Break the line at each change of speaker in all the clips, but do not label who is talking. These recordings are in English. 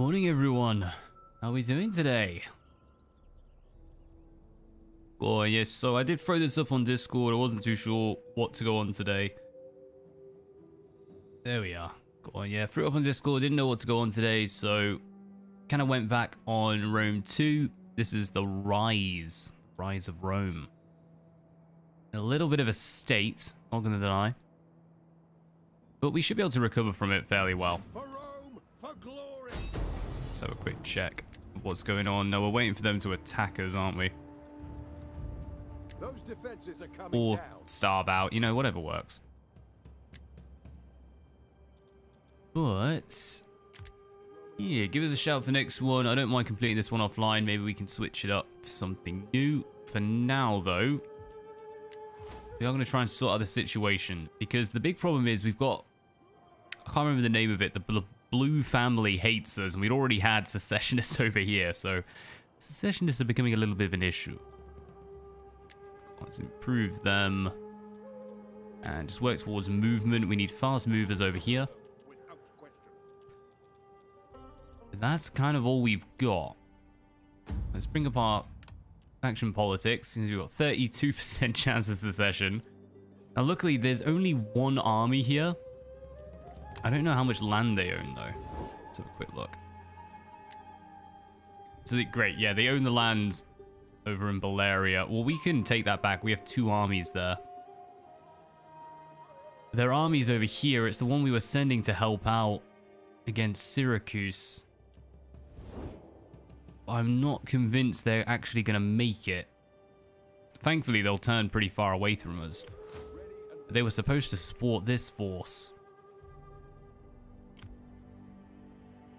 Morning, everyone. How are we doing today? Oh, yes, so I did throw this up on Discord. I wasn't too sure what to go on today. There we are. Oh, yeah, threw it up on Discord. Didn't know what to go on today, so kind of went back on Rome 2. This is the Rise of Rome. A little bit of a state, not going to deny. But we should be able to recover from it fairly well.
For Rome, for glory.
Let's have a quick check of what's going on. No, we're waiting for them to attack us, aren't we?
Those defenses are coming
Or
down.
starve out, you know, whatever works. But yeah, give us a shout for next one. I don't mind completing this one offline. Maybe we can switch it up to something new. For now, though, we are going to try and sort out the situation, because the big problem is we've got, I can't remember the name of it, the Blue family hates us, and we'd already had secessionists over here, so secessionists are becoming a little bit of an issue. Let's improve them and just work towards movement. We need fast movers over here.
Without question.
That's kind of all we've got. Let's bring up our faction politics. We've got 32% chance of secession. Now, luckily, there's only one army here. I don't know how much land they own, though. Let's have a quick look. So, great. Yeah, they own the land over in Bularia. Well, we can take that back. We have two armies there. Their army's over here. It's the one we were sending to help out against Syracuse. I'm not convinced they're actually going to make it. Thankfully, they'll turn pretty far away from us. But they were supposed to support this force.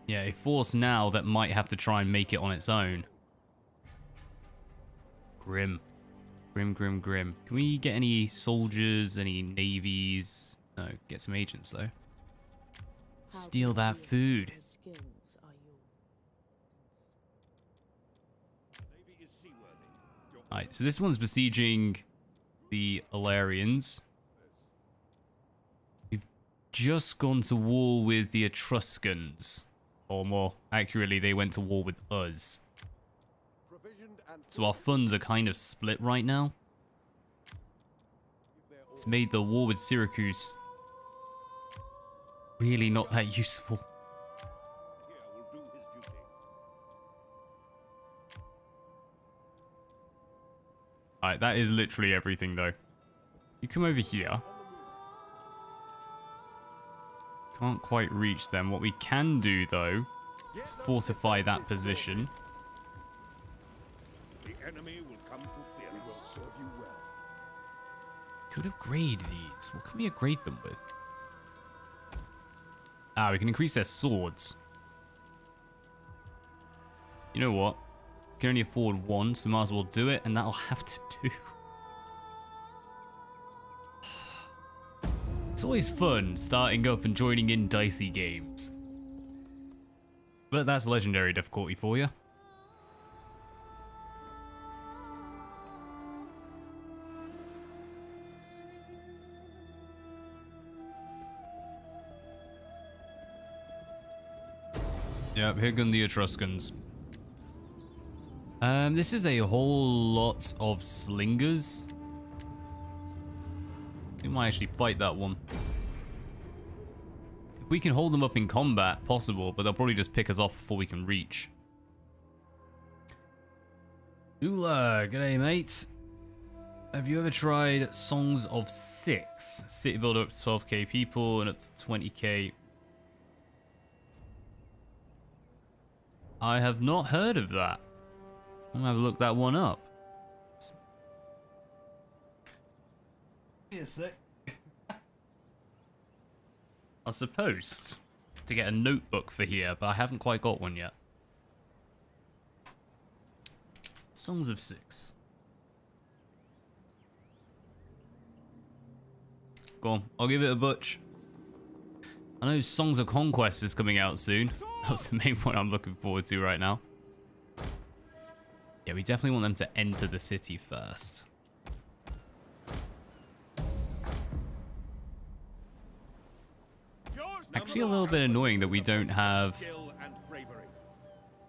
Yeah, a force now that might have to try and make it on its own. Grim. Grim. Can we get any soldiers, any navies? No, get some agents, though. Steal that food. Alright, so this one's besieging the Illyrians. We've just gone to war with the Etruscans. Or more accurately, they went to war with us. So our funds are kind of split right now. It's made the war with Syracuse really not that useful. Alright, that is literally everything, though. You come over here. Can't quite reach them. What we can do, though, is fortify that position.
The enemy will come to fear us. We will serve you well.
Could upgrade these. What can we upgrade them with? Ah, we can increase their swords. You know what? We can only afford one, so we might as well do it, and that'll have to do. It's always fun starting up and joining in dicey games. But that's legendary difficulty for you. Yep, here come the Etruscans. This is a whole lot of slingers. We might actually fight that one. If we can hold them up in combat, possible, but they'll probably just pick us off before we can reach. Ula, g'day mate. Have you ever tried Songs of Six? City builder up to 12k people and up to 20k. I have not heard of that. I'm gonna have to look that one up. Yes, sir. I was supposed to get a notebook for here, but I haven't quite got one yet. Songs of Six. Go on, I'll give it a butch. I know Songs of Conquest is coming out soon. That's the main one I'm looking forward to right now. Yeah, we definitely want them to enter the city first. Actually a little bit annoying that we don't have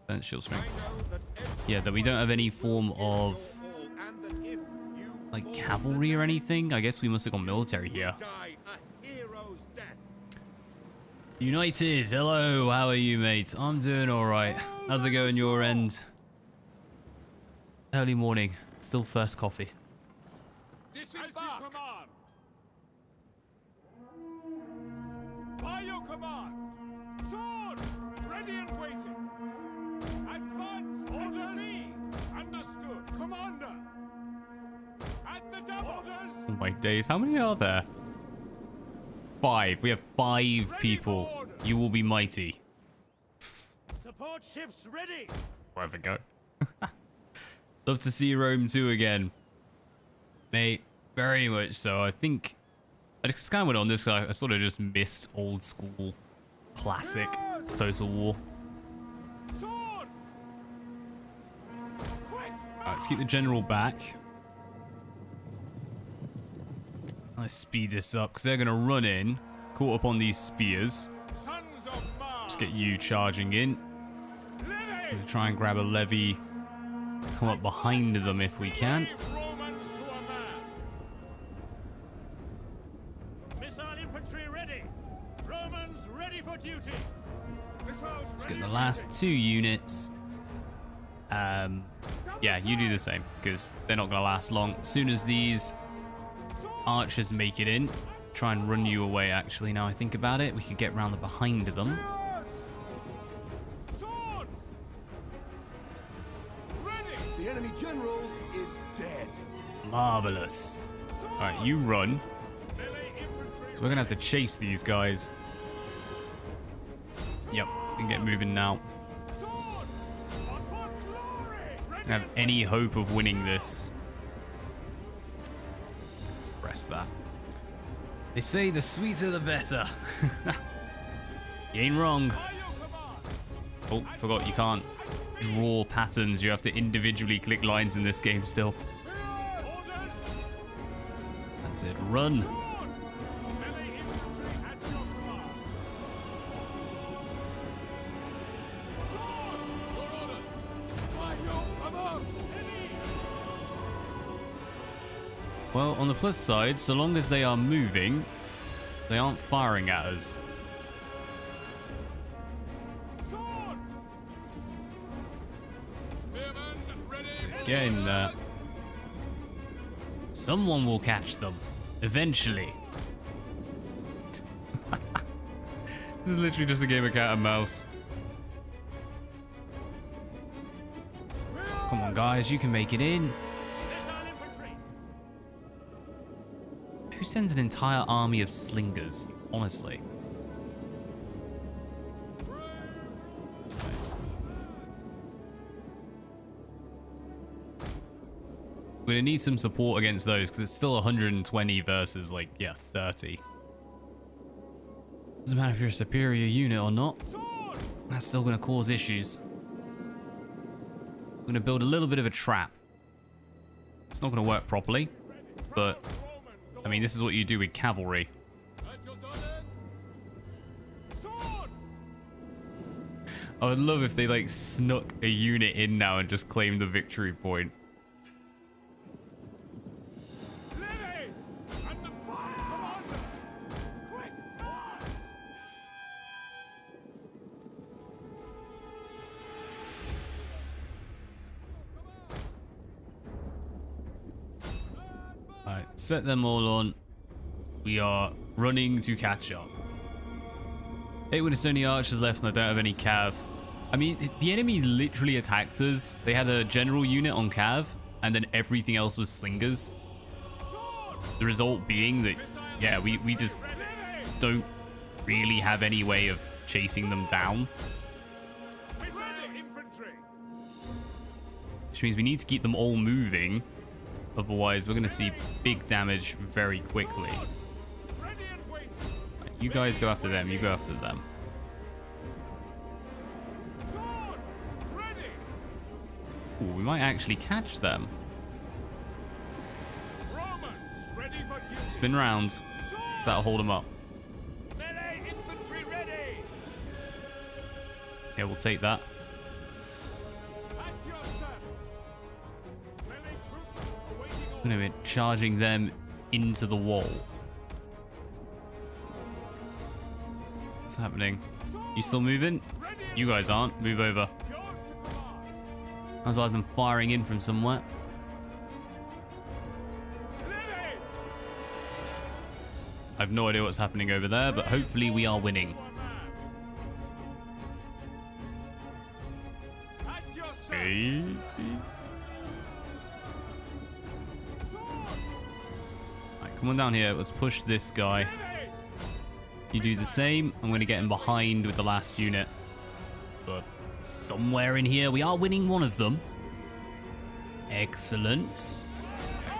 Defense, shield,
I
strength.
know that every
Yeah, that we don't have any form of
fall, and that if you
like
fall,
cavalry or anything. I guess we must have gone military here.
die a hero's death.
United, hello, how are you, mate? I'm doing alright. How's it going your end? Early morning, still first coffee.
Disembark.
By your command, swords ready and waiting. Advance orders. Understood, Commander. At the double orders.
Oh my days, how many are there? 5. We have 5 people. You will be mighty.
Support ships ready.
Wherever go. Love to see Rome 2 again. Mate, very much so. I think I just kind of went on this. I sort of just missed old school, classic Total War.
Swords. Quick.
Alright, let's keep the general back. Let's speed this up because they're going to run in, caught up on these spears.
Sons of Mars.
Let's get you charging in.
Levy.
We'll try and grab a levy, come up behind them if we can.
Brave Romans to a man. Missile infantry ready. Romans ready for duty.
Missiles
Let's
ready
get the
and
last
waiting.
2 units. Yeah, you do the same because they're not going to last long. As soon as these archers make it in, try and run you away. Actually, now I think about it, we could get round the behind of them.
Swords. Ready.
The enemy general is dead.
Marvelous. All right, you run.
Melee infantry.
So we're gonna have to chase these guys. Yep, we can get moving now.
Swords. On for glory. Ready.
Don't have any hope of winning this. Let's press that. They say the sweeter the better. You ain't wrong.
By your command.
Oh, forgot you can't draw patterns. You have to individually click lines in this game still.
Orders.
That's it. Run.
Swords. Melee infantry at your command. Swords. Your orders. By your command. Ready.
Well, on the plus side, so long as they are moving, they aren't firing at us.
Swords. Spearmen ready.
Again, someone will catch them eventually. This is literally just a game of cat and mouse. Come on, guys, you can make it in.
Missile infantry.
Who sends an entire army of slingers? Honestly. We're gonna need some support against those because it's still 120 versus like, yeah, 30. Doesn't matter if you're a superior unit or not.
Swords.
That's still gonna cause issues. I'm gonna build a little bit of a trap. It's not gonna work properly, but I mean, this is what you do with cavalry.
At your orders. Swords.
I would love if they like snuck a unit in now and just claimed the victory point.
Levies. Under fire. Commander. Quick march.
Alright, set them all on. We are running to catch up. Hey, when it's only archers left and I don't have any cav. I mean, the enemy literally attacked us. They had a general unit on cav, and then everything else was slingers.
Swords.
The result being that, yeah, we just
Ready.
don't really have any way of chasing them down.
Missile infantry.
Which means we need to keep them all moving. Otherwise, we're going to see big damage very quickly.
Ready and waiting.
Right, you guys go after them. You go after them.
Swords. Ready.
Ooh, we might actually catch them.
Romans ready for duty.
Spin round. That'll hold them up.
Melee infantry ready.
Yeah, we'll take that. I'm going to be charging them into the wall. What's happening? You still moving? You guys aren't. Move over. I was like them firing in from somewhere. I have no idea what's happening over there, but hopefully we are winning. Okay. Alright, come on down here. Let's push this guy. You do the same. I'm going to get him behind with the last unit. But somewhere in here, we are winning one of them. Excellent.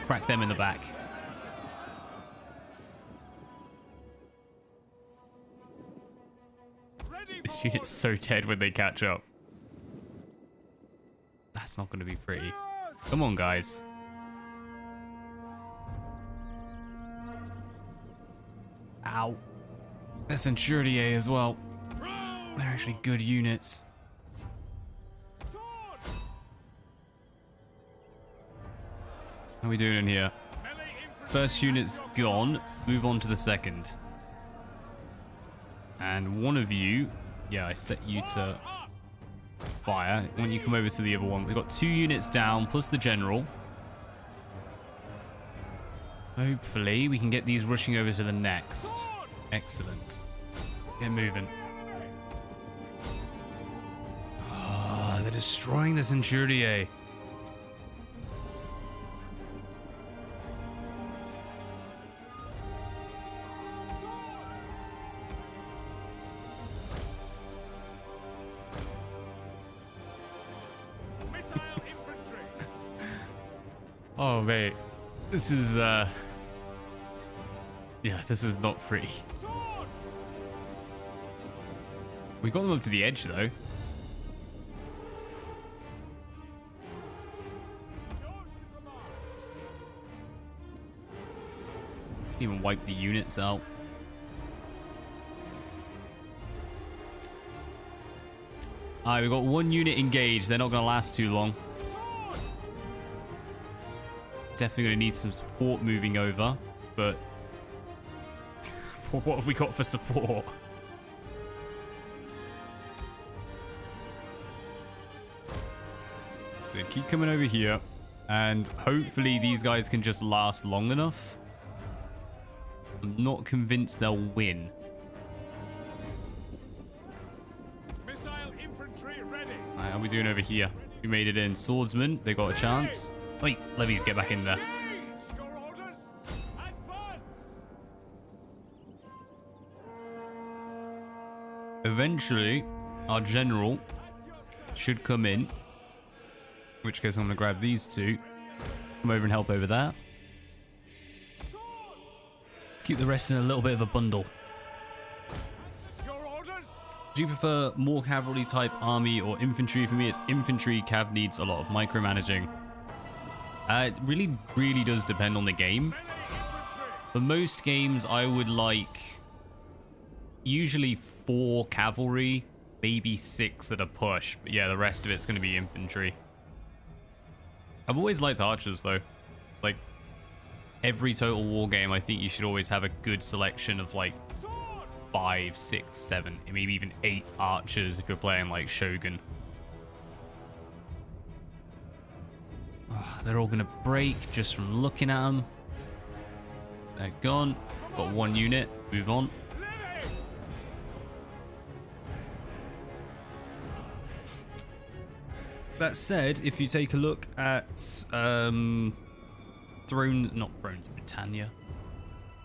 Crack them in the back. This unit's so dead when they catch up. That's not going to be pretty. Come on, guys. Ow. They're Centuriae as well. They're actually good units. How are we doing in here? First unit's gone. Move on to the second. And one of you... Yeah, I set you to fire. When you come over to the other one. We've got 2 units down, plus the general. Hopefully, we can get these rushing over to the next. Excellent. Get moving. Ah, they're destroying the Centuriae. Oh, mate. This is, yeah, this is not pretty. We got them up to the edge, though. Even wipe the units out. Alright, we've got 1 unit engaged. They're not going to last too long. Definitely going to need some support moving over, but what have we got for support? So keep coming over here, and hopefully these guys can just last long enough. I'm not convinced they'll win.
Missile infantry ready.
Right, how are we doing over here? We made it in. Swordsmen, they got a chance. Wait, levies, get back in there.
Your orders. Advance.
Eventually, our general should come in. In which case, I'm going to grab these 2. Come over and help over there. Keep the rest in a little bit of a bundle.
Your orders.
Do you prefer more cavalry type army or infantry? For me, it's infantry. Cav needs a lot of micromanaging. It really does depend on the game. For most games, I would like usually 4 cavalry, maybe 6 at a push. But yeah, the rest of it's going to be infantry. I've always liked archers, though. Like, every Total War game, I think you should always have a good selection of, like, 5, 6, 7, maybe even 8 archers if you're playing, like, Shogun. They're all going to break just from looking at them. They're gone. Got 1 unit. Move on. That said, if you take a look at Thrones Britannia.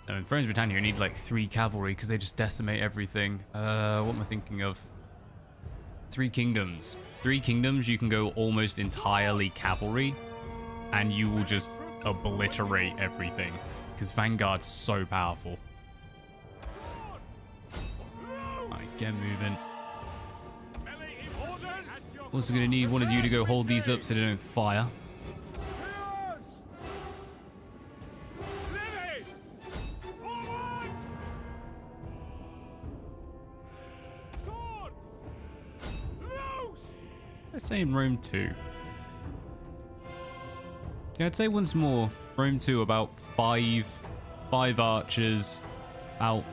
No, in Thrones Britannia, you need like 3 cavalry because they just decimate everything. What am I thinking of? 3 Kingdoms. 3 Kingdoms, you can go almost entirely cavalry. And you will just obliterate everything. Because Vanguard's so powerful. Alright, get moving. Also going to need one of you to go hold these up so they don't fire. Let's say in Rome 2. Yeah, I'd say once more, Rome 2, about five archers, about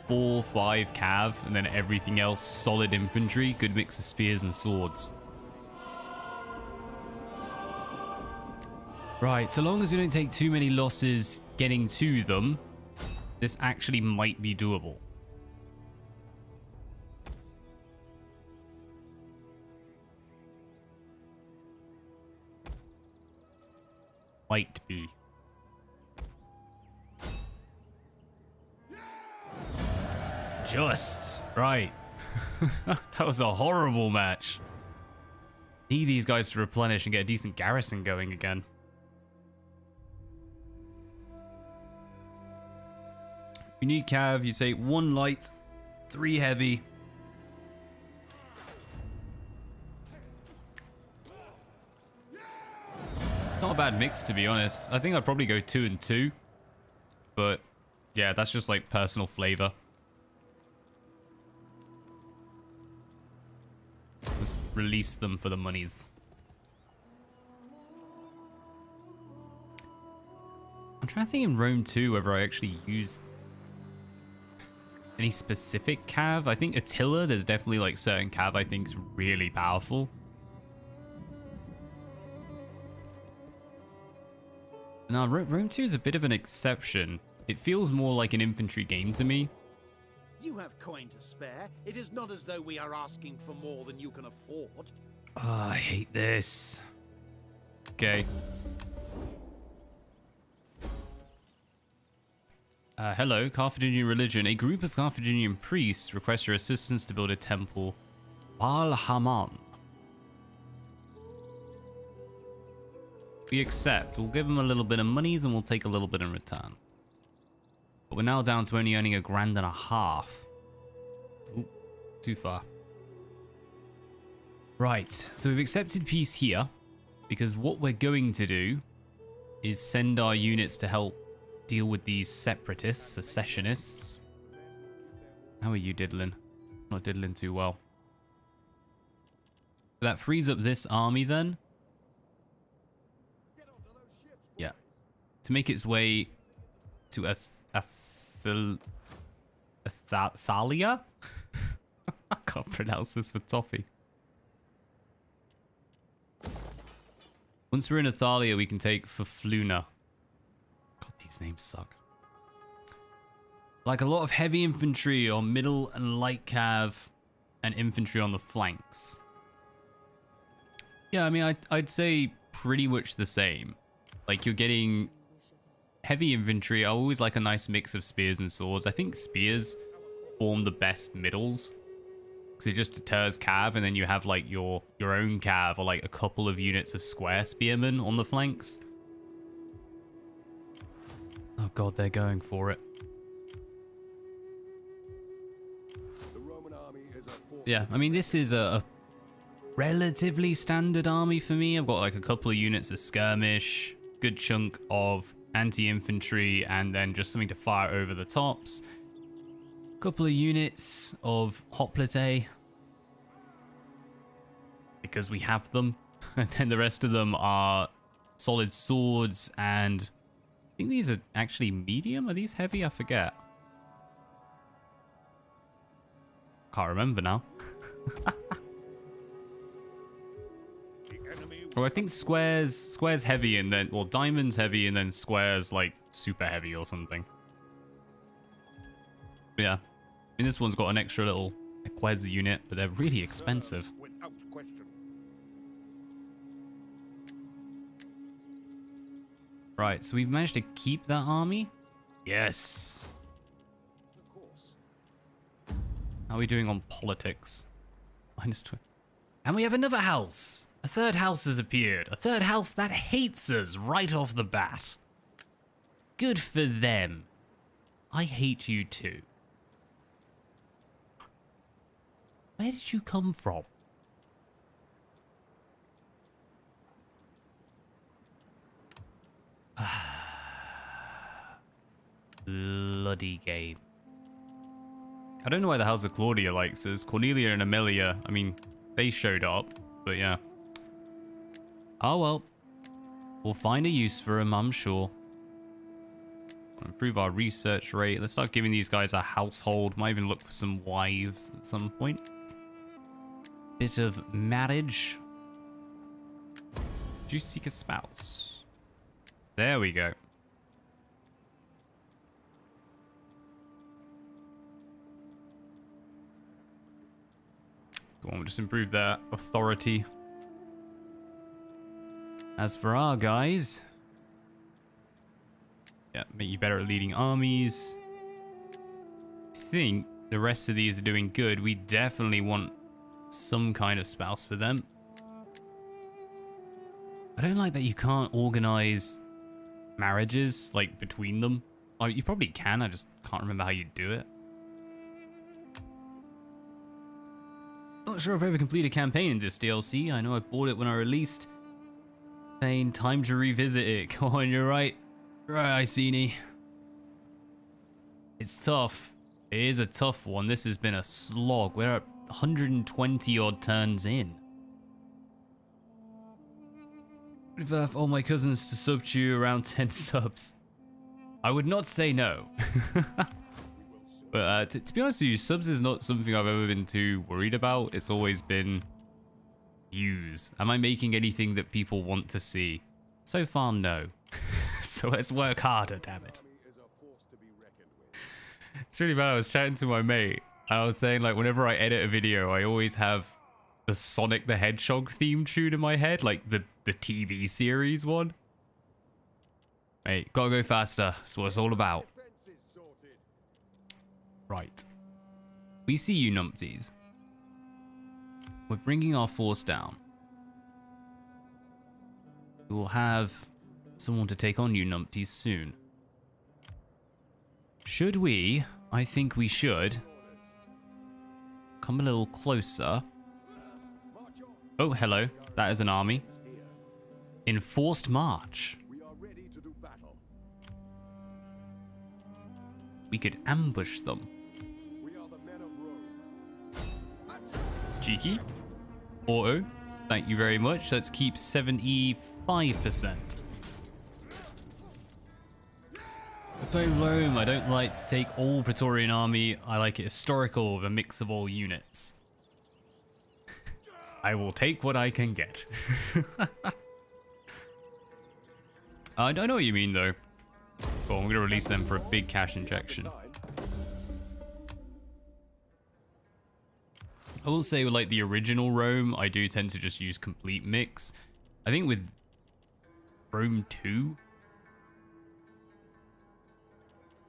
4, 5 cav, and then everything else solid infantry. Good mix of spears and swords. Right, so long as we don't take too many losses getting to them, this actually might be doable. Might be. Just right. That was a horrible match. Need these guys to replenish and get a decent garrison going again. You need cav, you say 1 light, 3 heavy. Not a bad mix, to be honest. I think I'd probably go 2 and 2. But yeah, that's just like personal flavor. Let's release them for the monies. I'm trying to think in Rome 2 whether I actually use any specific cav. I think Attila, there's definitely like certain cav I think is really powerful. Now, Rome 2 is a bit of an exception. It feels more like an infantry game to me.
You have coin to spare. It is not as though we are asking for more than you can afford.
Oh, I hate this. Okay. Hello, Carthaginian religion. A group of Carthaginian priests request your assistance to build a temple. Al-Haman. We accept. We'll give them a little bit of monies and we'll take a little bit in return. But we're now down to only earning $1,500. Ooh, too far. Right, so we've accepted peace here because what we're going to do is send our units to help deal with these separatists, secessionists. How are you diddling? Not diddling too well. That frees up this army then. Yeah. To make its way to Thalia? I can't pronounce this for toffee. Once we're in Athalia, we can take Fafluna. God, these names suck. Like a lot of heavy infantry on middle and light cav and infantry on the flanks. Yeah, I mean, I'd say pretty much the same. Like, you're getting heavy infantry. I always like a nice mix of spears and swords. I think spears form the best middles. Because it just deters cav, and then you have, like, your own cav or, like, a couple of units of square spearmen on the flanks. Oh, God, they're going for it.
The Roman army is
Yeah, I mean, this is a relatively standard army for me. I've got, like, a couple of units of skirmish, good chunk of anti-infantry, and then just something to fire over the tops. Couple of units of hoplite because we have them, and then the rest of them are solid swords, and I think these are actually medium. Are these heavy? I forget. Can't remember now. Oh, I think squares heavy, and then, well, diamonds heavy, and then squares like super heavy or something. But yeah. I mean, this one's got an extra little Equez unit, but they're really expensive.
without question.
Right, so we've managed to keep that army. Yes.
Of course.
How are we doing on politics? -20. And we have another house. A third house has appeared. A third house that hates us right off the bat. Good for them. I hate you too. Where did you come from? Bloody game. I don't know why the House of Claudia likes us. Cornelia and Amelia, I mean, they showed up, but yeah. Oh well. We'll find a use for them, I'm sure. Improve our research rate. Let's start giving these guys a household. Might even look for some wives at some point. Bit of marriage. Do you seek a spouse? There we go. Go on, we'll just improve their authority. As for our guys, yeah, make you better at leading armies. I think the rest of these are doing good. We definitely want some kind of spouse for them. I don't like that you can't organize marriages, like, between them. Oh, you probably can, I just can't remember how you do it. Not sure if I ever completed a campaign in this DLC. I know I bought it when I released. Saying time to revisit it. Come on, you're right. Right, Iceni. It's tough. It is a tough one. This has been a slog. We're at 120 odd turns in. If I have all my cousins to sub to you around 10 subs, I would not say no. But to be honest with you, subs is not something I've ever been too worried about. It's always been views. Am I making anything that people want to see? So far, no. So let's work harder, damn it. It's really bad. I was chatting to my mate, and I was saying, like, whenever I edit a video, I always have the Sonic the Hedgehog theme tune in my head, like the TV series one. Hey, gotta go faster. That's what it's all about. Right. We see you, numpties. We're bringing our force down. We will have someone to take on you, numpties, soon. Should we? I think we should. Come a little closer. Oh, hello. That is an army. Enforced march. We could ambush them. Cheeky. Auto. Thank you very much. Let's keep 75%. Play Rome. I don't like to take all Praetorian army. I like it historical with a mix of all units. I will take what I can get. I don't know what you mean though. Cool, I'm going to release them for a big cash injection. I will say with like the original Rome, I do tend to just use complete mix. I think with Rome 2,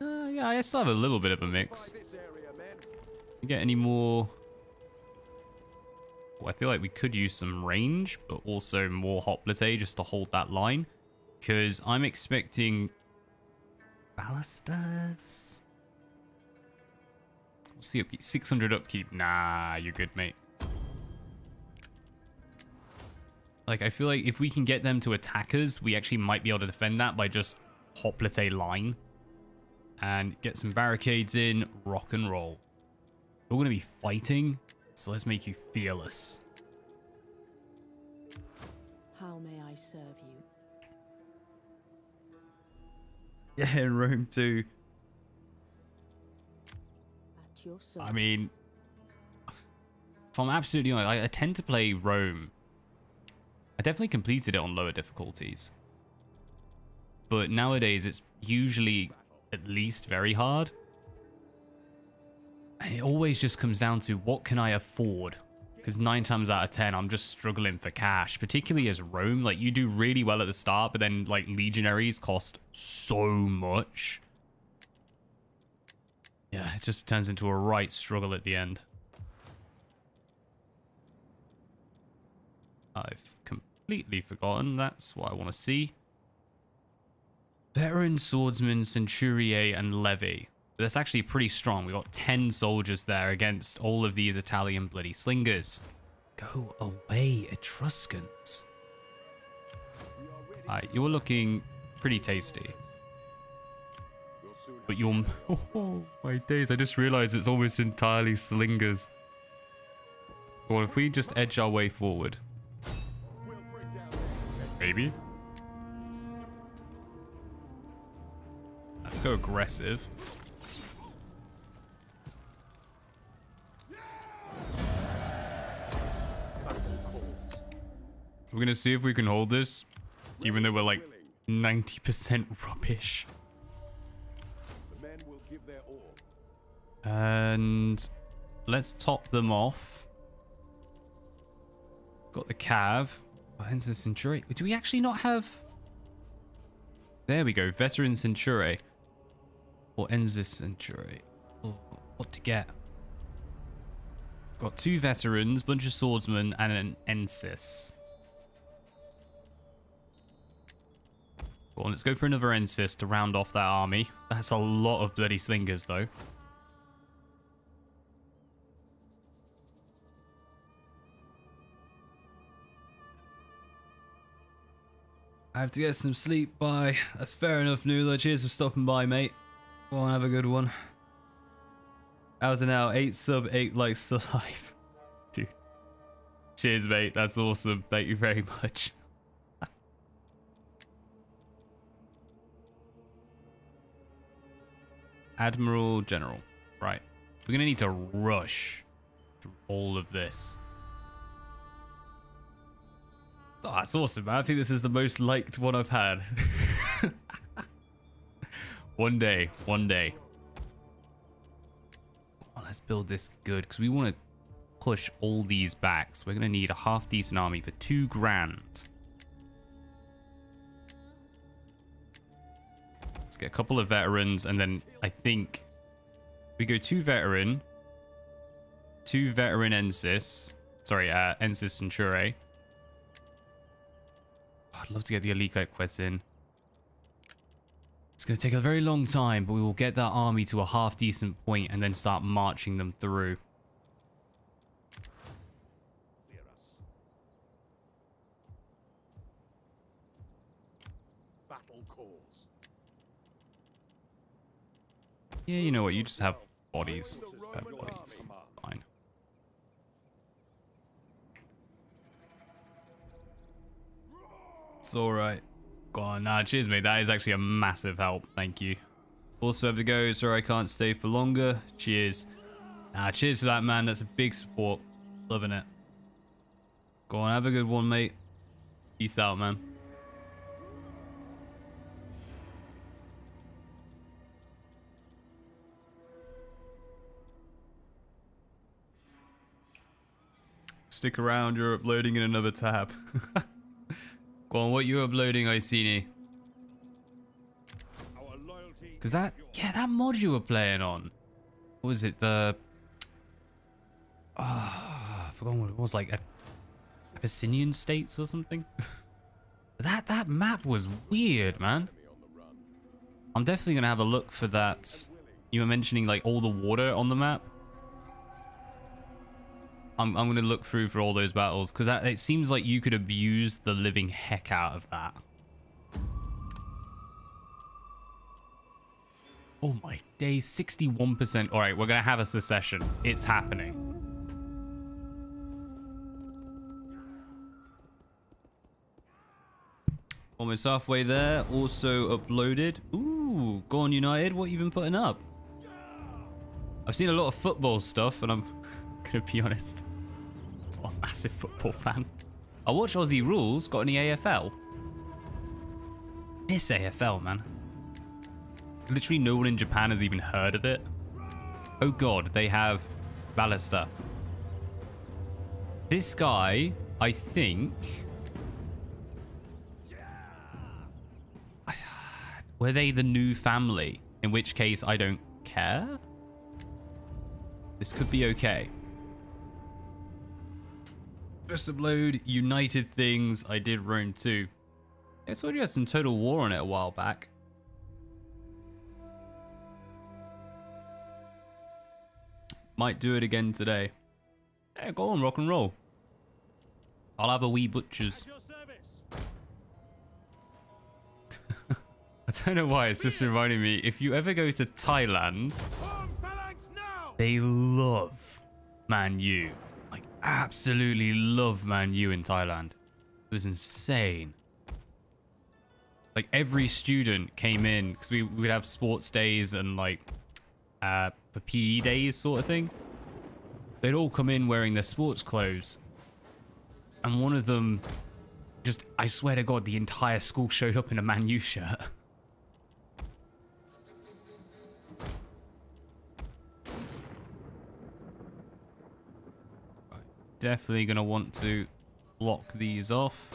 yeah, I still have a little bit of a mix. You get any more? Well, I feel like we could use some range, but also more hoplite just to hold that line. Because I'm expecting ballistas. What's the upkeep? 600 upkeep. Nah, you're good, mate. Like, I feel like if we can get them to attack us, we actually might be able to defend that by just hoplite line. And get some barricades in, rock and roll. We're going to be fighting, so let's make you fearless.
How may I serve you?
Yeah, in Rome 2.
At your service.
I mean, if I'm absolutely honest, I tend to play Rome. I definitely completed it on lower difficulties. But nowadays, it's usually at least very hard. And it always just comes down to what can I afford? Because 9 times out of 10, I'm just struggling for cash. Particularly as Rome, like you do really well at the start, but then like legionaries cost so much. Yeah, it just turns into a right struggle at the end. I've completely forgotten. That's what I want to see. Veteran, swordsman, centurier, and levy. That's actually pretty strong. We got 10 soldiers there against all of these Italian bloody slingers. Go away, Etruscans. Alright, you're looking pretty tasty. But you're... Oh, my days, I just realized it's almost entirely slingers. Well, if we just edge our way forward. Maybe? That's go aggressive. We're gonna see if we can hold this, even though we're like 90% rubbish.
The men will give their all.
And let's top them off. Got the cav. Enter Centuri. Do we actually not have? There we go. Veteran Centuri. Or Ensis Centuri. Oh, what to get? Got 2 veterans, bunch of swordsmen, and an Ensis. Well, let's go for another Ensis to round off that army. That's a lot of bloody slingers, though. I have to get some sleep. Bye. That's fair enough, Nula. Cheers for stopping by, mate. Go on, have a good one. How's it now? 8 sub, 8 likes still live. Dude. Cheers, mate. That's awesome. Thank you very much. Admiral General. Right. We're going to need to rush through all of this. Oh, that's awesome, man. I think this is the most liked one I've had. One day. One day. Oh, let's build this good, because we want to push all these back. So we're going to need a half-decent army for 2 grand. Let's get a couple of veterans, and then I think we go 2 veteran Ensis. Sorry, Ensis Centuri. I'd love to get the Elite quest in. It's going to take a very long time, but we will get that army to a half-decent point and then start marching them through.
Fear us. Battle calls.
Yeah, you know what? You just have bodies. Just have bodies. Fine. It's alright. Go on. Nah, cheers, mate. That is actually a massive help. Thank you. Also have to go. Sorry, I can't stay for longer. Cheers. Nah, cheers for that, man. That's a big support. Loving it. Go on. Have a good one, mate. Peace out, man. Stick around. You're uploading in another tab. Go on, what you uploading, Iceni? Because that, yeah, that mod you were playing on. What was it? The... I forgot what it was, like Abyssinian states or something? that map was weird, man. I'm definitely going to have a look for that. You were mentioning like all the water on the map. I'm going to look through for all those battles, because it seems like you could abuse the living heck out of that. Oh my days, 61%. All right, we're going to have a secession. It's happening. Almost halfway there. Also uploaded. Ooh, go on United. What you been putting up? I've seen a lot of football stuff, and I'm gonna be honest, I'm a massive football fan. I watch Aussie Rules. Got any AFL? Miss AFL, man. Literally no one in Japan has even heard of it. Oh god, they have Ballista. This guy, I think... Were they the new family? In which case, I don't care. This could be okay. Just upload United things. I did Rome 2. I told you had some Total War on it a while back. Might do it again today. Yeah, go on, rock and roll. I'll have a wee butchers. I don't know why, it's just reminding me, if you ever go to Thailand, they love Man U. Like, absolutely love Man U in Thailand. It was insane. Like every student came in because we would have sports days and like for PE days sort of thing. They'd all come in wearing their sports clothes. And one of them just, I swear to God, the entire school showed up in a Man U shirt. Definitely going to want to block these off.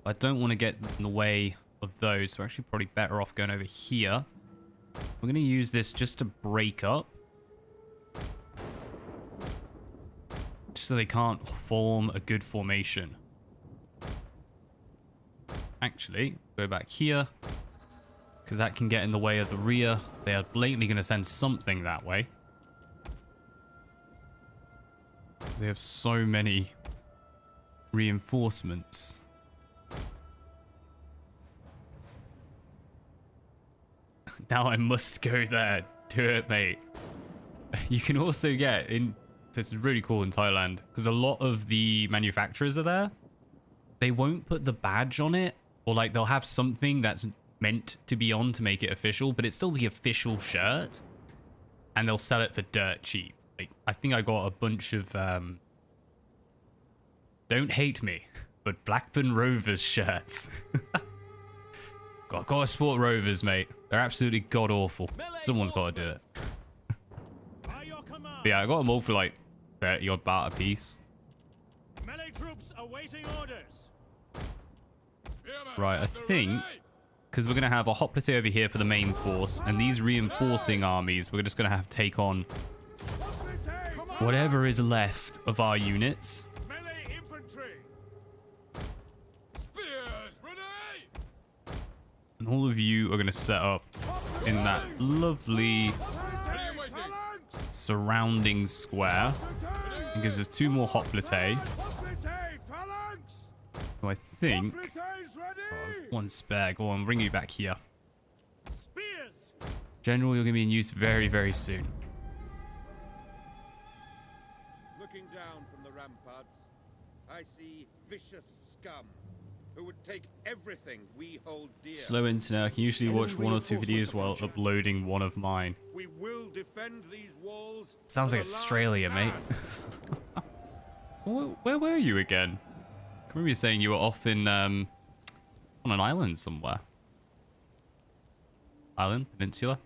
I don't want to get in the way of those. So we're actually probably better off going over here. We're going to use this just to break up. Just so they can't form a good formation. Actually, go back here. Because that can get in the way of the rear. They are blatantly going to send something that way. They have so many reinforcements. Now I must go there. Do it, mate. You can also get in... So it's really cool in Thailand because a lot of the manufacturers are there. They won't put the badge on it, or like they'll have something that's meant to be on to make it official, but it's still the official shirt, and they'll sell it for dirt cheap. Like I think I got a bunch of don't hate me, but Blackburn Rovers shirts. Gotta support Rovers, mate. They're absolutely god awful. Someone's got to do it. But yeah, I got them all for like 30 odd baht a piece.
Melee troops awaiting orders.
Right, I think because we're going to have a hoplite over here for the main force, and these reinforcing armies, we're just going to have to take on whatever is left of our units.
Melee infantry. Spears ready.
And all of you are going to set up in that lovely surrounding square. Because there's two more hoplite. So I think... Oh, one spare. Go on, bring you back here.
Spears.
General, you're going to be in use very, very soon.
Looking down from the ramparts, I see vicious scum who would take everything we hold dear.
Slow internet. I can usually watch one or two videos while uploading one of mine.
We will defend these walls.
Sounds like Australia, mate. Where were you again? I remember you saying you were off in on an island somewhere. Island? Peninsula?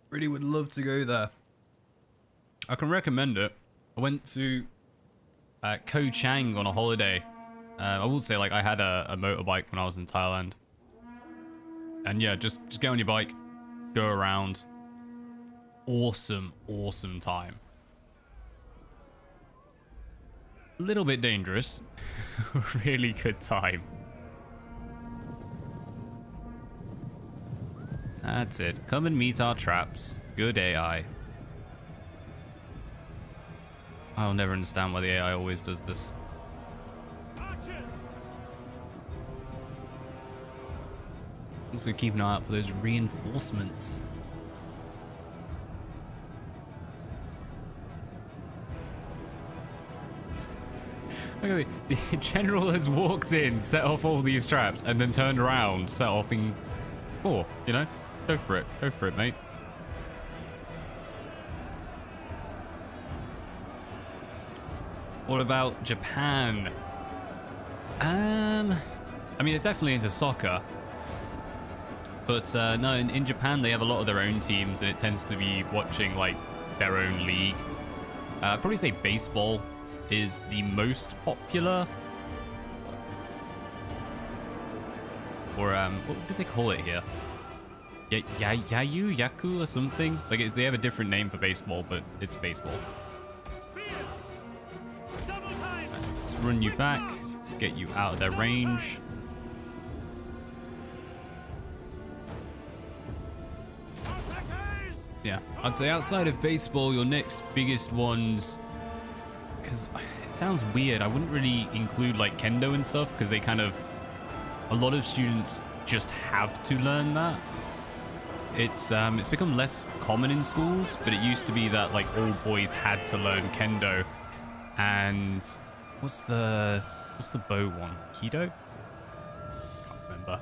Really would love to go there. I can recommend it. I went to Koh Chang on a holiday. I will say, like, I had a motorbike when I was in Thailand. And yeah, just get on your bike, go around. Awesome, awesome time. A little bit dangerous. Really good time. That's it. Come and meet our traps. Good AI. I'll never understand why the AI always does this.
Archers.
Also keep an eye out for those reinforcements. Look at the general has walked in, set off all these traps, and then turned around, set off in 4, you know? Go for it, mate. What about Japan? I mean, they're definitely into soccer. But no, in Japan, they have a lot of their own teams, and it tends to be watching, like, their own league. I'd probably say baseball is the most popular. Or, what did they call it here? Yaku or something? Like, they have a different name for baseball, but it's baseball.
Spears. Double time.
Let's run you back to get you out of their range. Yeah, I'd say outside of baseball, your next biggest ones, because it sounds weird, I wouldn't really include like kendo and stuff, because they kind of, a lot of students just have to learn that. It's become less common in schools, but it used to be that like all boys had to learn kendo. And what's the bow one? Kido? Can't remember.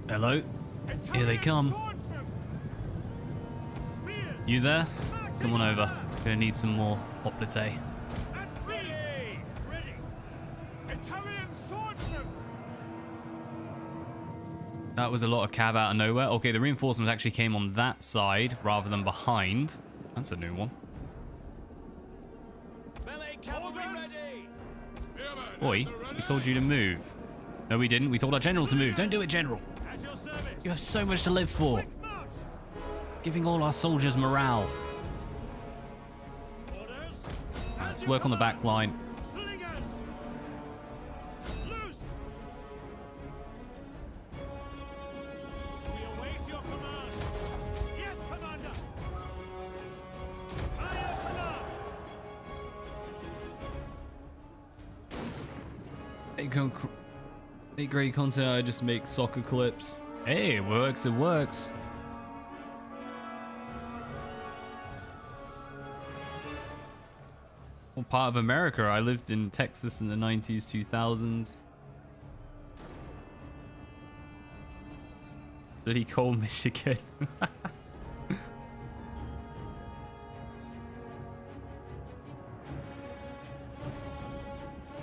Hello? Here they come. You there? Come on over. Gonna need some more hoplite.
Ready! Italian swordsman!
That was a lot of cav out of nowhere. Okay, the reinforcements actually came on that side rather than behind. That's a new one.
Melee cavalry ready!
Oi, we told you to move. No, we didn't. We told our general to move. Don't do it, general.
At your service!
You have so much to live for.
Quick march!
Giving all our soldiers morale.
Orders!
Let's work on the back line.
Slingers! Loose! We await your command! Yes, Commander! By your command!
Make great content. I just make soccer clips. Hey, it works. It works. What part of America? I lived in Texas in the 90s, 2000s. Bloody cold Michigan.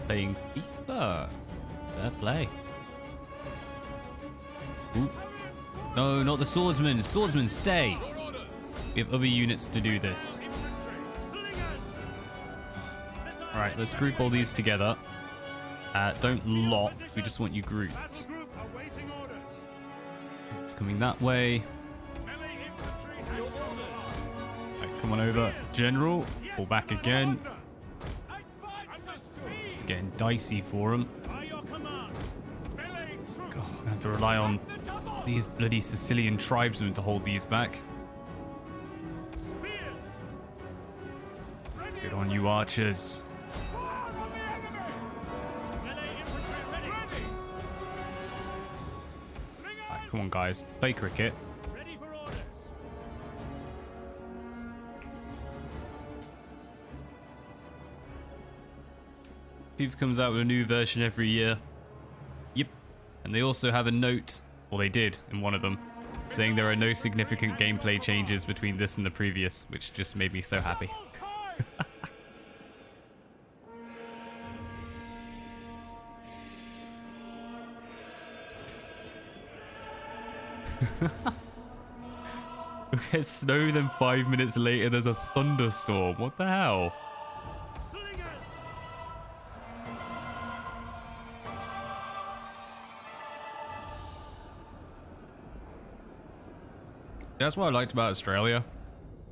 Playing FIFA. Fair play. Ooh. No, not the swordsman. Swordsman, stay. We have other units to do this.
Slingers!
Alright, let's group all these together. Don't lock. We just want you grouped.
Battle group awaiting orders!
It's coming that way.
Melee infantry at your orders!
Right, come on over. General, pull back again.
Understood!
It's getting dicey for him.
By your command! Melee troops!
God, I'm gonna have to rely on these bloody Sicilian tribesmen to hold these back.
Spears! Ready!
Good on you, archers.
Fire on the enemy! Melee infantry ready! Slingers!
Right, come on, guys. Play cricket.
Ready for orders!
FIFA comes out with a new version every year. Yep. And they also have a note, or they did in one of them, saying there are no significant gameplay changes between this and the previous, which just made me so happy. We get snow, then 5 minutes later there's a thunderstorm. What the hell?
Slingers!
That's what I liked about Australia.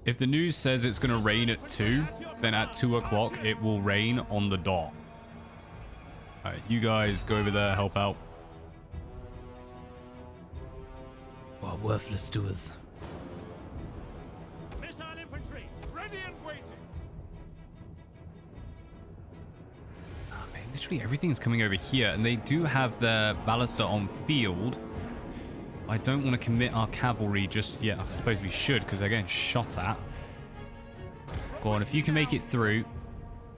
If the news says it's going to rain at 2, then at 2 o'clock it will rain on the dot. Alright, you guys go over there, help out. Well, worthless to us.
Missile infantry ready and waiting!
Oh, man, literally everything's coming over here, and they do have their ballista on field. I don't want to commit our cavalry just yet. I suppose we should, because they're getting shot at. Go on, if you can make it through,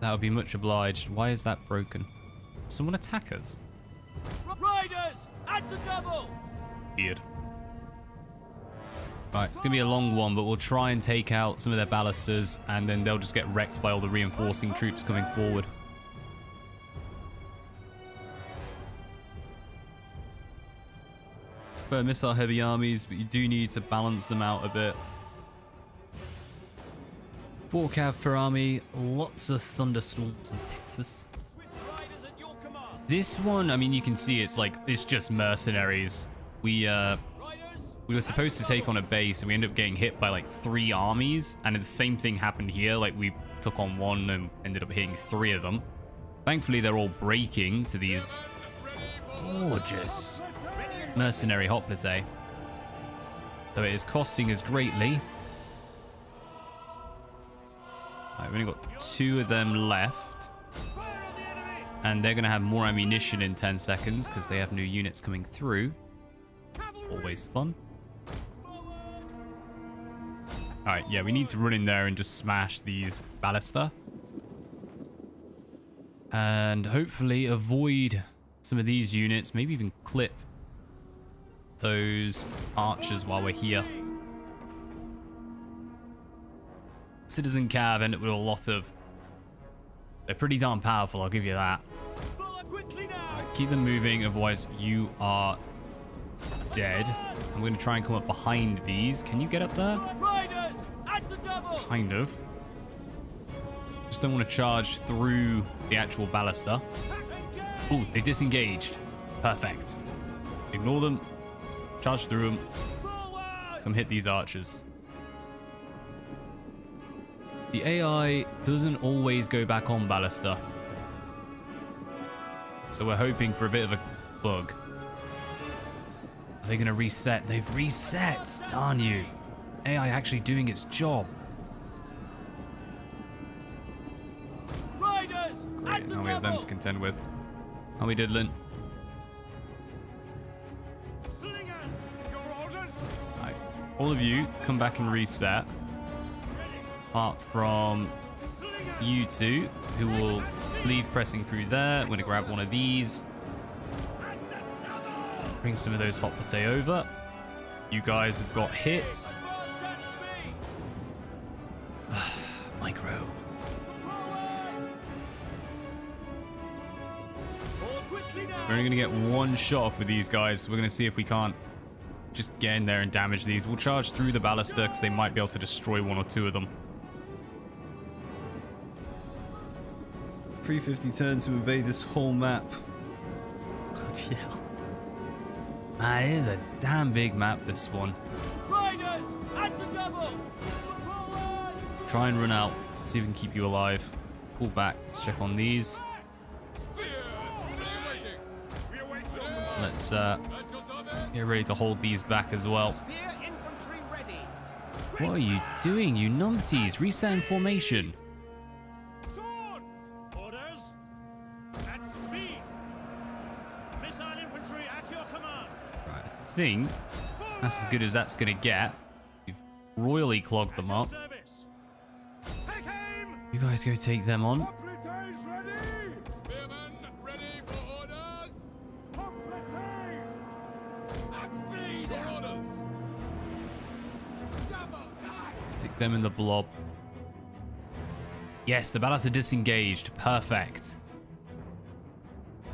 that would be much obliged. Why is that broken? Someone attack us?
Riders at the double!
Weird. Right, it's going to be a long one, but we'll try and take out some of their ballistas, and then they'll just get wrecked by all the reinforcing troops coming forward. For missile heavy armies, but you do need to balance them out a bit. 4 cav per army, lots of thunderstorms in Texas.
Swift riders at your command!
This one, I mean, you can see it's just mercenaries. We
Riders!
were supposed to take on a base, and we ended up getting hit by like 3 armies, and the same thing happened here. Like, we took on 1 and ended up hitting 3 of them. Thankfully, they're all breaking to these gorgeous mercenary hoplite, though it is costing us greatly. Right, we've only got 2 of them left.
Fire on the enemy!
And they're going to have more ammunition in 10 seconds because they have new units coming through. Always fun. Alright, yeah, we need to run in there and just smash these ballista. And hopefully avoid some of these units. Maybe even clip those archers while we're here. Citizen Cav end up with a lot of... They're pretty darn powerful, I'll give you that. Keep them moving, otherwise you are dead. I'm going to try and come up behind these. Can you get up there? Kind of. Just don't want to charge through the actual ballista. Oh, they disengaged. Perfect. Ignore them. Charge through them. Come hit these archers. The AI doesn't always go back on ballista. So we're hoping for a bit of a bug. Are they going to reset? They've reset! Darn you. AI actually doing its job. Great, now we have them to contend with. How we diddling? Right. All of you, come back and reset. Apart from you two, who will leave pressing through there. I'm going to grab one of these. Bring some of those hot potato over. You guys have got hit. Micro. We're only going to get one shot off with these guys. We're going to see if we can't just get in there and damage these. We'll charge through the ballista because they might be able to destroy one or two of them.
350 turn to invade this whole map.
Bloody hell. Man, it is a damn big map, this one.
Riders at the double.
Try and run out. See if we can keep you alive. Pull back. Let's check on these. Let's get ready to hold these back as well. What are you doing, you numpties? Reset in formation.
Swords. Orders. At speed. Missile infantry at your command.
Right, I think that's as good as that's going to get. We've royally clogged them up.
Service. Take aim.
You guys go take them on. Stick them in the blob. Yes, the ballista disengaged. Perfect.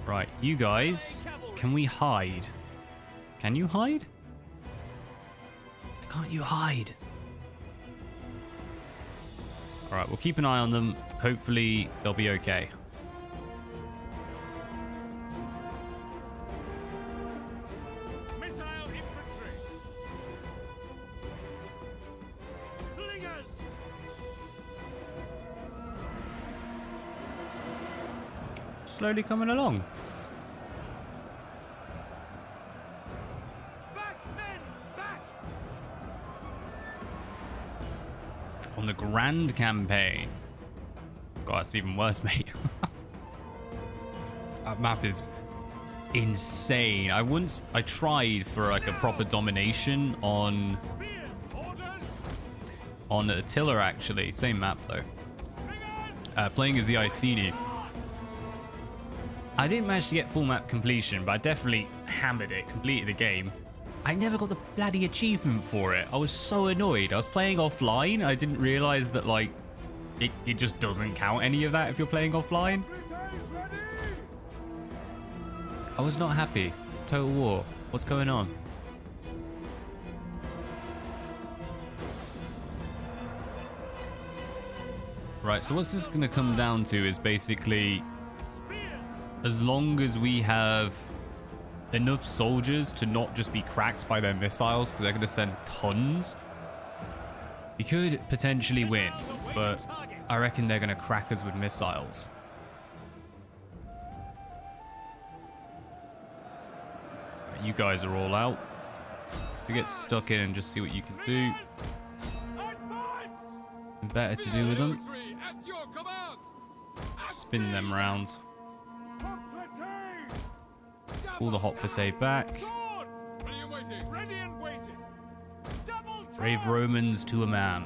Right, you guys, can we hide? Can you hide? Can't you hide? All right, we'll keep an eye on them. Hopefully, they'll be okay.
Missile infantry. Slingers.
Slowly coming along.
Back, men, back.
On the Grand Campaign. God, it's even worse, mate. That map is insane. I tried for like a proper domination on Attila, actually. Same map though. Playing as the Iceni. I didn't manage to get full map completion, but I definitely hammered it, completed the game. I never got the bloody achievement for it. I was so annoyed. I was playing offline. I didn't realize that like it just doesn't count any of that if you're playing offline. I was not happy. Total War. What's going on? Right, so what's this going to come down to is basically, as long as we have enough soldiers to not just be cracked by their missiles, because they're going to send tons, we could potentially win, but I reckon they're going to crack us with missiles. Right, you guys are all out. So get stuck in and just see what you can do. Better to do with them. Spin them around. Pull the hot potato back.
Ready and waiting. Double
Brave Romans to a man.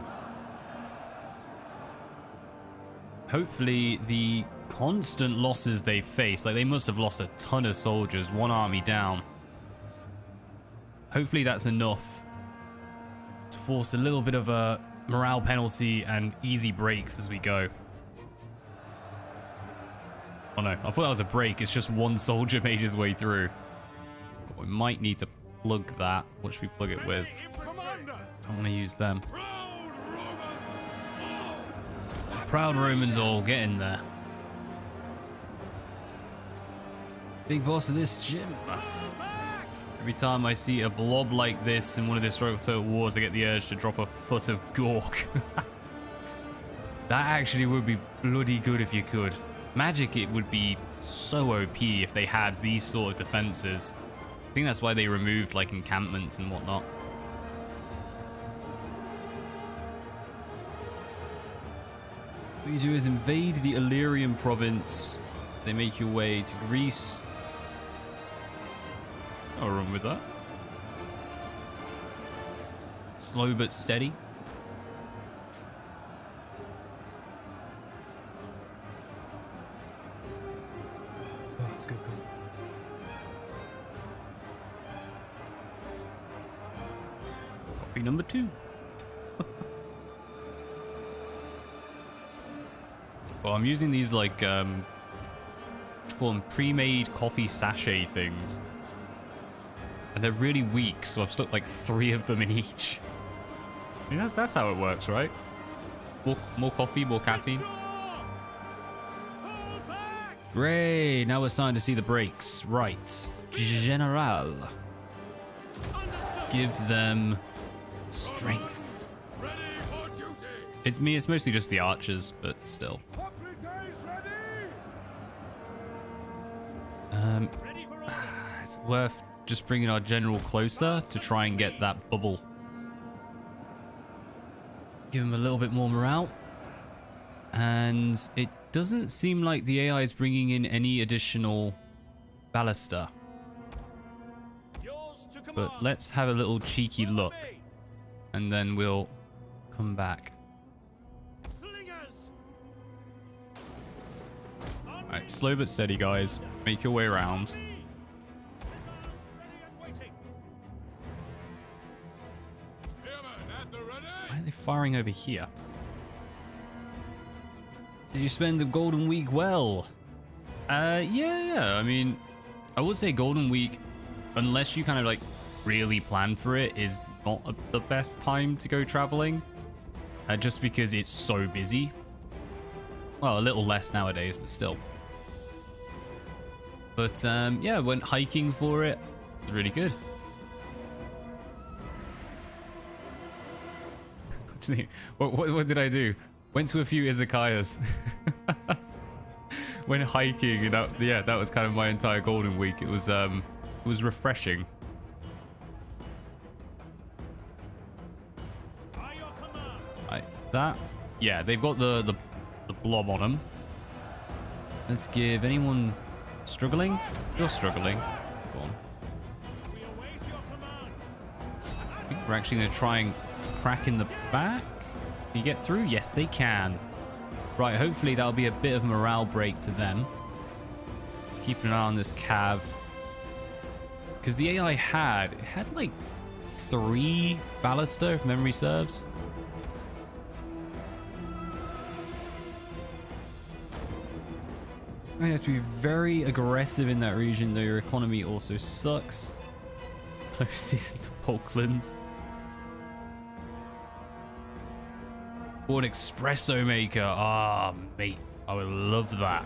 Hopefully the constant losses they face, like they must have lost a ton of soldiers, one army down. Hopefully that's enough to force a little bit of a morale penalty and easy breaks as we go. Oh no, I thought that was a break. It's just one soldier made his way through. But we might need to plug that. What should we plug it with? Don't want to use them. Proud Romans all get in there. Big boss of this gym. Every time I see a blob like this in one of the historical total wars, I get the urge to drop a foot of gork. That actually would be bloody good if you could. Magic, it would be so OP if they had these sort of defenses. I think that's why they removed like encampments and whatnot. What you do is invade the Illyrian province. They make your way to Greece. No wrong with that. Slow but steady. Oh, that's good. Coffee number 2. Well, I'm using these like what do you call them, pre-made coffee sachet things, and they're really weak, so I've stuck like 3 of them in each. I mean, that's how it works, right? More coffee, more caffeine. Great, now it's time to see the breaks. Right, General, give them strength. It's me, it's mostly just the archers, but still. It's worth just bringing our general closer to try and get that bubble. Give him a little bit more morale. And it doesn't seem like the AI is bringing in any additional ballista. But let's have a little cheeky look, and then we'll come back. Alright, slow but steady, guys. Make your way around. Why are they firing over here? Did you spend the Golden Week well? Yeah. I mean, I would say Golden Week, unless you kind of like really plan for it, is not the best time to go traveling. Just because it's so busy. Well, a little less nowadays, but still. But yeah, I went hiking for it. It was really good. What did I do? Went to a few izakayas. Went hiking, and that was kind of my entire Golden Week. It was refreshing. Right, yeah, they've got the blob on them. Let's give anyone struggling. You're struggling. Go on. I think we're actually going to try and crack in the back. Can you get through? Yes, they can. Right, hopefully that'll be a bit of morale break to them. Just keeping an eye on this cav. Because the AI had like 3 ballista, if memory serves. You have to be very aggressive in that region, though your economy also sucks. Closest to Falklands. Or an espresso maker. Ah, mate. I would love that.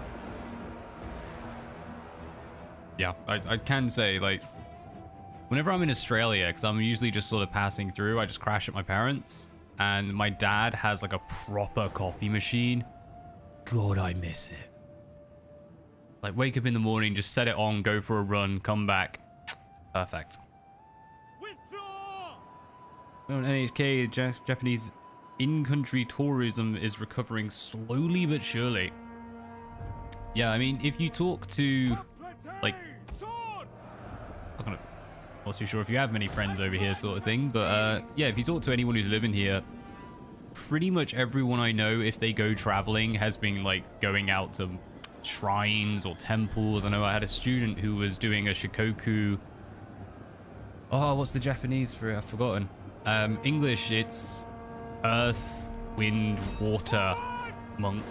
Yeah, I can say, like, whenever I'm in Australia, because I'm usually just sort of passing through, I just crash at my parents'. And my dad has, like, a proper coffee machine. God, I miss it. Like, wake up in the morning, just set it on, go for a run, come back. Perfect.
Withdraw!
Well, NHK, Japanese in-country tourism is recovering slowly but surely. Yeah, I mean, if you talk to like, I'm not too sure if you have many friends over here sort of thing, but yeah, if you talk to anyone who's living here, pretty much everyone I know, if they go traveling, has been like going out to shrines or temples. I know I had a student who was doing a shikoku. Oh, what's the Japanese for it? I've forgotten. English, it's earth, wind, water monk.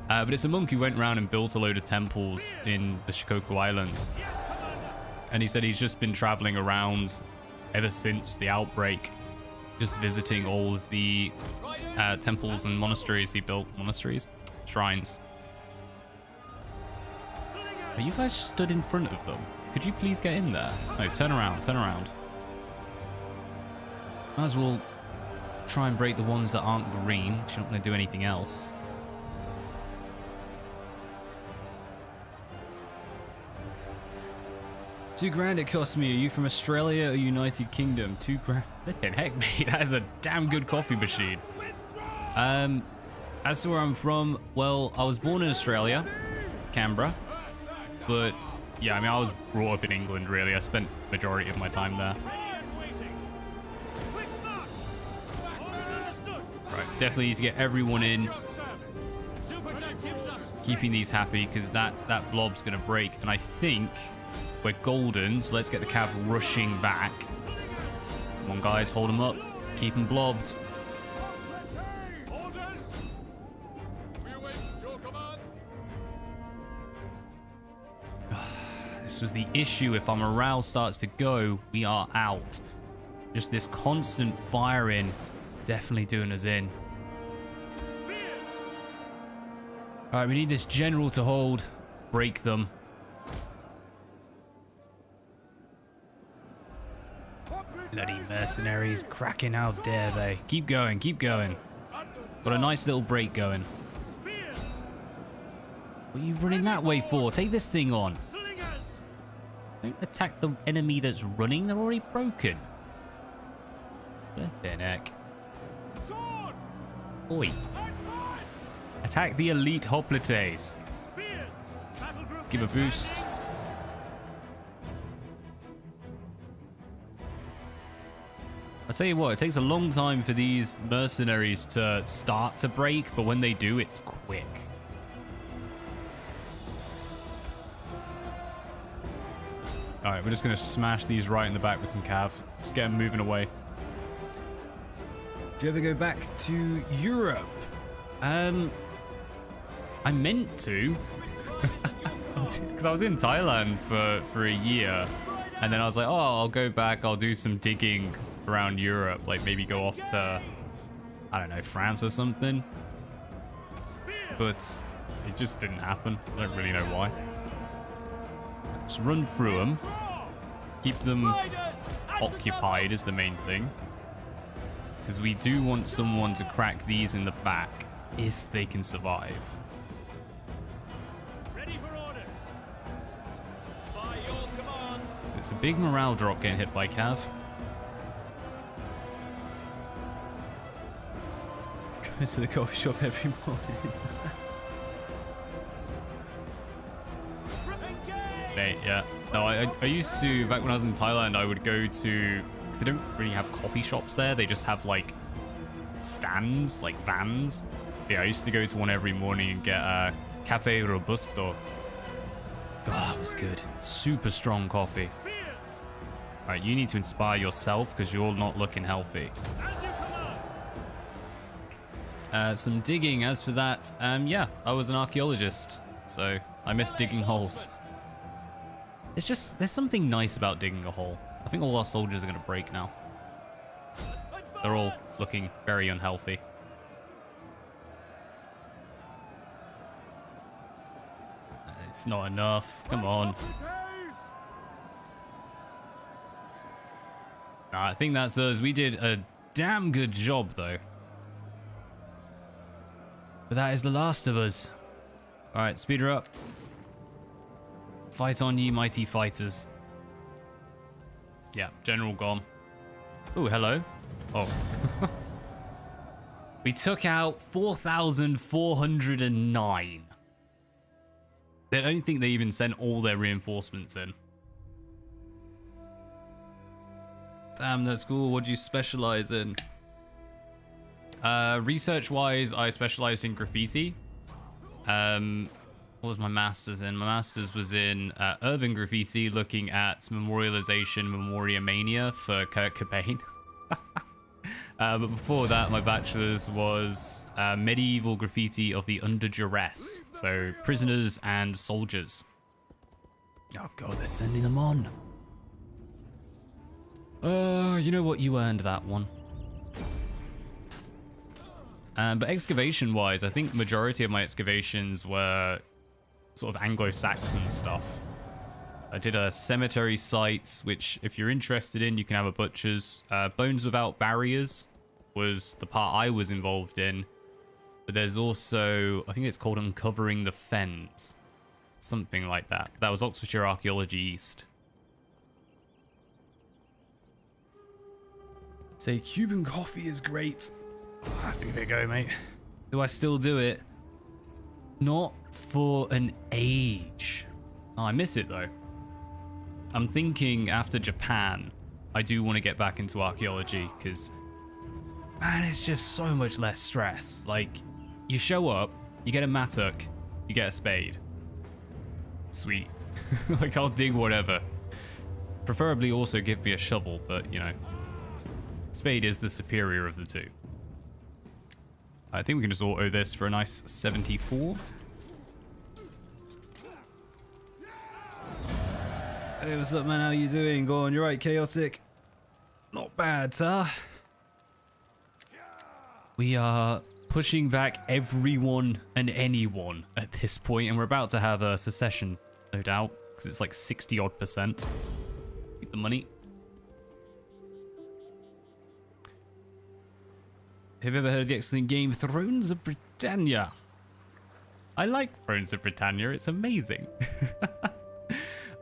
But it's a monk who went around and built a load of temples in the Shikoku Island. And he said he's just been traveling around ever since the outbreak, just visiting all of the temples and monasteries he built. Monasteries? Shrines. Are you guys stood in front of them? Could you please get in there? No, turn around, turn around. Might as well try and break the ones that aren't green, because you're not going to do anything else. $2,000 it cost me. Are you from Australia or United Kingdom? $2,000. Flippin' heck, mate, that is a damn good coffee machine. As to where I'm from, well, I was born in Australia, Canberra, but yeah, I mean, I was brought up in England, really. I spent the majority of my time there. Right, definitely need to get everyone in, keeping these happy, because that blob's going to break, and I think we're golden, so let's get the cav rushing back. Come on, guys, hold them up. Keep them blobbed. This was the issue. If our morale starts to go, we are out. Just this constant firing, definitely doing us in. All right, we need this general to hold. Break them. Bloody mercenaries, cracking, how dare they. Keep going, keep going. Got a nice little break going. What are you running that way for? Take this thing on. Don't attack the enemy that's running, they're already broken. Flippin' heck. Oi. Attack the elite hoplites. Let's give a boost. I'll tell you what, it takes a long time for these mercenaries to start to break, but when they do, it's quick. Alright, we're just going to smash these right in the back with some cav. Just get them moving away.
Do you ever go back to Europe?
I meant to. Because I was in Thailand for a year. And then I was like, oh, I'll go back, I'll do some digging around Europe. Like maybe go off to, I don't know, France or something. But it just didn't happen. I don't really know why. Just run through them. Keep them occupied is the main thing. Because we do want someone to crack these in the back if they can survive.
Ready for orders. By your command.
So it's a big morale drop getting hit by cav.
Go to the coffee shop every morning.
Mate, yeah. No, I used to, back when I was in Thailand, I would go to, because they don't really have coffee shops there, they just have like stands, like vans. Yeah, I used to go to one every morning and get a Cafe Robusto. God, that was good. Super strong coffee. Alright, you need to inspire yourself because you're not looking healthy. Some digging, as for that, yeah, I was an archaeologist, so I miss digging holes. It's just, there's something nice about digging a hole. I think all our soldiers are going to break now. They're all looking very unhealthy. It's not enough. Come on. Nah, I think that's us. We did a damn good job, though. But that is the last of us. Alright, speed her up. Fight on, ye mighty fighters. Yeah, general gone. Oh, hello. Oh. We took out 4,409. I don't think they even sent all their reinforcements in. Damn, that's cool. What do you specialize in? Research-wise, I specialized in graffiti. What was my master's in? My master's was in urban graffiti, looking at memorialization, memoriamania for Kurt Cobain. But before that, my bachelor's was medieval graffiti of the under duress. So prisoners and soldiers. Oh god, they're sending them on. You know what? You earned that one. But excavation-wise, I think majority of my excavations were sort of Anglo-Saxon stuff. I did a cemetery site, which if you're interested in, you can have a butcher's. Bones Without Barriers was the part I was involved in. But there's also, I think it's called Uncovering the Fens. Something like that. That was Oxfordshire Archaeology East.
Say Cuban coffee is great.
I have to give it a go, mate. Do I still do it? Not for an age. Oh, I miss it though. I'm thinking after Japan, I do want to get back into archaeology because, man, it's just so much less stress. Like, you show up, you get a mattock, you get a spade. Sweet. Like, I'll dig whatever. Preferably also give me a shovel, but, you know, spade is the superior of the two. I think we can just auto this for a nice 74.
Hey, what's up, man? How you doing? Go on, you're right, chaotic. Not bad, sir.
We are pushing back everyone and anyone at this point, and we're about to have a secession, no doubt, because it's like 60-odd%. Keep the money. Have you ever heard of the excellent game Thrones of Britannia? I like Thrones of Britannia, it's amazing.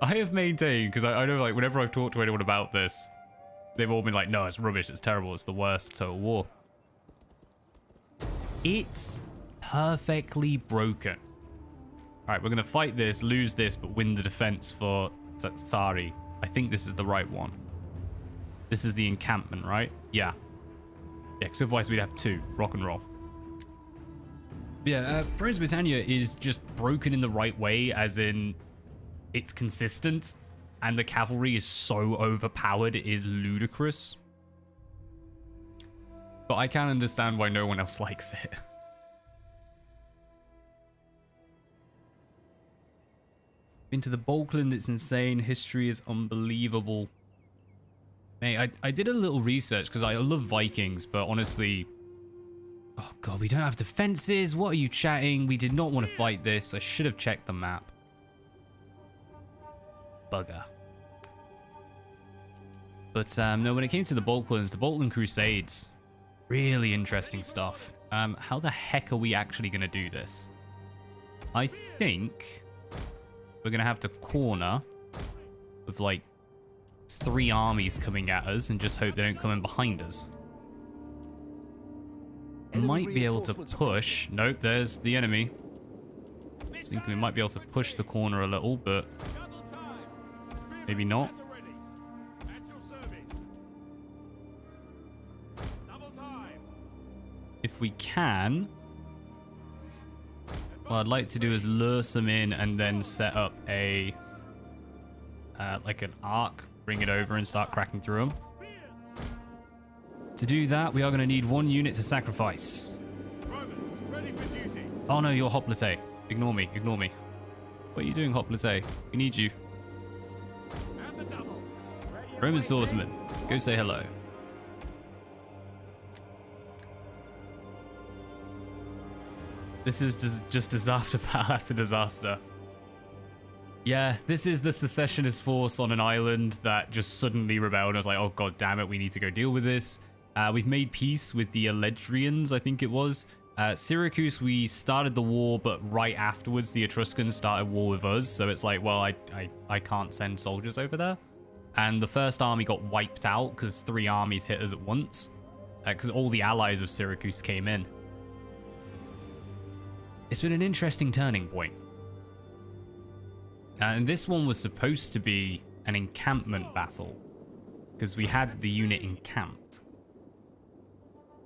I have maintained, because I know, like, whenever I've talked to anyone about this, they've all been like, no, it's rubbish, it's terrible, it's the worst Total War. It's perfectly broken. Alright, we're going to fight this, lose this, but win the defense for Thari. I think this is the right one. This is the encampment, right? Yeah. Yeah, because otherwise we'd have two. Rock and roll. Yeah, Thrones of Britannia is just broken in the right way, as in it's consistent, and the cavalry is so overpowered it is ludicrous. But I can understand why no one else likes it. Into the Balkland, it's insane. History is unbelievable. Mate, I did a little research because I love Vikings, but honestly... Oh god, we don't have defenses. What are you chatting? We did not want to fight this. I should have checked the map. Bugger. But no, when it came to the Balklands, the Balkan Crusades, really interesting stuff. How the heck are we actually going to do this? I think we're going to have to corner with like 3 armies coming at us and just hope they don't come in behind us. Might be able to push. Nope, there's the enemy. I think we might be able to push the corner a little, but maybe not. If we can, what I'd like to do is lure some in and then set up a like an arc, bring it over and start cracking through them. To do that, we are going to need 1 unit to sacrifice.
Romans, ready for duty.
Oh no, you're Hoplite. Ignore me, ignore me. What are you doing, Hoplite? We need you.
And the double.
Roman swordsman, go say hello. This is just disaster after disaster. Yeah, this is the secessionist force on an island that just suddenly rebelled. I was like, oh god damn it, we need to go deal with this. We've made peace with the Eledrians, I think it was. Syracuse, we started the war, but right afterwards, the Etruscans started war with us. So it's like, well, I can't send soldiers over there. And the first army got wiped out because 3 armies hit us at once. Because all the allies of Syracuse came in. It's been an interesting turning point. And this one was supposed to be an encampment battle, because we had the unit encamped.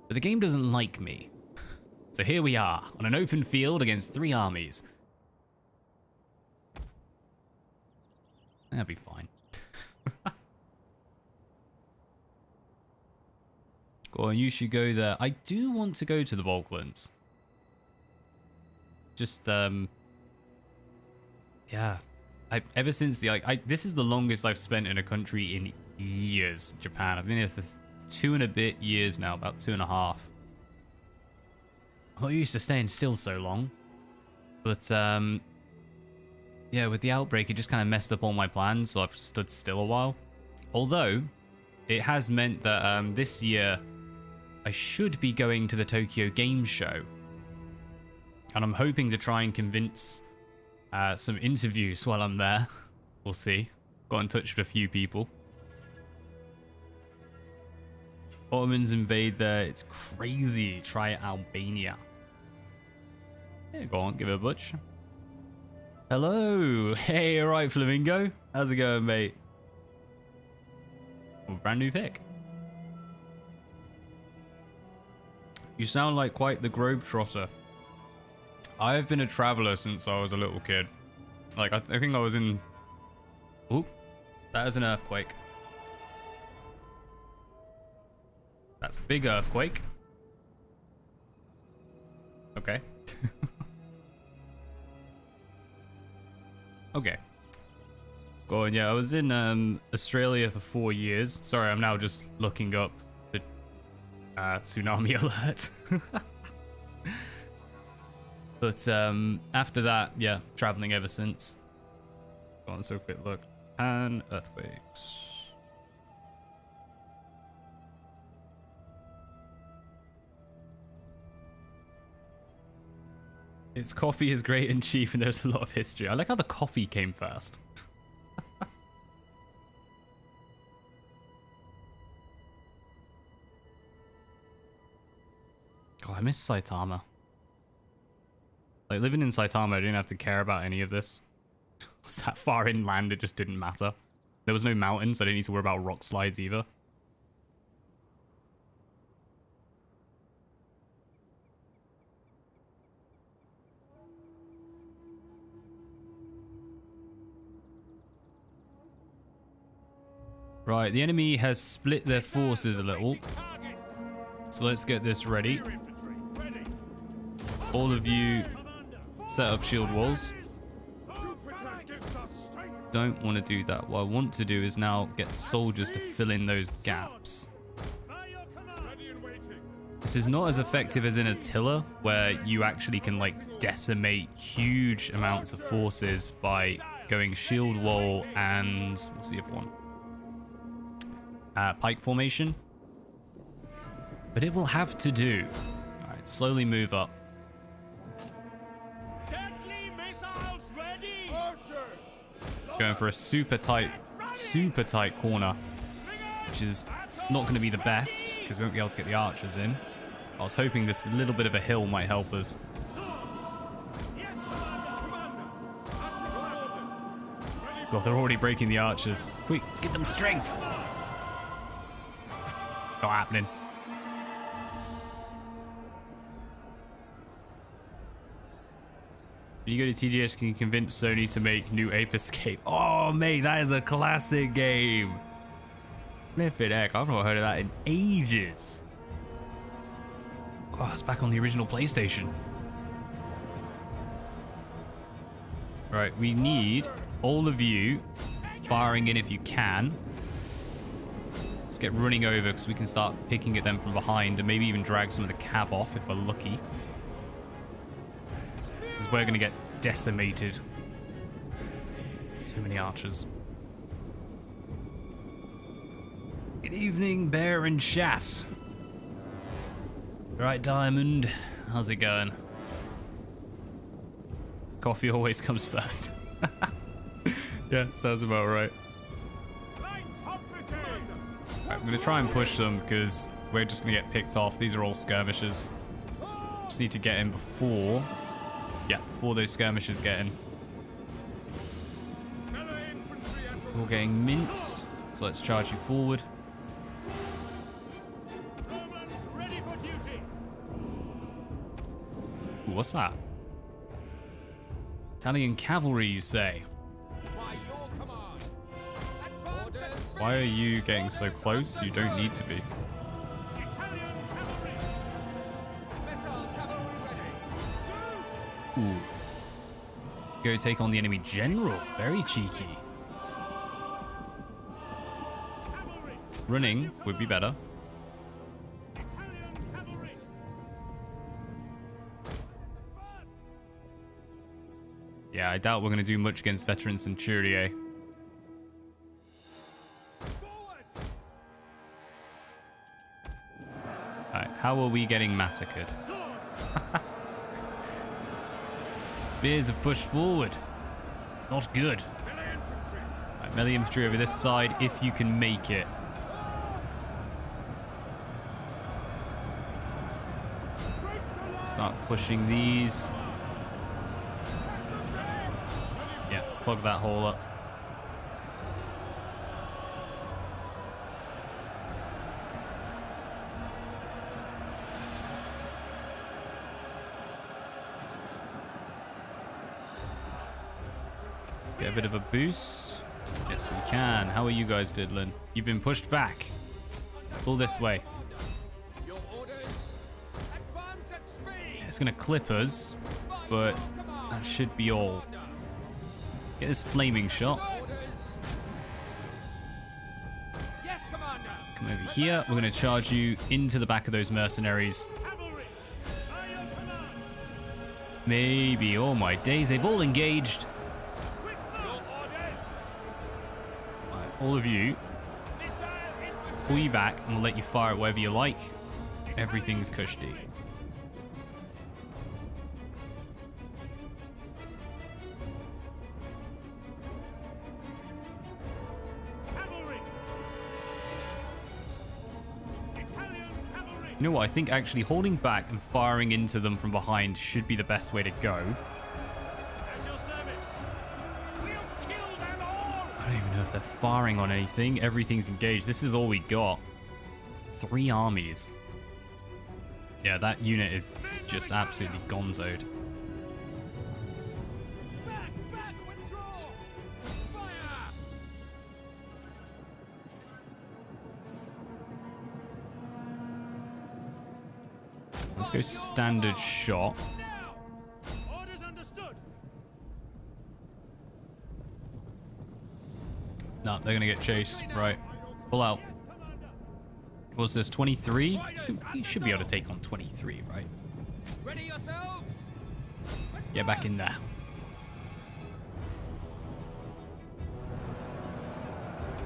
But the game doesn't like me. So here we are, on an open field against 3 armies. That'll be fine. Go on, you should go there. I do want to go to the Balkans. Just, yeah. Ever since this is the longest I've spent in a country in years, Japan. I've been here for 2 and a bit years now, about 2.5. I'm not used to staying still so long. But, yeah, with the outbreak, it just kind of messed up all my plans, so I've stood still a while. Although, it has meant that this year, I should be going to the Tokyo Game Show. And I'm hoping to try and convince some interviews while I'm there. We'll see. Got in touch with a few people. Ottomans invade there. It's crazy. Try Albania. Yeah, go on. Give it a butch. Hello. Hey, alright, Flamingo. How's it going, mate? Oh, brand new pick. You sound like quite the globetrotter. I have been a traveler since I was a little kid. Like, I think I was in... Oop. That is an earthquake. That's a big earthquake. Okay. Okay. Go on, yeah, I was in Australia for 4 years. Sorry, I'm now just looking up the tsunami alert. But after that, yeah, traveling ever since. Go on, so a quick look. And earthquakes. Its coffee is great and cheap, and there's a lot of history. I like how the coffee came first. God, I miss Saitama. Like, living in Saitama, I didn't have to care about any of this. It was that far inland, it just didn't matter. There was no mountains, so I didn't need to worry about rock slides either. Right, the enemy has split their forces a little. So let's get this ready. All of you set up shield walls. Don't want to do that. What I want to do is now get soldiers to fill in those gaps. This is not as effective as in Attila, where you actually can like decimate huge amounts of forces by going shield wall and what's the other one? Pike formation. But it will have to do. Alright, slowly move up. Going for a super tight corner, which is not going to be the best because we won't be able to get the archers in. I was hoping this little bit of a hill might help us. God, they're already breaking the archers. Quick, get them strength. Not happening. When you go to TGS, can you convince Sony to make new Ape Escape? Oh, mate, that is a classic game. Flippin' heck, I've not heard of that in ages. Oh, it's back on the original PlayStation. Right, we need all of you firing in if you can. Let's get running over because we can start picking at them from behind and maybe even drag some of the cav off if we're lucky. We're going to get decimated. So many archers. Good evening, Bear and Chat. Right, Diamond. How's it going? Coffee always comes first. Yeah, sounds about right. Right, I'm going to try and push them because we're just going to get picked off. These are all skirmishers. Just need to get in before... Yeah, before those skirmishers get in. You're getting minced, so let's charge you forward.
Romans ready for duty.
Ooh, what's that? Italian cavalry, you say?
By your command. Advance.
Why are you getting so close? You don't need to be.
Italian cavalry.
Missile cavalry ready.
Ooh. Go take on the enemy general. Very cheeky.
Cavalry.
Running would be better.
Italian cavalry.
Yeah, I doubt we're going to do much against veteran Centuriae.
Forward.
Alright, how are we getting massacred?
Swords.
Spears have pushed forward. Not good.
Melee infantry.
Right, melee infantry over this side, if you can make it. Start pushing these. Yeah, plug that hole up. Get a bit of a boost. Yes, we can. How are you guys diddling? You've been pushed back. Pull this way.
Your orders. Advance at speed.
It's going to clip us, but that should be all. Get this flaming shot.
Orders. Yes, Commander.
Come over here. We're going to charge you into the back of those mercenaries.
Cavalry. By your command.
Maybe. Oh my days. They've all engaged.
Quick march. Orders.
Right, all of you,
Missile infantry.
pull you back and we'll let you fire it wherever you like. Everything's cushy.
Cavalry. Italian cavalry.
You know what? I think actually holding back and firing into them from behind should be the best way to go.
At your service. We'll kill them all.
I don't even know if they're firing on anything. Everything's engaged. This is all we got. 3 armies. Yeah, that unit is just absolutely gonzoed.
Back, withdraw. Fire.
Let's go standard shot.
Now. Orders understood.
No, they're gonna get chased. Right. Pull out.
Yes, Commander.
What's this, 23? You should be able to take on 23, right?
Ready yourselves.
Get back in there.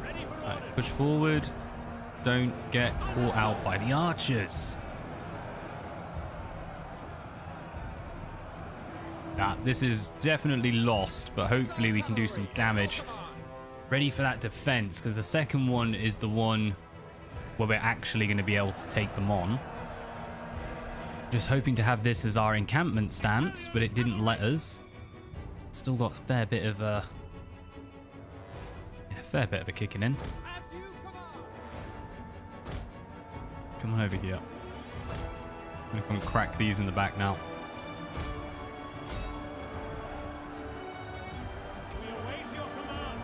Ready for
Right,
orders.
push forward. Don't get caught out by the archers. Nah, this is definitely lost, but hopefully we can do some damage. Ready for that defense, because the second one is the one where we're actually going to be able to take them on. Just hoping to have this as our encampment stance, but it didn't let us. Still got a fair bit of a kicking in.
As you command.
Come on over here. I'm gonna come and crack these in the back now.
We await your command.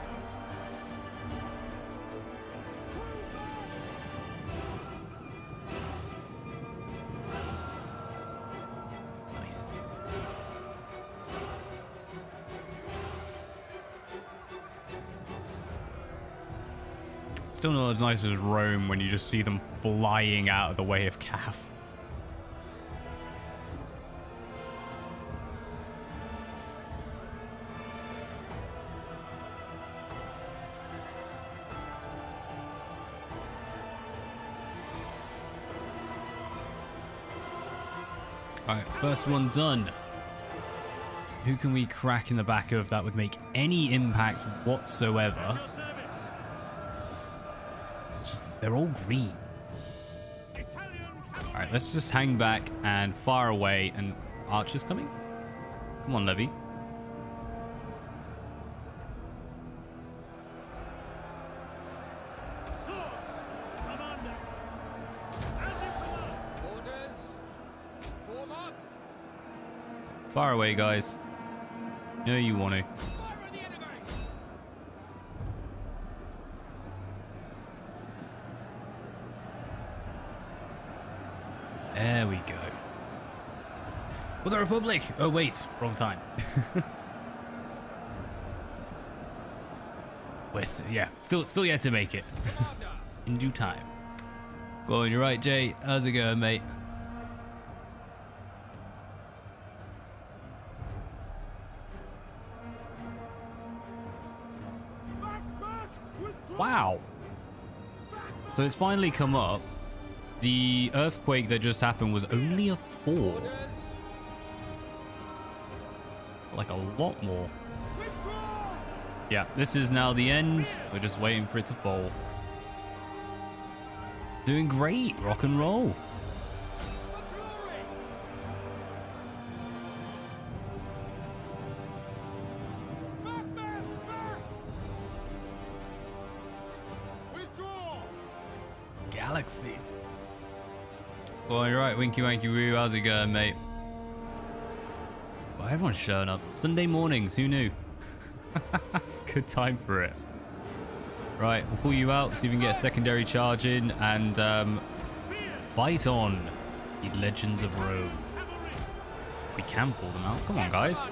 Nice. Still not as nice as Rome when you just see them flying out of the way of Cav. Alright, first one done. Who can we crack in the back of that would make any impact whatsoever?
At your service.
It's just, they're all green.
Italian cavalry.
Alright, let's just hang back and fire away. And archers coming? Come on, Levy. Far away, guys. No, you want to. There we go. For the Republic! Oh, wait. Wrong time. Yeah, still yet to make it. In due time. Go on, you're right, Jay. How's it going, mate? Wow. So it's finally come up. The earthquake that just happened was only a 4. Like a lot more. Yeah, this is now the end. We're just waiting for it to fall. Doing great. Rock and roll. Galaxy. Oh, you're right, Winky Wanky Woo. How's it going, mate? Well, everyone's showing up. Sunday mornings, who knew? Good time for it. Right, we'll pull you out, see if we can get a secondary charge in, and fight on, the Legends of Rome. We can pull them out. Come on, guys.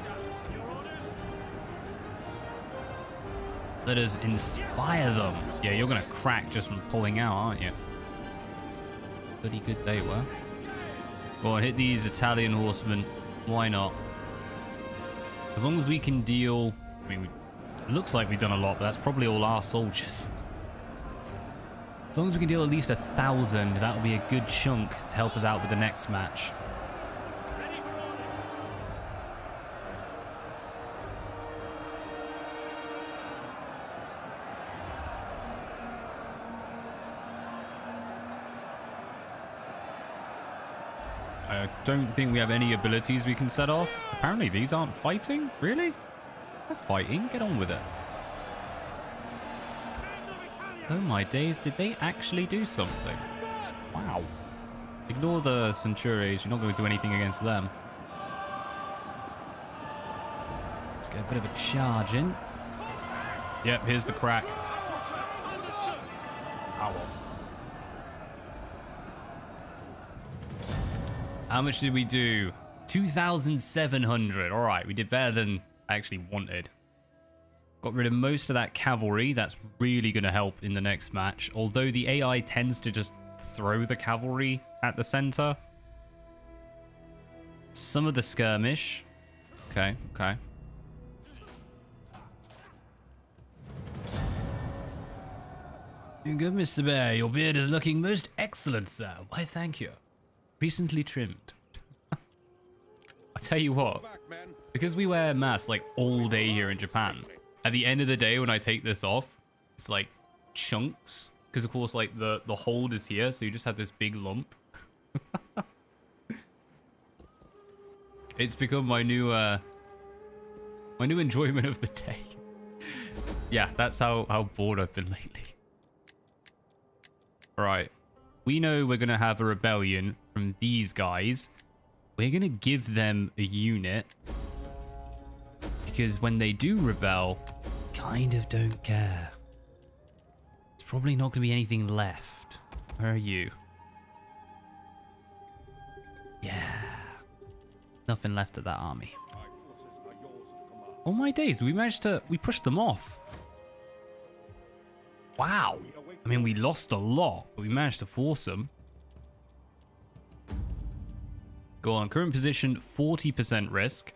Let us inspire them. Yeah, you're going to crack just from pulling out, aren't you? Pretty good they were. Go on, hit these Italian horsemen. Why not? As long as we can deal... I mean, it looks like we've done a lot, but that's probably all our soldiers. As long as we can deal at least 1,000, that will be a good chunk to help us out with the next match. I don't think we have any abilities we can set off. Apparently these aren't fighting? Really? They're fighting. Get on with it. Oh my days, did they actually do something? Wow. Ignore the Centuries. You're not going to do anything against them. Let's get a bit of a charge in. Yep, here's the crack. Ow. How much did we do? 2,700. All right, we did better than I actually wanted. Got rid of most of that cavalry. That's really going to help in the next match. Although the AI tends to just throw the cavalry at the center. Some of the skirmish. Okay, okay. You're good, Mr. Bear. Your beard is looking most excellent, sir. Why, thank you. Recently trimmed. I'll tell you what, because we wear masks like all day here in Japan, at the end of the day when I take this off, it's like chunks, because of course like the hold is here, so you just have this big lump. It's become my new enjoyment of the day. Yeah, that's how bored I've been lately. Right. We know we're going to have a rebellion from these guys. We're going to give them a unit. Because when they do rebel, kind of don't care. There's probably not going to be anything left. Where are you? Yeah. Nothing left of that army. Oh my days, we pushed them off. Wow. I mean, we lost a lot, but we managed to force them. Go on, current position, 40% risk.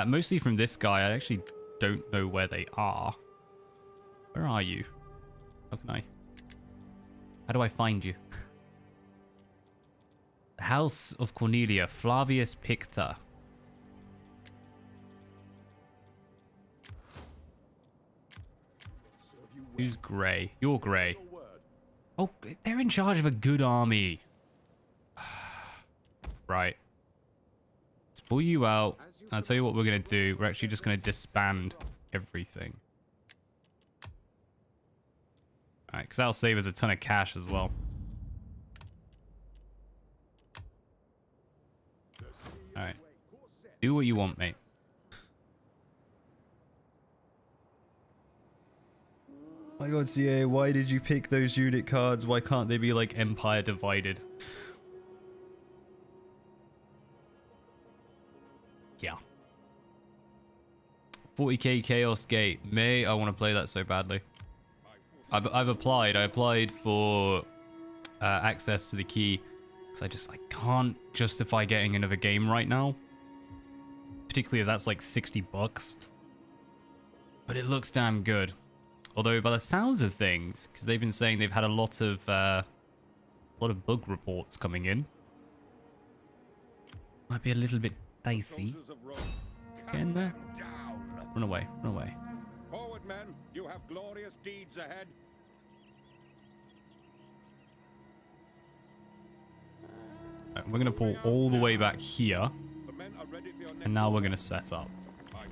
Mostly from this guy. I actually don't know where they are. Where are you? How do I find you? The House of Cornelia, Flavius Pictor. Who's grey? You're grey. Oh, they're in charge of a good army. Right. Let's pull you out. I'll tell you what we're going to do. We're actually just going to disband everything. Alright, because that'll save us a ton of cash as well. Alright. Do what you want, mate.
My god, CA, why did you pick those unit cards? Why can't they be like Empire Divided? Yeah. 40k Chaos Gate. May I want to play that so badly. I've applied. I applied for access to the key because I can't justify getting another game right now. Particularly as that's like $60. But it looks damn good. Although by the sounds of things, because they've been saying they've had a lot of bug reports coming in, might be a little bit dicey. Get in there. Run away, run away.
Forward, men. You have glorious deeds ahead.
Right, we're gonna pull all the way back here,
The men are ready for your next
and now we're gonna set up.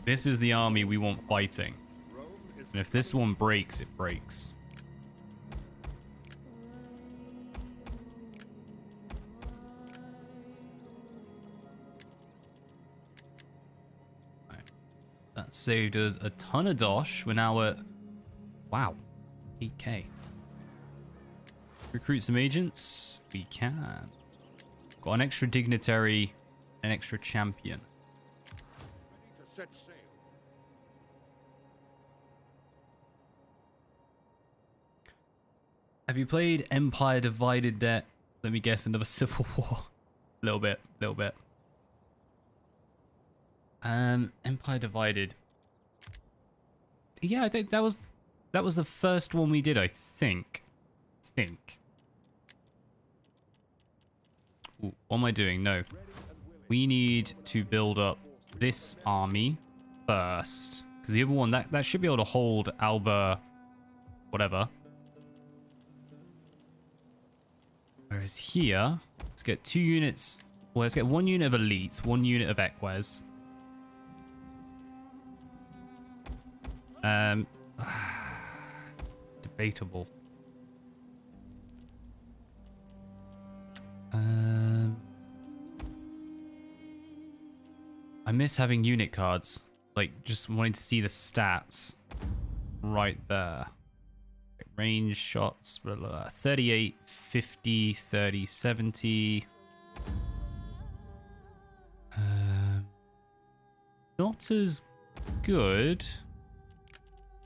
This is the army we want fighting.
Rome is
And if this one breaks, it breaks. Right. That saved us a ton of dosh. We're now at, wow, 8k. Recruit some agents? We can. Got an extra dignitary, an extra champion.
ready to set sail.
Have you played Empire Divided yet? Let me guess, another civil war. A little bit. Empire Divided. Yeah, I think that was the first one we did, I think. Ooh, what am I doing? No. We need to build up this army first. Because the other one, that should be able to hold Alba whatever. Whereas here, let's get 2 units. Well, let's get 1 unit of elites, 1 unit of eques. Debatable. I miss having unit cards. Like, just wanting to see the stats right there. Range shots, blah, blah, blah. 38, 50, 30, 70. Not as good.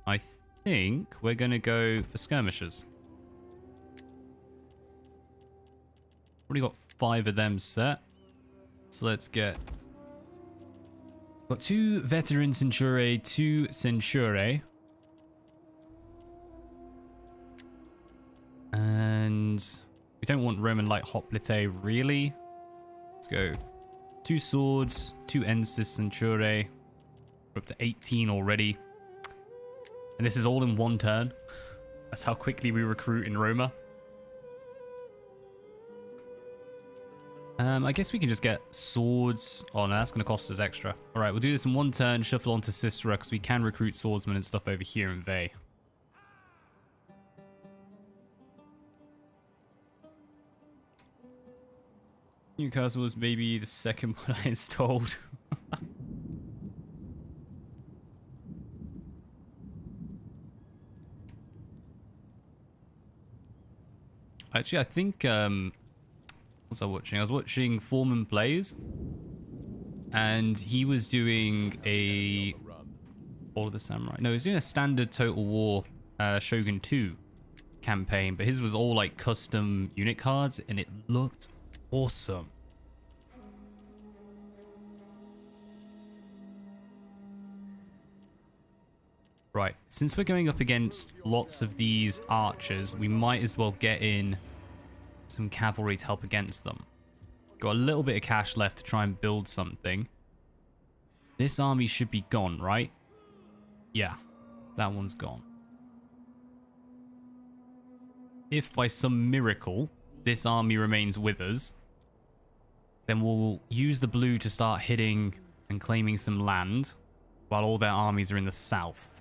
I think we're going to go for skirmishers. Already got 5 of them set. So let's get... Got 2 veteran centurae, 2 centurae. And we don't want Roman light hoplite, really. Let's go 2 swords, 2 ensis centurae. We're up to 18 already. And this is all in 1 turn. That's how quickly we recruit in Roma. I guess we can just get swords. Oh no, that's going to cost us extra. Alright, we'll do this in 1 turn, shuffle on to Sisera, because we can recruit swordsmen and stuff over here in Veii. Newcastle was maybe the second one I installed. Actually, I think, what was I watching? I was watching Foreman Plays, and he was doing a All of the Samurai. No, he was doing a standard Total War Shogun 2 campaign, but his was all like custom unit cards, and it looked awesome. Right, since we're going up against lots of these archers, we might as well get in some cavalry to help against them. Got a little bit of cash left to try and build something. This army should be gone, right? Yeah, that one's gone. If by some miracle this army remains with us, then we'll use the blue to start hitting and claiming some land while all their armies are in the south.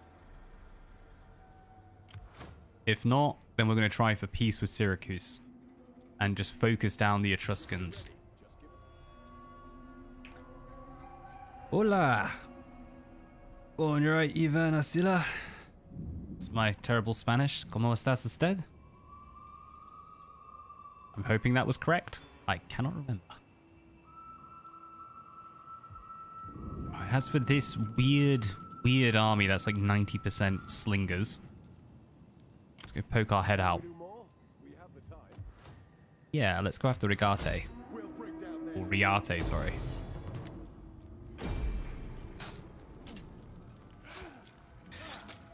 If not, then we're going to try for peace with Syracuse and just focus down the Etruscans.
Hola. Oh, you're right, Ivan Asila. It's my terrible Spanish. ¿Cómo estás usted? I'm hoping that was correct. I cannot remember. As for this weird army that's like 90% slingers, let's go poke our head out. Yeah, let's go after Rigate. Or Riate, sorry.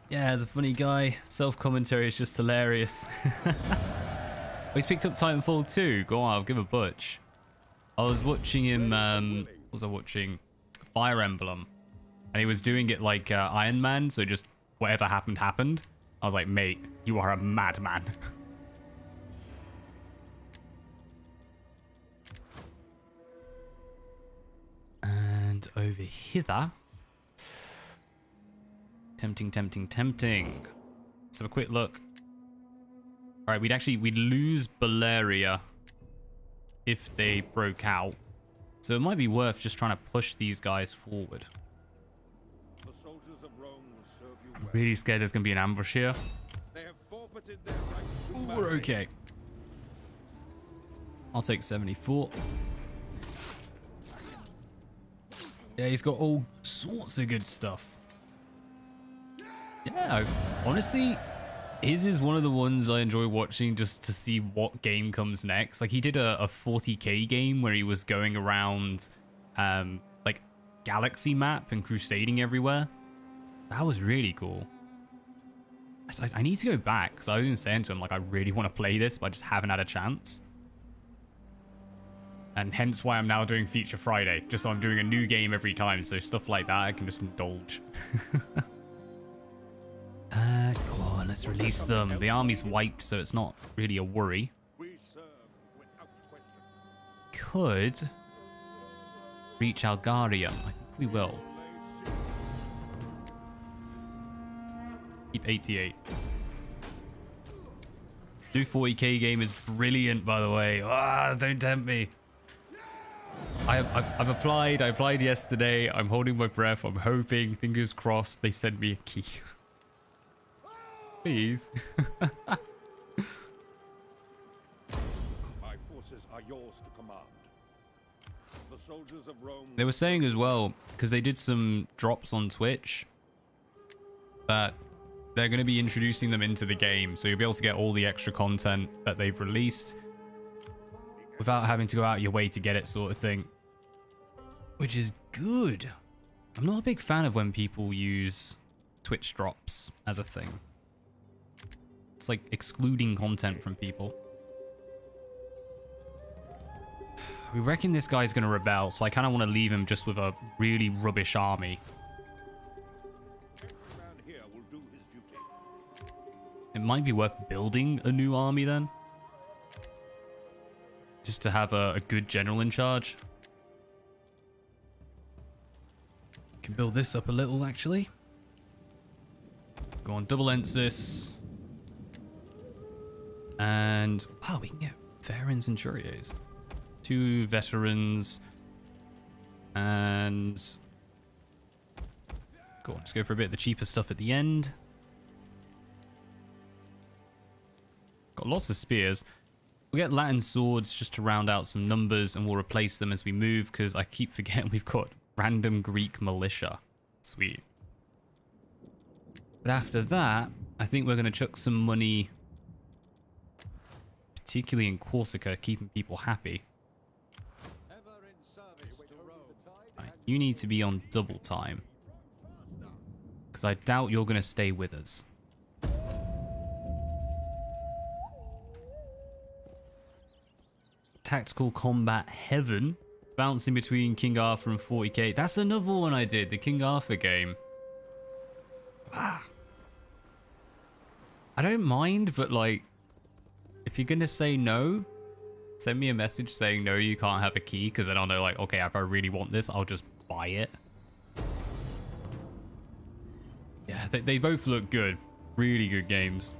Yeah, as a funny guy, self-commentary is just hilarious. He's picked up Titanfall 2. Go on, I'll give a butch. I was watching him, what was I watching? Fire Emblem. And he was doing it like Iron Man, so just whatever happened, happened. I was like, mate, you are a madman. And over hither. Tempting, tempting, tempting. Let's have a quick look. Alright, we'd lose Baleria if they broke out. So it might be worth just trying to push these guys forward.
The soldiers of Rome will serve you
I'm
well.
really scared there's going to be an ambush here.
They have forfeited their right to
We're
mercy.
okay. I'll take 74. Yeah, he's got all sorts of good stuff. Yeah, honestly, his is one of the ones I enjoy watching just to see what game comes next. Like, he did a 40k game where he was going around, like, galaxy map and crusading everywhere. That was really cool. I need to go back, because I was even saying to him, like, I really want to play this, but I just haven't had a chance. And hence why I'm now doing Feature Friday, just so I'm doing a new game every time, so stuff like that I can just indulge. Go on, let's release them. The army's wiped, so it's not really a worry.
We serve without question.
Could reach Algarium. I think we will. Keep 88. New 40k game is brilliant, by the way. Ah, don't tempt me. I've applied. I applied yesterday. I'm holding my breath. I'm hoping, fingers crossed, they send me a key. Please.
My forces are yours to command. The soldiers of Rome.
They were saying as well, because they did some drops on Twitch, that they're going to be introducing them into the game, so you'll be able to get all the extra content that they've released without having to go out your way to get it, sort of thing. Which is good. I'm not a big fan of when people use Twitch drops as a thing. It's like excluding content from people. We reckon this guy's going to rebel, so I kind of want to leave him just with a really rubbish army.
Every man here will do his duty.
It might be worth building a new army then. Just to have a good general in charge. Can build this up a little, actually. Go on, double Ensis. And, wow, we can get veterans and Centurios. 2 veterans. And... go on, let's go for a bit of the cheaper stuff at the end. Got lots of spears. We'll get Latin swords just to round out some numbers, and we'll replace them as we move, because I keep forgetting we've got random Greek militia. Sweet. But after that, I think we're going to chuck some money, particularly in Corsica, keeping people happy. Right, you need to be on double time, because I doubt you're going to stay with us. Tactical Combat Heaven, bouncing between King Arthur and 40k. That's another one I did, the King Arthur game. Ah. I don't mind, but like, if you're gonna say no, send me a message saying no, you can't have a key, because then I'll know, like, okay, if I really want this, I'll just buy it. Yeah, they both look good. Really good games.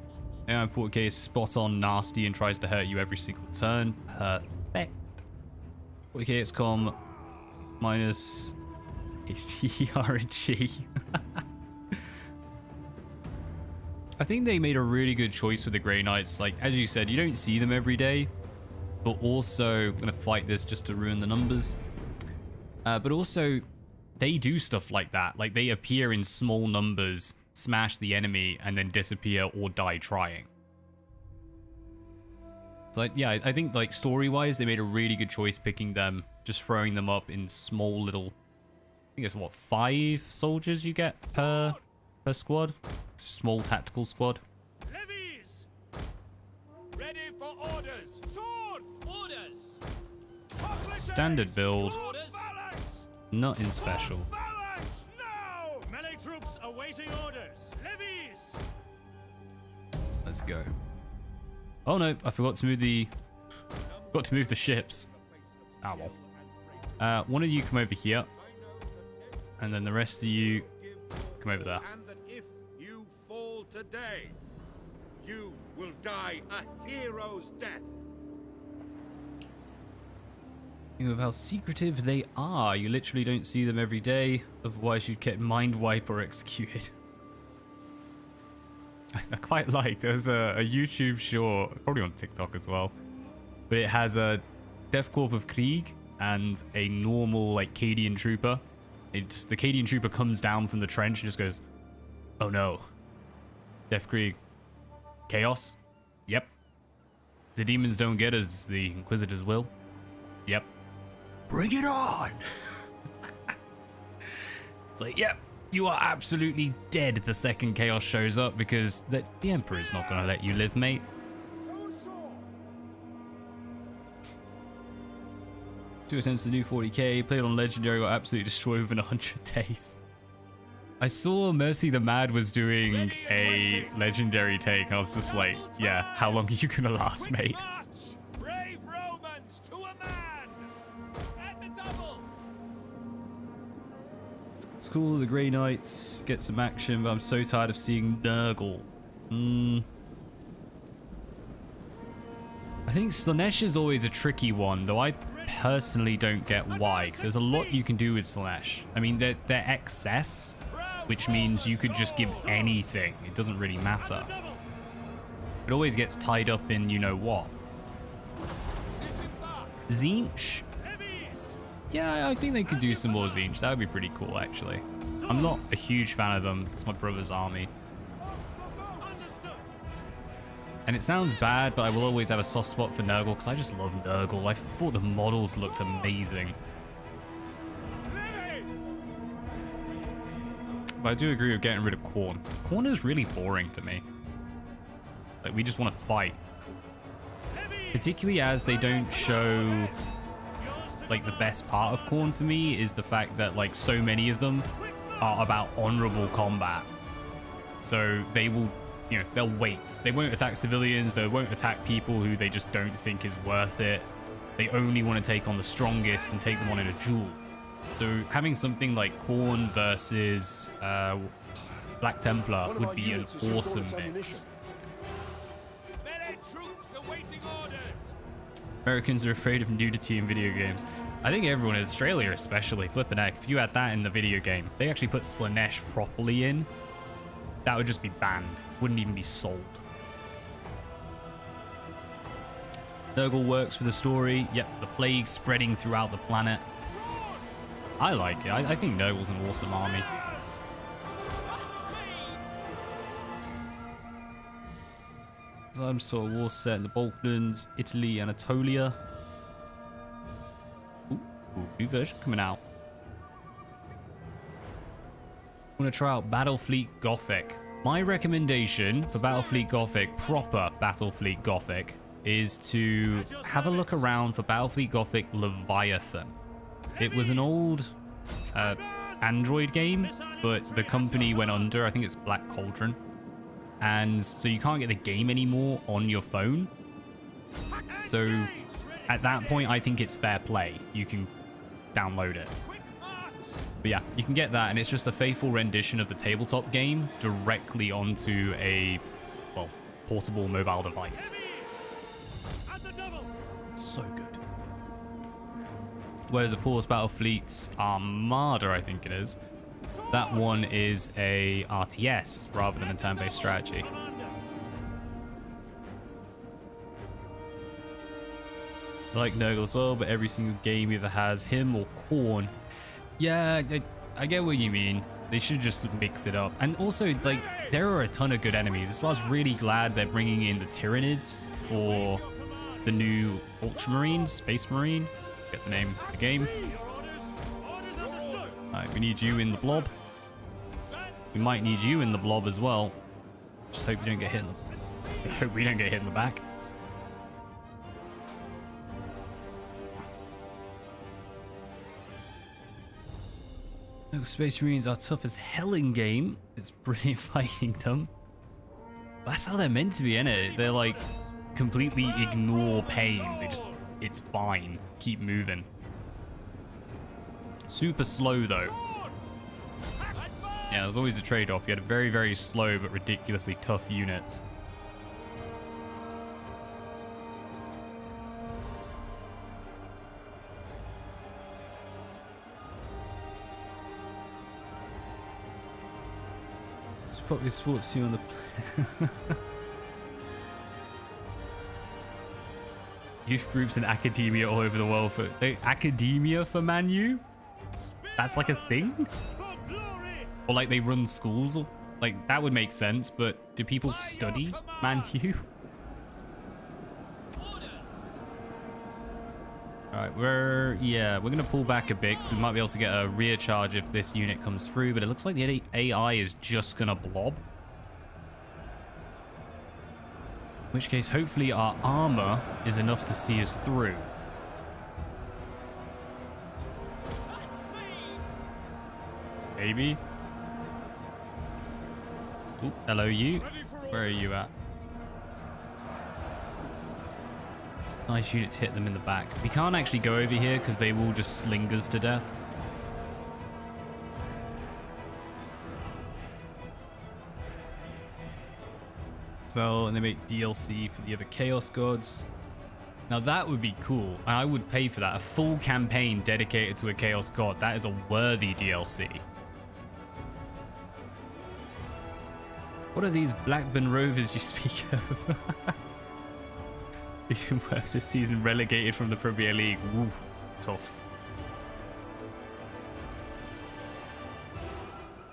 And 40k is spot on nasty and tries to hurt you every single turn. Perfect. 40k XCOM minus HTRG. I think they made a really good choice with the Grey Knights. Like, as you said, you don't see them every day. But also, I'm going to fight this just to ruin the numbers. But also, they do stuff like that. Like, they appear in small numbers, smash the enemy, and then disappear or die trying. So, like, yeah, I think, like, story-wise, they made a really good choice picking them, just throwing them up in small little... I think it's, what, 5 soldiers you get per squad? Small tactical squad.
Levies! Ready for orders! Swords! Orders!
Standard build.
Orders! Phalanx!
Nothing special.
Phalanx! Now! Melee troops awaiting orders! Levies!
Let's go. Oh no, I forgot to move the... Got to move the ships. Ah well. One of you come over here. And then the rest of you come over there.
And that if you fall today, you will die a hero's death.
Think of how secretive they are. You literally don't see them every day. Otherwise you'd get mind wipe or executed. I quite like, there's a YouTube short, probably on TikTok as well, but it has a Death Corps of Krieg and a normal like Cadian trooper. The Cadian trooper comes down from the trench and just goes, "Oh no, Death Krieg, chaos? Yep. The demons don't get us, the Inquisitors will. Yep. Bring it on!" It's like, yep. You are absolutely dead the second chaos shows up because the Emperor's not going to let you live, mate. Two attempts to do 40k, played on Legendary, got absolutely destroyed within 100 days. I saw Mercy the Mad was doing a Legendary take, and I was just like, yeah, how long are you going to last, mate?
Brave Romans to a man! At the double!
It's cool, the Grey Knights get some action, but I'm so tired of seeing Nurgle. I think Slaanesh is always a tricky one, though I personally don't get why, because there's a lot you can do with Slaanesh. I mean, they're excess, which means you could just give anything. It doesn't really matter. It always gets tied up in you know what. Tzeentch? Yeah, I think they could do some more Tzeentch. That would be pretty cool, actually. I'm not a huge fan of them. It's my brother's army. And it sounds bad, but I will always have a soft spot for Nurgle, because I just love Nurgle. I thought the models looked amazing. But I do agree with getting rid of Khorne. Khorne is really boring to me. Like, we just want to fight. Particularly as they don't show... Like, the best part of Khorne for me is the fact that, like, so many of them are about honorable combat. So they will, you know, they'll wait. They won't attack civilians. They won't attack people who they just don't think is worth it. They only want to take on the strongest and take them on in a duel. So having something like Khorne versus Black Templar would be an awesome mix. Americans are afraid of nudity in video games. I think everyone in Australia especially, flipping heck, if you had that in the video game, they actually put Slaanesh properly in, that would just be banned. Wouldn't even be sold. Nurgle works with the story. Yep, the plague spreading throughout the planet. I like it. I think Nurgle's an awesome army. Arms to a war set in the Balkans, Italy, Anatolia. Ooh, new version coming out. I'm gonna try out Battlefleet Gothic. My recommendation for Battlefleet Gothic, proper Battlefleet Gothic, is to have a look around for Battlefleet Gothic Leviathan. It was an old Android game, but the company went under. I think it's Black Cauldron. And so you can't get the game anymore on your phone. So at that point, I think it's fair play. You can download it. But yeah, you can get that, and it's just a faithful rendition of the tabletop game directly onto a, well, portable mobile device. So good. whereas of course Battlefleet's Armada, I think it is, that one is a RTS rather than a turn-based strategy. I like Nurgle as well, but every single game either has him or Khorne. Yeah, I get what you mean. They should just mix it up. And also, like, there are a ton of good enemies. That's why I was really glad they're bringing in the Tyranids for the new Ultramarine, Space Marine. Get the name of the game. Alright, we need you in the blob. We might need you in the blob as well. Just hope we don't get hit in the... hope we don't get hit in the back. Space Marines are tough as hell in game. It's brilliant fighting them. That's how they're meant to be, innit? They're like completely ignore pain. They just, it's fine. Keep moving. Super slow though. Yeah, there's always a trade-off. You had very, very slow but ridiculously tough units. Probably sports team on the youth groups and academia all over the world for academia for Man U. That's like a thing, or like they run schools, like that would make sense. But do people study Man U? Alright, we're gonna pull back a bit because we might be able to get a rear charge if this unit comes through, but it looks like the AI is just gonna blob. In which case, hopefully our armor is enough to see us through. Maybe. Ooh, hello you. Where are you at? Nice unit to hit them in the back. We can't actually go over here because they will just sling us to death. So, and they make DLC for the other Chaos Gods. Now that would be cool, and I would pay for that. A full campaign dedicated to a Chaos God. That is a worthy DLC. What are these Blackburn Rovers you speak of? Even worse this season, relegated from the Premier League. Woo, tough.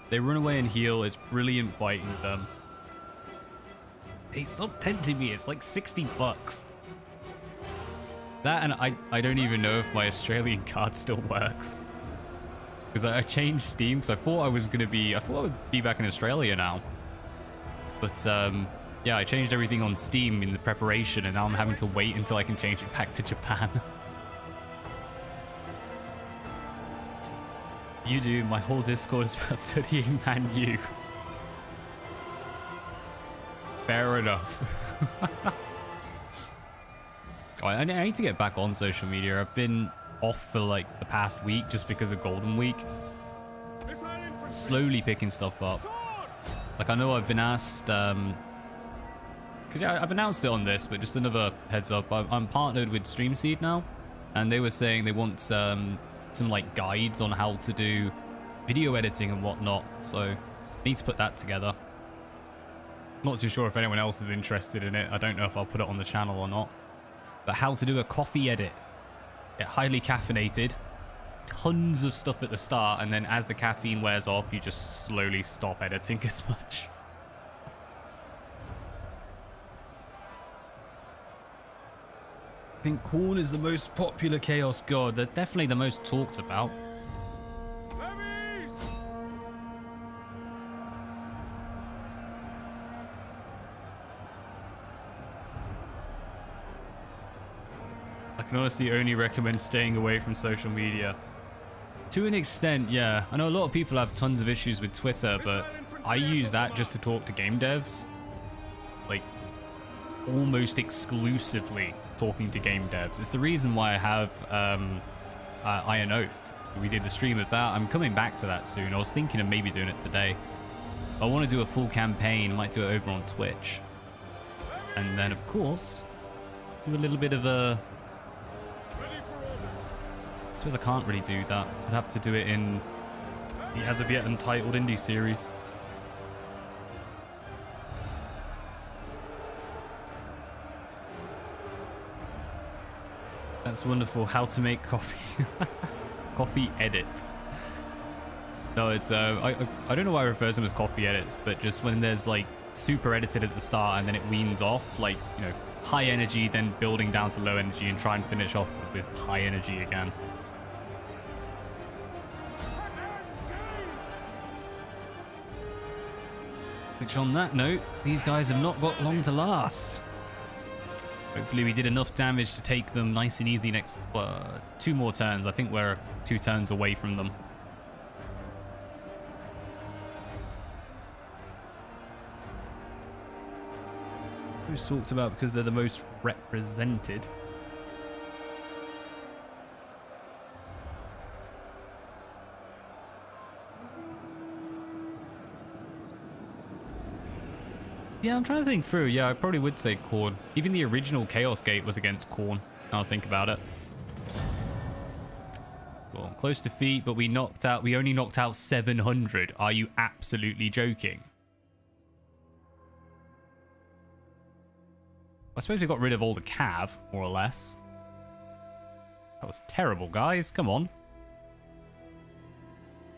They run away and heal. It's brilliant fighting them. Hey, stop tempting me. It's like 60 bucks. That, and I don't even know if my Australian card still works. Because I changed Steam because I thought I would be back in Australia now. But yeah, I changed everything on Steam in the preparation, and now I'm having to wait until I can change it back to Japan. You do. My whole Discord is about studying Man U. Fair enough. I need to get back on social media. I've been off for like the past week just because of Golden Week. Slowly picking stuff up. Like, I know I've been asked... because yeah, I've announced it on this, but just another heads up. I'm partnered with StreamSeed now, and they were saying they want some like guides on how to do video editing and whatnot. So I need to put that together. Not too sure if anyone else is interested in it. I don't know if I'll put it on the channel or not. But how to do a coffee edit. Get highly caffeinated. Tons of stuff at the start, and then as the caffeine wears off, you just slowly stop editing as much. I think Khorne is the most popular Chaos God. They're definitely the most talked about. I can honestly only recommend staying away from social media. To an extent, yeah. I know a lot of people have tons of issues with Twitter, but I use that just to talk to game devs. Like, almost exclusively talking to game devs. It's the reason why I have Iron Oath. We did the stream of that. I'm coming back to that soon. I was thinking of maybe doing it today. I want to do a full campaign. I might do it over on Twitch. And then, of course, do a little bit of a I suppose I can't really do that. I'd have to do it in the as of yet untitled indie series. That's wonderful. How to make coffee. Coffee edit. No, it's I don't know why I refer to them as coffee edits, but just when there's like super edited at the start and then it weans off, like, you know, high energy, then building down to low energy and try and finish off with high energy again. Which on that note, these guys have not got long to last. Hopefully we did enough damage to take them nice and easy next 2 more turns. I think we're 2 turns away from them. Who's talked about because they're the most represented. Yeah, I'm trying to think through. Yeah, I probably would say Khorne. Even the original Chaos Gate was against Khorne. Now I think about it. Well, close defeat, but we only knocked out 700. Are you absolutely joking? I suppose we got rid of all the cav, more or less. That was terrible, guys. Come on.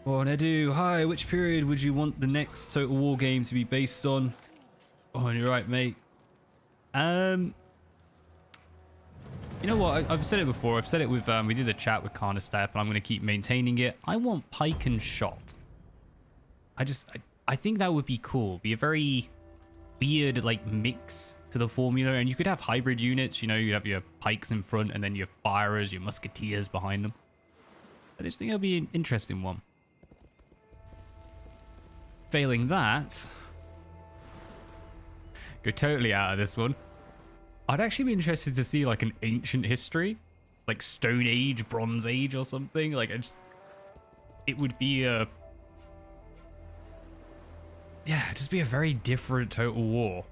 Oh, Nedu, hi. Which period would you want the next Total War game to be based on? Oh, you're right, mate. You know what? I've said it before. I've said it with, we did a chat with Carnestep, and I'm going to keep maintaining it. I want pike and shot. I think that would be cool. Be a very weird, like, mix to the formula. And you could have hybrid units. You know, you'd have your pikes in front, and then your firers, your musketeers behind them. I just think it'll be an interesting one. Failing that... go totally out of this one. I'd actually be interested to see like an ancient history, like Stone Age, Bronze Age or something. Like it would be a, yeah, just be a very different Total War.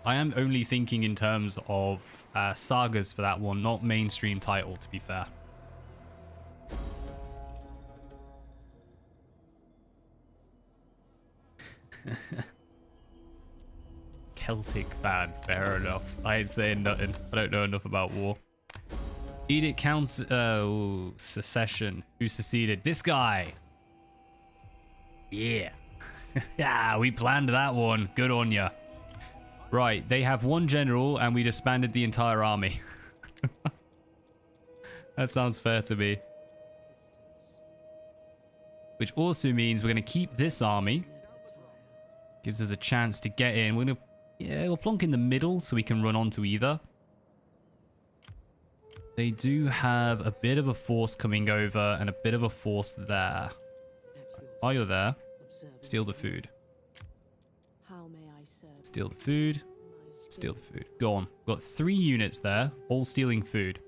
I am only thinking in terms of sagas for that one, not mainstream title, to be fair. Celtic fan, fair enough. I ain't saying nothing. I don't know enough about war. Edict counts. Secession. Who seceded? This guy. Yeah. Yeah, we planned that one. Good on ya. Right, they have 1 general and we disbanded the entire army. That sounds fair to me. Which also means we're going to keep this army. Gives us a chance to get in. We're going to, yeah, we'll plonk in the middle so we can run onto either. They do have a bit of a force coming over and a bit of a force there. While you're there, steal the food.
How may I serve?
Steal the food. Steal the food. Go on. We've got 3 units there, all stealing food.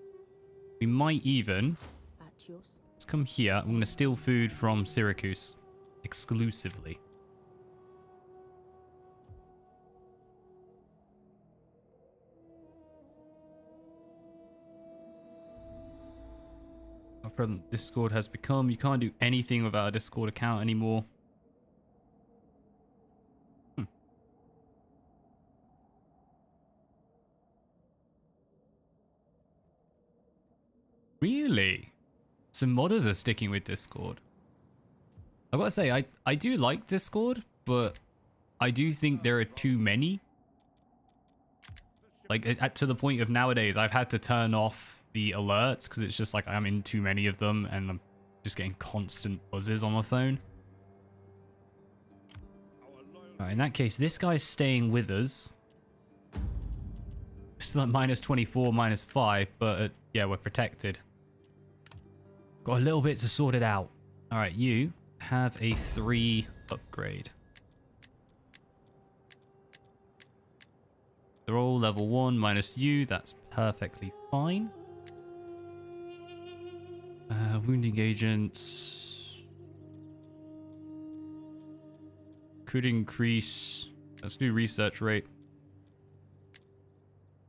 We might even...
At yours.
let's come here. I'm going to steal food from Syracuse. Exclusively. Our present Discord has become... you can't do anything without a Discord account anymore. Really? So modders are sticking with Discord. I've got to say, I do like Discord, but I do think there are too many. Like, to the point of nowadays, I've had to turn off the alerts because it's just like I'm in too many of them and I'm just getting constant buzzes on my phone. Alright, in that case, this guy's staying with us. Still at minus 24, minus 5, but yeah, we're protected. Got a little bit to sort it out. Alright, you have a 3 upgrade. They're all level 1 minus you. That's perfectly fine. Wounding agents could increase. Let's do research rate.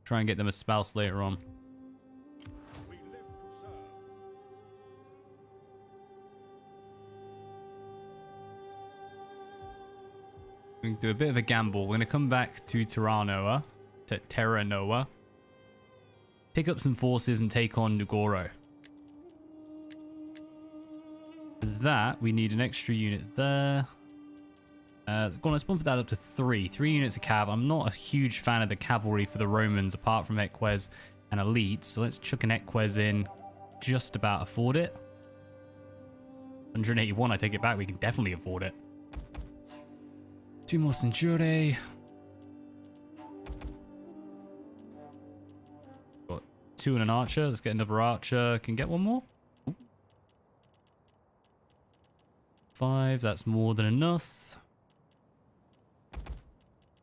Try and get them a spouse later on. We're going to do a bit of a gamble. We're going to come back to Terra Noa. Pick up some forces and take on Nugoro. For that, we need an extra unit there. Go on, let's bump that up to 3. 3 units of cav. I'm not a huge fan of the cavalry for the Romans, apart from Eques and Elite. So let's chuck an Eques in. Just about afford it. 181, I take it back. We can definitely afford it. 2 more Centure. Got 2 and an archer. Let's get another archer. Can get 1 more. 5, that's more than enough.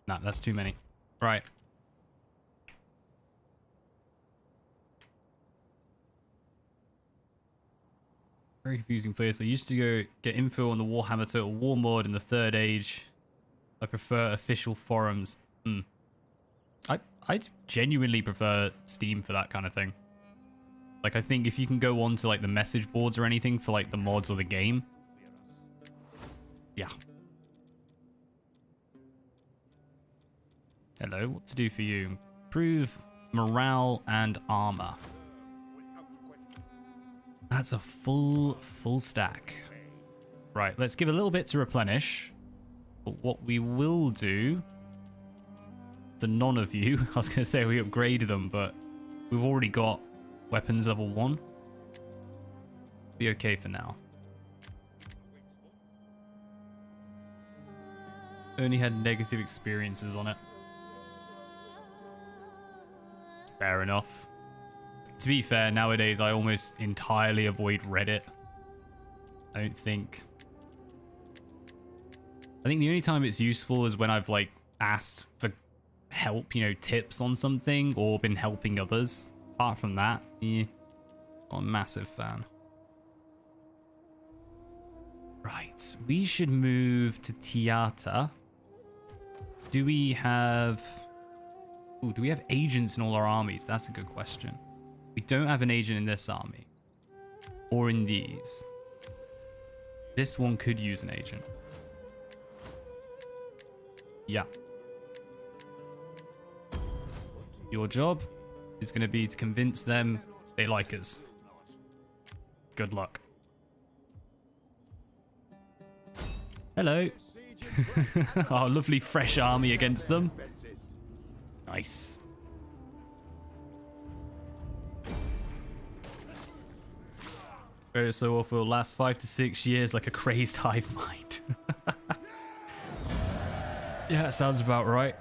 Nah, that's too many. Right. Very confusing place. I used to go get info on the Warhammer Total War mod in the 3rd Age. I prefer official forums. I genuinely prefer Steam for that kind of thing. Like, I think if you can go on to, like, the message boards or anything for, like, the mods or the game. Yeah. Hello, what to do for you? Improve morale and armor. That's a full stack. Right, let's give a little bit to replenish. But what we will do, for none of you, I was going to say we upgraded them, but we've already got weapons level 1. Be okay for now. Only had negative experiences on it. Fair enough. To be fair, nowadays I almost entirely avoid Reddit. I think the only time it's useful is when I've like asked for help, you know, tips on something or been helping others. Apart from that, yeah, not a massive fan. Right, we should move to Tiata. Do we have... Ooh, do we have agents in all our armies? That's a good question. We don't have an agent in this army. Or in these. This one could use an agent. Yeah. Your job is going to be to convince them they like us. Good luck. Hello. Our lovely fresh army against them. Nice. So awful. Last 5 to 6 years like a crazed hive mind. Yeah, sounds about right.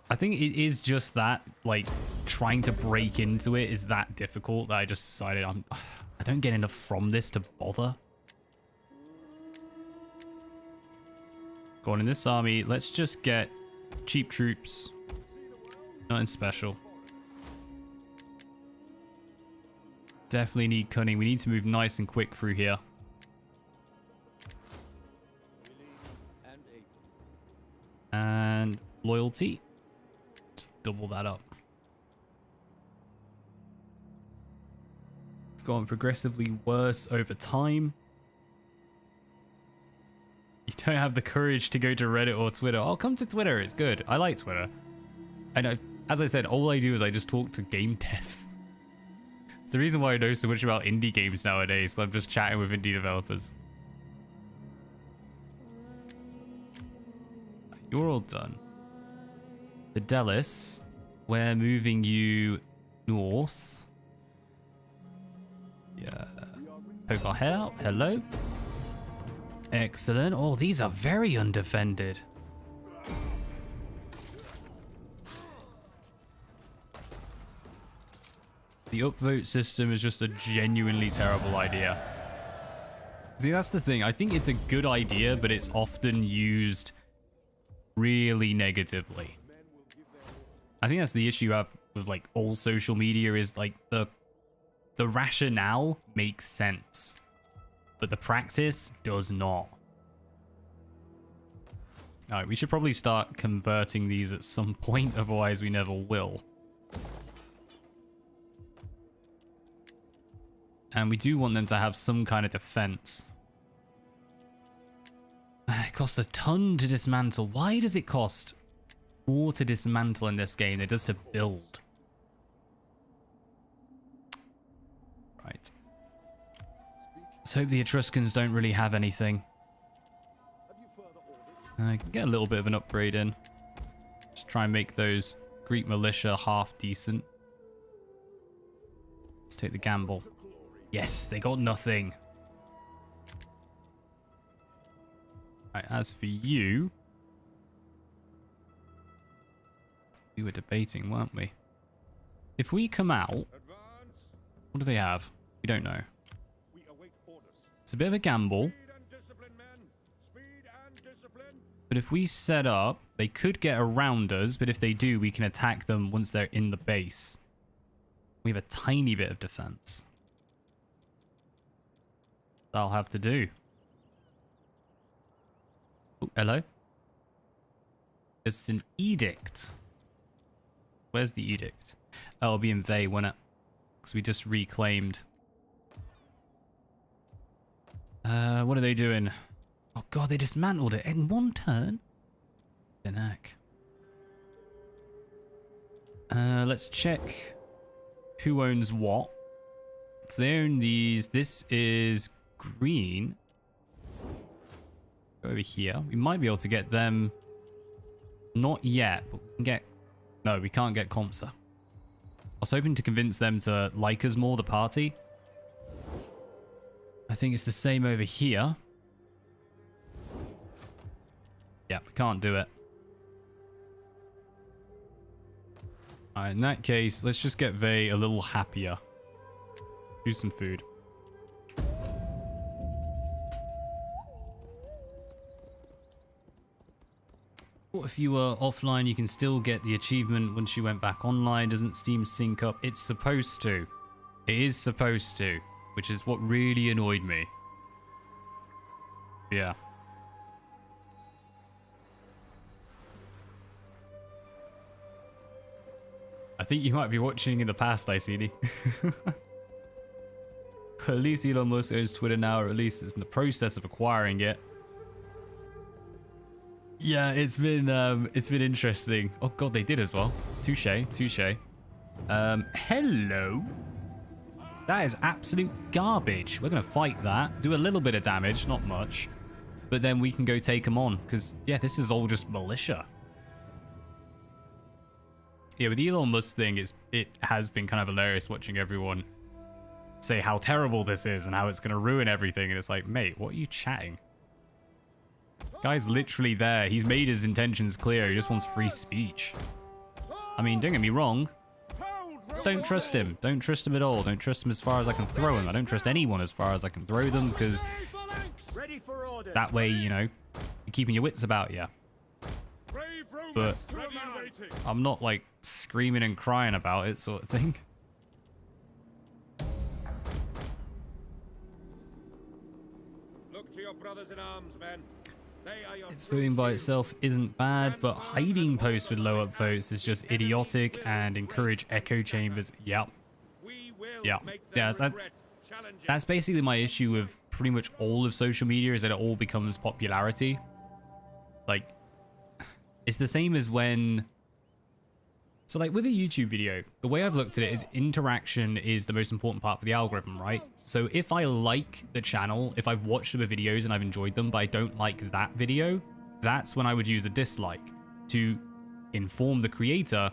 I think it is just that, like, trying to break into it is that difficult that I just decided I don't get enough from this to bother. Go on, in this army, let's just get cheap troops. Nothing special. Definitely need cunning. We need to move nice and quick through here. And loyalty. Just double that up. It's going progressively worse over time. You don't have the courage to go to Reddit or Twitter. Oh, come to Twitter. It's good. I like Twitter. And as I said, all I do is I just talk to game devs. It's the reason why I know so much about indie games nowadays. So I'm just chatting with indie developers. You're all done. Fidelis, we're moving you north. Yeah. Poke our head out. Hello. Excellent. Oh, these are very undefended. The upvote system is just a genuinely terrible idea. See, that's the thing. I think it's a good idea, but it's often used really negatively. I think that's the issue I have with like all social media is like the rationale makes sense, but the practice does not. Alright, we should probably start converting these at some point, otherwise we never will. And we do want them to have some kind of defense. costs a ton to dismantle. Why does it cost more to dismantle in this game than it does to build? Right. Let's hope the Etruscans don't really have anything. I can get a little bit of an upgrade in. Just try and make those Greek militia half decent. Let's take the gamble. Yes, they got nothing. Right, as for you, we were debating, weren't we? If we come out,
Advance.
what do they have? We don't know.
We await orders.
It's a bit of a gamble,
Speed and discipline, men. Speed and discipline.
but if we set up, they could get around us, but if they do, we can attack them once they're in the base. We have a tiny bit of defense. That'll have to do. Oh, hello? It's an edict. Where's the edict? Oh, it'll be in Vey, won't it? Because we just reclaimed. What are they doing? Oh god, they dismantled it in one turn? The heck. Let's check who owns what. So they own these. This is green. Go over here. We might be able to get them. Not yet, but we can get... No, we can't get Comsa. I was hoping to convince them to like us more, the party. I think it's the same over here. Yeah, we can't do it. Alright, in that case, let's just get Vey a little happier. Do some food. What if you were offline, you can still get the achievement once you went back online? Doesn't Steam sync up? It's supposed to. It is supposed to, which is what really annoyed me. Yeah. I think you might be watching in the past, ICD. At least Elon Musk owns Twitter now, or at least it's in the process of acquiring it. Yeah, it's been interesting. Oh god, they did as well. Touche, touche. Hello. That is absolute garbage. We're gonna fight that, do a little bit of damage, not much, but then we can go take them on. Because yeah, this is all just militia. Yeah, with the Elon Musk thing, it has been kind of hilarious watching everyone say how terrible this is and how it's gonna ruin everything. And it's like, mate, what are you chatting? Guy's literally there. He's made his intentions clear. He just wants free speech. I mean, don't get me wrong. Don't trust him. Don't trust him at all. Don't trust him as far as I can throw him. I don't trust anyone as far as I can throw them, because that way, you know, you're keeping your wits about you. But I'm not like screaming and crying about it sort of thing.
Look to your brothers in arms, men. They are your
Its voting by itself isn't bad, but hiding posts with low upvotes is just idiotic and encourage echo chambers. Yep. Yeah. Yeah, that's basically my issue with pretty much all of social media, is that it all becomes popularity. Like, it's the same as when... So like with a YouTube video, the way I've looked at it is interaction is the most important part for the algorithm, right? So if I like the channel, if I've watched the videos and I've enjoyed them, but I don't like that video, that's when I would use a dislike to inform the creator,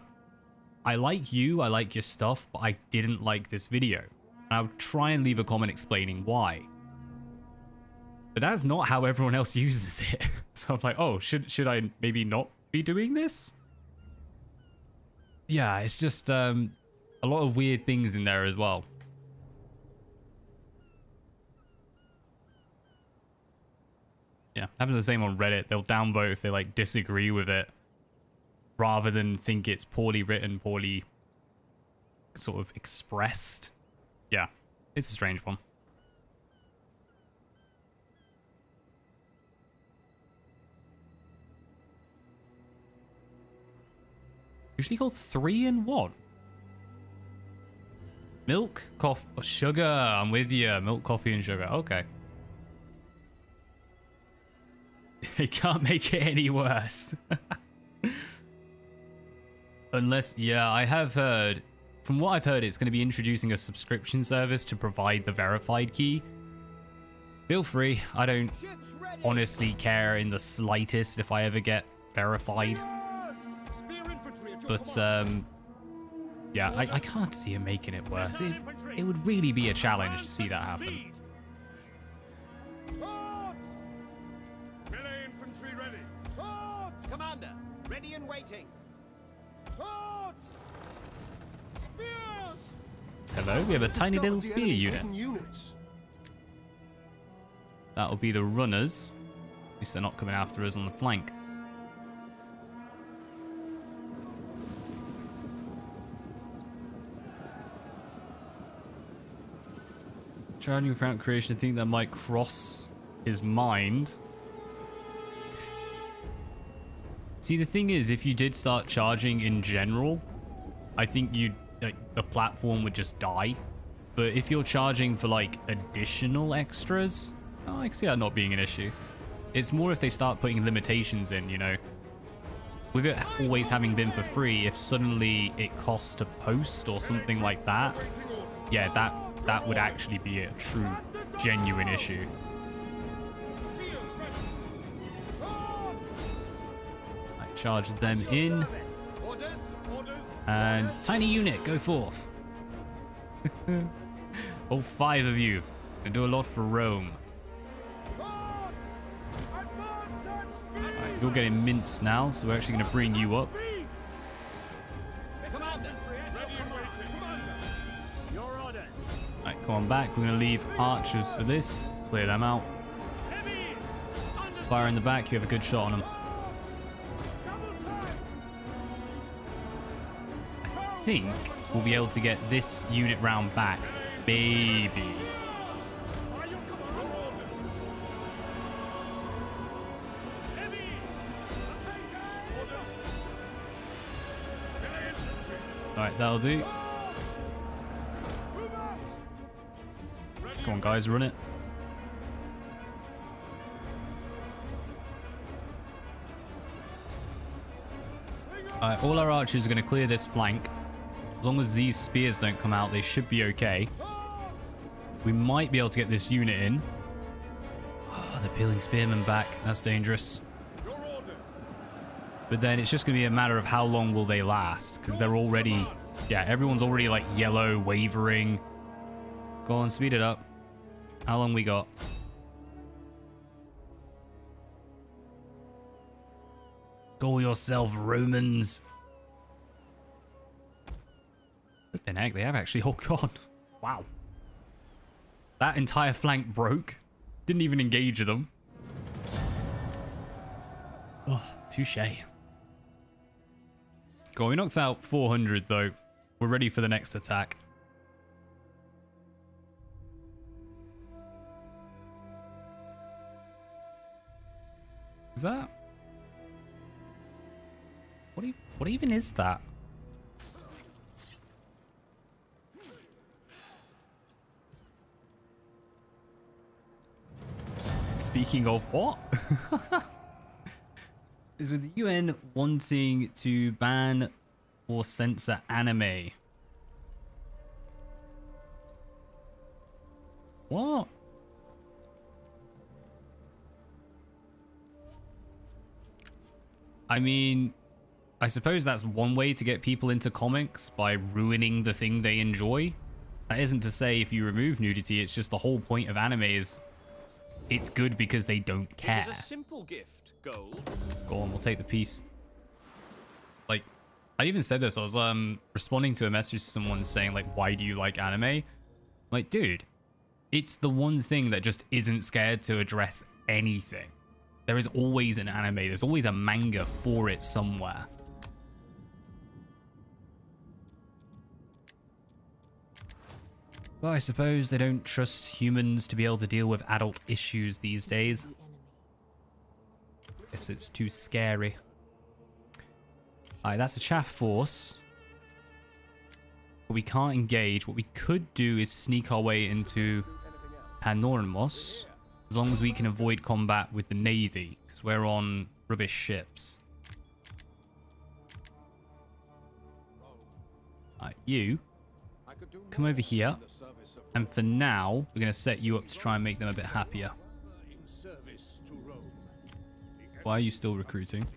I like you, I like your stuff, but I didn't like this video. And I would try and leave a comment explaining why. But that's not how everyone else uses it. So I'm like, oh, should I maybe not be doing this? Yeah, it's just a lot of weird things in there as well. Yeah, happens the same on Reddit. They'll downvote if they like disagree with it, rather than think it's poorly written, poorly sort of expressed. Yeah, it's a strange one. Usually called 3 in 1. Milk, coffee, sugar. I'm with you. Milk, coffee, and sugar. Okay. It can't make it any worse. Unless, yeah, I have heard, from what I've heard, it's going to be introducing a subscription service to provide the verified key. Feel free. I don't honestly care in the slightest if I ever get verified. But, yeah, I can't see him making it worse. It would really be a challenge to see that happen.
Swords! Melee infantry ready. Swords!
Commander, ready and waiting.
Swords!
Spears!
Hello, we have a tiny little spear unit. That'll be the runners. At least they're not coming after us on the flank. Charging without creation, I think that might cross his mind. See, the thing is, if you did start charging in general, I think the platform would just die. But if you're charging for like additional extras, oh, I can see that not being an issue. It's more if they start putting limitations in, you know. With it always having been for free, if suddenly it costs to post or something like that, yeah, that would actually be a true, genuine issue. I charge them in. And tiny unit, go forth. All 5 of you. They do a lot for Rome. Right, you're getting minced now, so we're actually going to bring you up. Right, come on back. We're going to leave archers for this. Clear them out. Fire in the back. You have a good shot on them. I think we'll be able to get this unit round back. Maybe. Alright, that'll do. Come on, guys, run it. Alright, all our archers are going to clear this flank. As long as these spears don't come out, they should be okay. We might be able to get this unit in. Oh, they're peeling spearmen back. That's dangerous. But then it's just going to be a matter of how long will they last. Because they're already... Yeah, everyone's already like yellow, wavering. Go on, speed it up. How long we got? Go yourself, Romans. Flippin' heck, they have actually all gone. Wow. That entire flank broke. Didn't even engage them. Oh, touche. Go on, we knocked out 400 though. We're ready for the next attack. Is that? What even is that? Speaking of what? Is with the UN wanting to ban or censor anime. What? I mean, I suppose that's one way to get people into comics, by ruining the thing they enjoy. That isn't to say if you remove nudity, it's just the whole point of anime is it's good because they don't care.
It is a simple gift, gold.
Go on, we'll take the piece. Like, I even said this, I was responding to a message to someone saying like, why do you like anime? Like, dude, it's the one thing that just isn't scared to address anything. There is always an anime, there's always a manga for it somewhere. Well, I suppose they don't trust humans to be able to deal with adult issues these days. Guess it's too scary. Alright, that's a chaff force. But we can't engage. What we could do is sneak our way into Panormos, as long as we can avoid combat with the navy. because we're on rubbish ships. Alright, you come over here, and for now, we're going to set you up to try and make them a bit happier. Why are you still recruiting?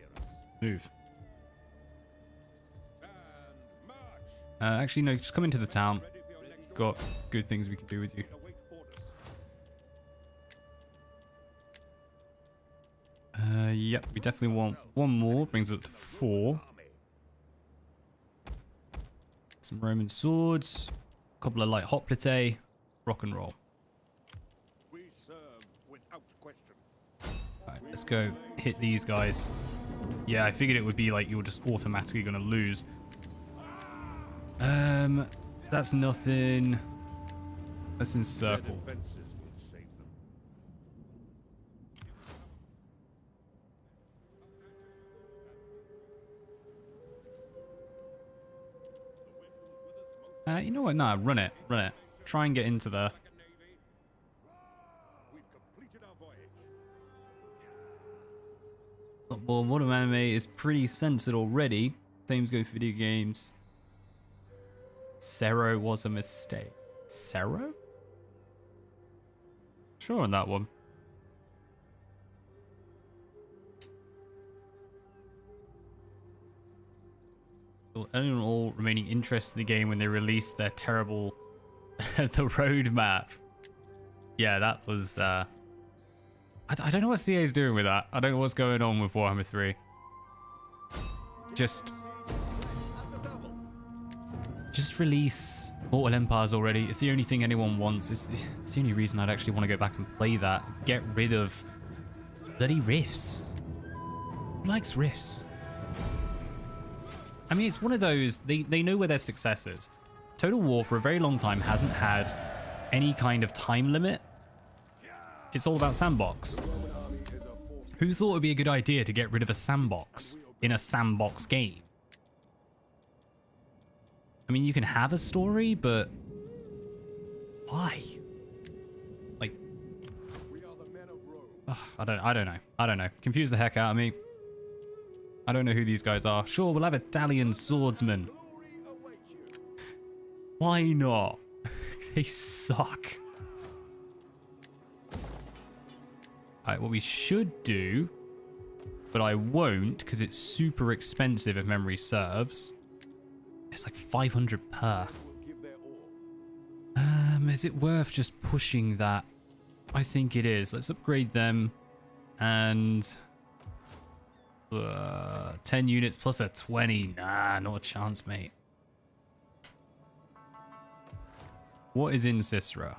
Move. Actually, no, just come into the town. Got good things we can do with you. Yep, we definitely want one more. Brings it up to 4. Some Roman swords. A couple of light hoplite. Rock and roll.
We serve without question.
Alright, let's go hit these guys. Yeah, I figured it would be like you're just automatically going to lose. That's nothing. Let's encircle.
Defenses will save them.
You know what? Nah, run it. Run it. Try and get into there.
We've completed our voyage.
Well, modern anime is pretty censored already. Same goes for video games. Zero was a mistake. Zero? Sure on that one. Anyone all remaining interested in the game when they released their terrible the roadmap. Yeah, that was I don't know what CA is doing with that. I don't know what's going on with Warhammer 3. Just release Mortal Empires already. It's the only thing anyone wants. It's the only reason I'd actually want to go back and play that. Get rid of bloody riffs. Who likes riffs? I mean, it's one of those, they know where their success is. Total War for a very long time hasn't had any kind of time limit. It's all about sandbox. Who thought it would be a good idea to get rid of a sandbox in a sandbox game? I mean, you can have a story, but why? Like, ugh, I don't know. Confuse the heck out of me. I don't know who these guys are. Sure, we'll have Italian swordsmen. Why not? They suck. Alright, what we should do, but I won't because it's super expensive if memory serves. It's like 500 per. Is it worth just pushing that? I think it is. Let's upgrade them. And 10 units plus a 20. Nah, not a chance, mate. What is in Sisera?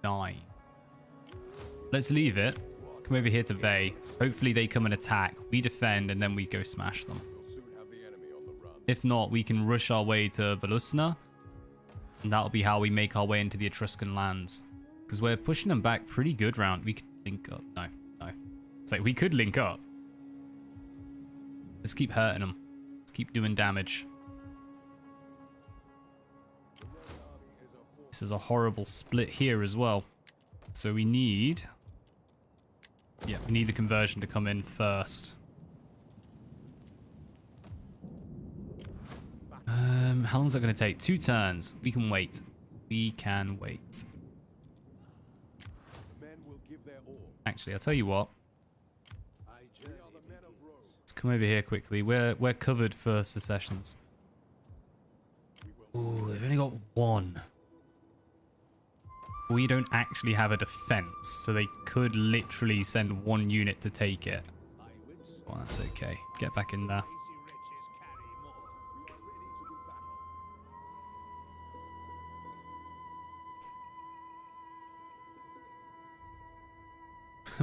9. Let's leave it. Come over here to Vey. Hopefully they come and attack. We defend and then we go smash them. If not, we can rush our way to Volusna. And that'll be how we make our way into the Etruscan lands. Because we're pushing them back pretty good round. We could link up. No. It's like we could link up. Let's keep hurting them. Let's keep doing damage. This is a horrible split here as well. So we need... yeah, we need the conversion to come in first. How long is that going to take? 2 turns. We can wait. We can wait. Actually, I'll tell you what. Let's come over here quickly. We're covered for secessions. Ooh, they've only got 1. We don't actually have a defense, so they could literally send 1 unit to take it. Well, that's okay. Get back in there.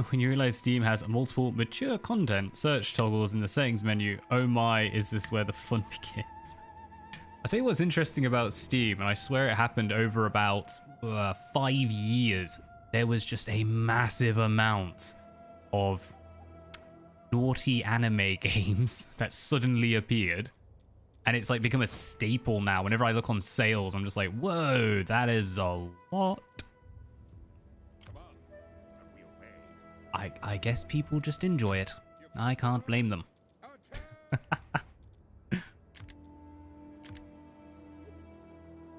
When you realize Steam has multiple mature content search toggles in the settings menu, oh my, is this where the fun begins? I'll tell you what's interesting about Steam, and I swear it happened over about 5 years. There was just a massive amount of naughty anime games that suddenly appeared. And it's like become a staple now. Whenever I look on sales, I'm just like, whoa, that is a lot.
I guess people just enjoy it. I can't blame them.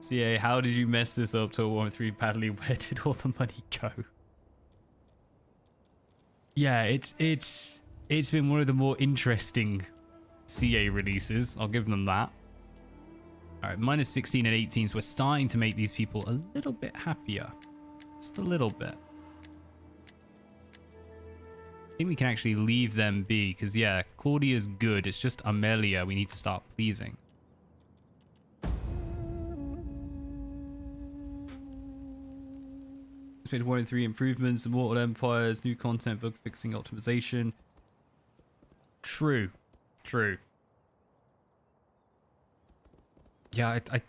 So yeah, how did you mess this up to a 1-3 badly? Where did all the money go? Yeah, it's been one of the more interesting CA releases. I'll give them that. All right, minus 16 and 18, so we're starting to make these people a little bit happier. Just a little bit. I think we can actually leave them be, because yeah, Claudia's good. It's just Amelia we need to start pleasing. It's been 1-3 improvements, immortal empires, new content, bug fixing, optimization. True. Yeah, I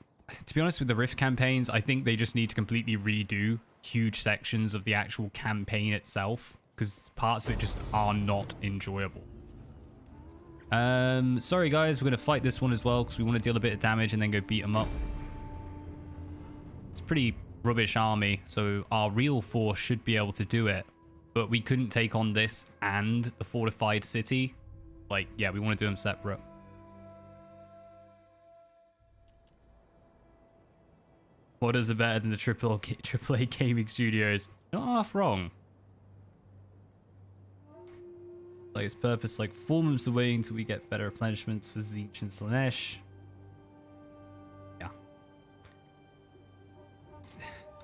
to be honest with the Rift campaigns, I think they just need to completely redo huge sections of the actual campaign itself, because parts of it just are not enjoyable. Sorry guys, we're going to fight this one as well, because we want to deal a bit of damage and then go beat them up. It's a pretty rubbish army, so our real force should be able to do it, but we couldn't take on this and the fortified city. Like, yeah, we want to do them separate. What is it better than the AAA gaming studios? Not half wrong. Like its purpose, like 4 months away until we get better replenishments for Tzeentch and Slaanesh. Yeah.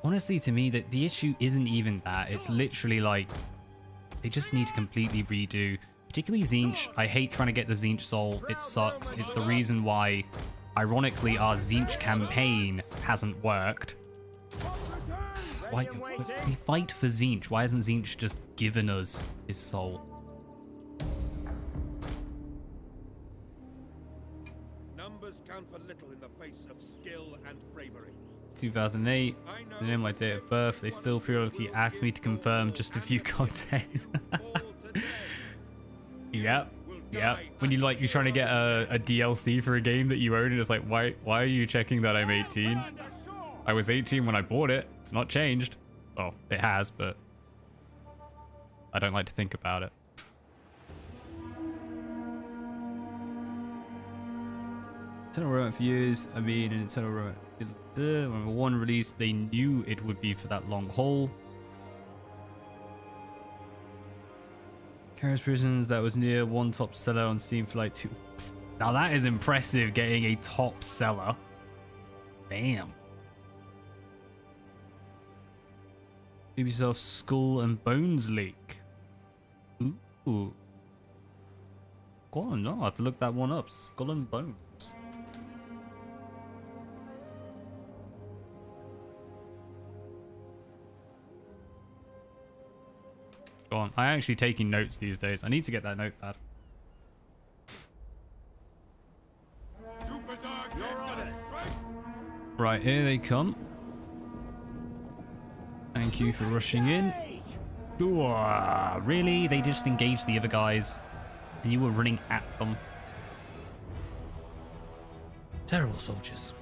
Honestly, to me, that the issue isn't even that. It's literally like they just need to completely redo. Particularly Tzeentch. I hate trying to get the Tzeentch soul. It sucks. It's the reason why, ironically, our Tzeentch campaign hasn't worked. Why we fight for Tzeentch? Why hasn't Tzeentch just given us his soul?
Numbers count for little in the face of skill and bravery.
2008, and in my date of birth, they still periodically ask me to confirm just a few content. Yep. When you're trying to get a DLC for a game that you own, and it's like, why are you checking that I'm 18? I was 18 when I bought it. It's not changed. Well, it has, but I don't like to think about it. Eternal Romance views. I mean, in Eternal Romance, when one release, they knew it would be for that long haul. Karen's Prisons, that was near one top seller on Steam for like 2. Now that is impressive, getting a top seller. Damn. Ubisoft Skull and Bones leak. Ooh. Go on, no, I have to look that one up. Skull and Bones. Go on. I'm actually taking notes these days. I need to get that notepad. Right, here they come. Thank you for rushing in. Ooh, really? They just engaged the other guys and you were running at them. Terrible soldiers.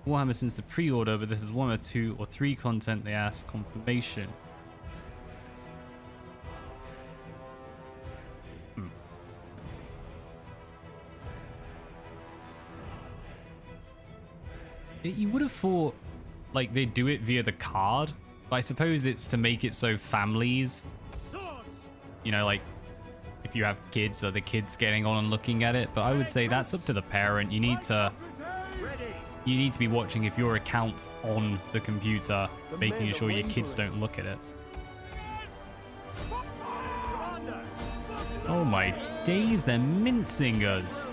Warhammer since the pre-order, but this is 1 or 2 or 3 content they ask confirmation. You would have thought like they'd do it via the card, but I suppose it's to make it so families, you know, like if you have kids, are the kids getting on and looking at it? But I would say that's up to the parent. You need to be watching if your account's on the computer, making sure your kids don't look at it. Oh my days, they're mincing us.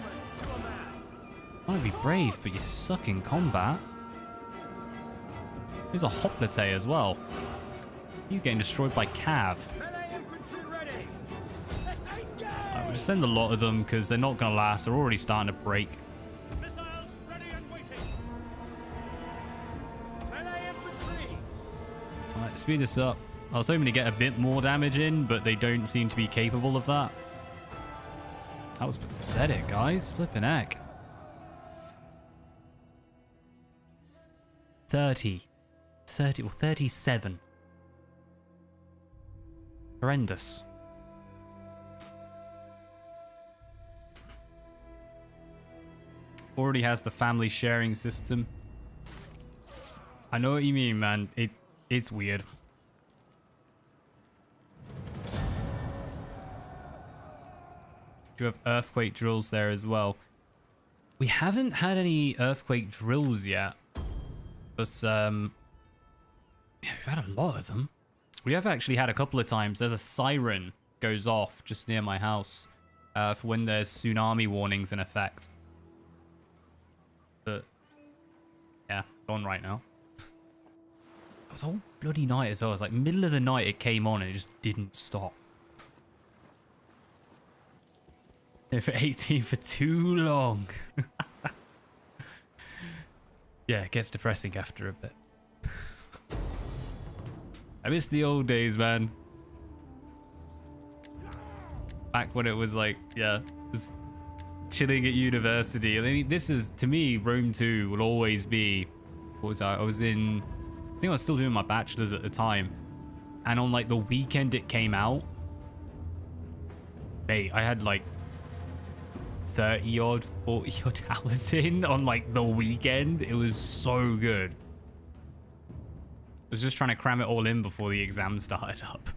I want to be brave, but you suck in combat. There's a hoplite as well. You getting destroyed by Cav. We'll just send a lot of them because they're not going to last. They're already starting to break. Alright, speed this up. I was hoping to get a bit more damage in, but they don't seem to be capable of that. That was pathetic, guys. Flippin' heck.
30 or 37. Horrendous. Already has the family sharing system. I know what you mean, man. It's weird. You have earthquake drills there as well. We haven't had any earthquake drills yet, but yeah, we've had a lot of them. We have actually had a couple of times. There's a siren goes off just near my house for when there's tsunami warnings in effect. But yeah, gone right now. It was a whole bloody night as well. It was like middle of the night it came on and it just didn't stop. For 18 for too long. Yeah, it gets depressing after a bit. I miss the old days, man. Back when it was like, yeah, just chilling at university. I mean, this is, to me, Rome 2 will always be, what was I was in, I think I was still doing my bachelor's at the time. And on like the weekend it came out, mate, I had like 30 odd, 40 odd hours in on like the weekend. It was so good. I was just trying to cram it all in before the exam started up.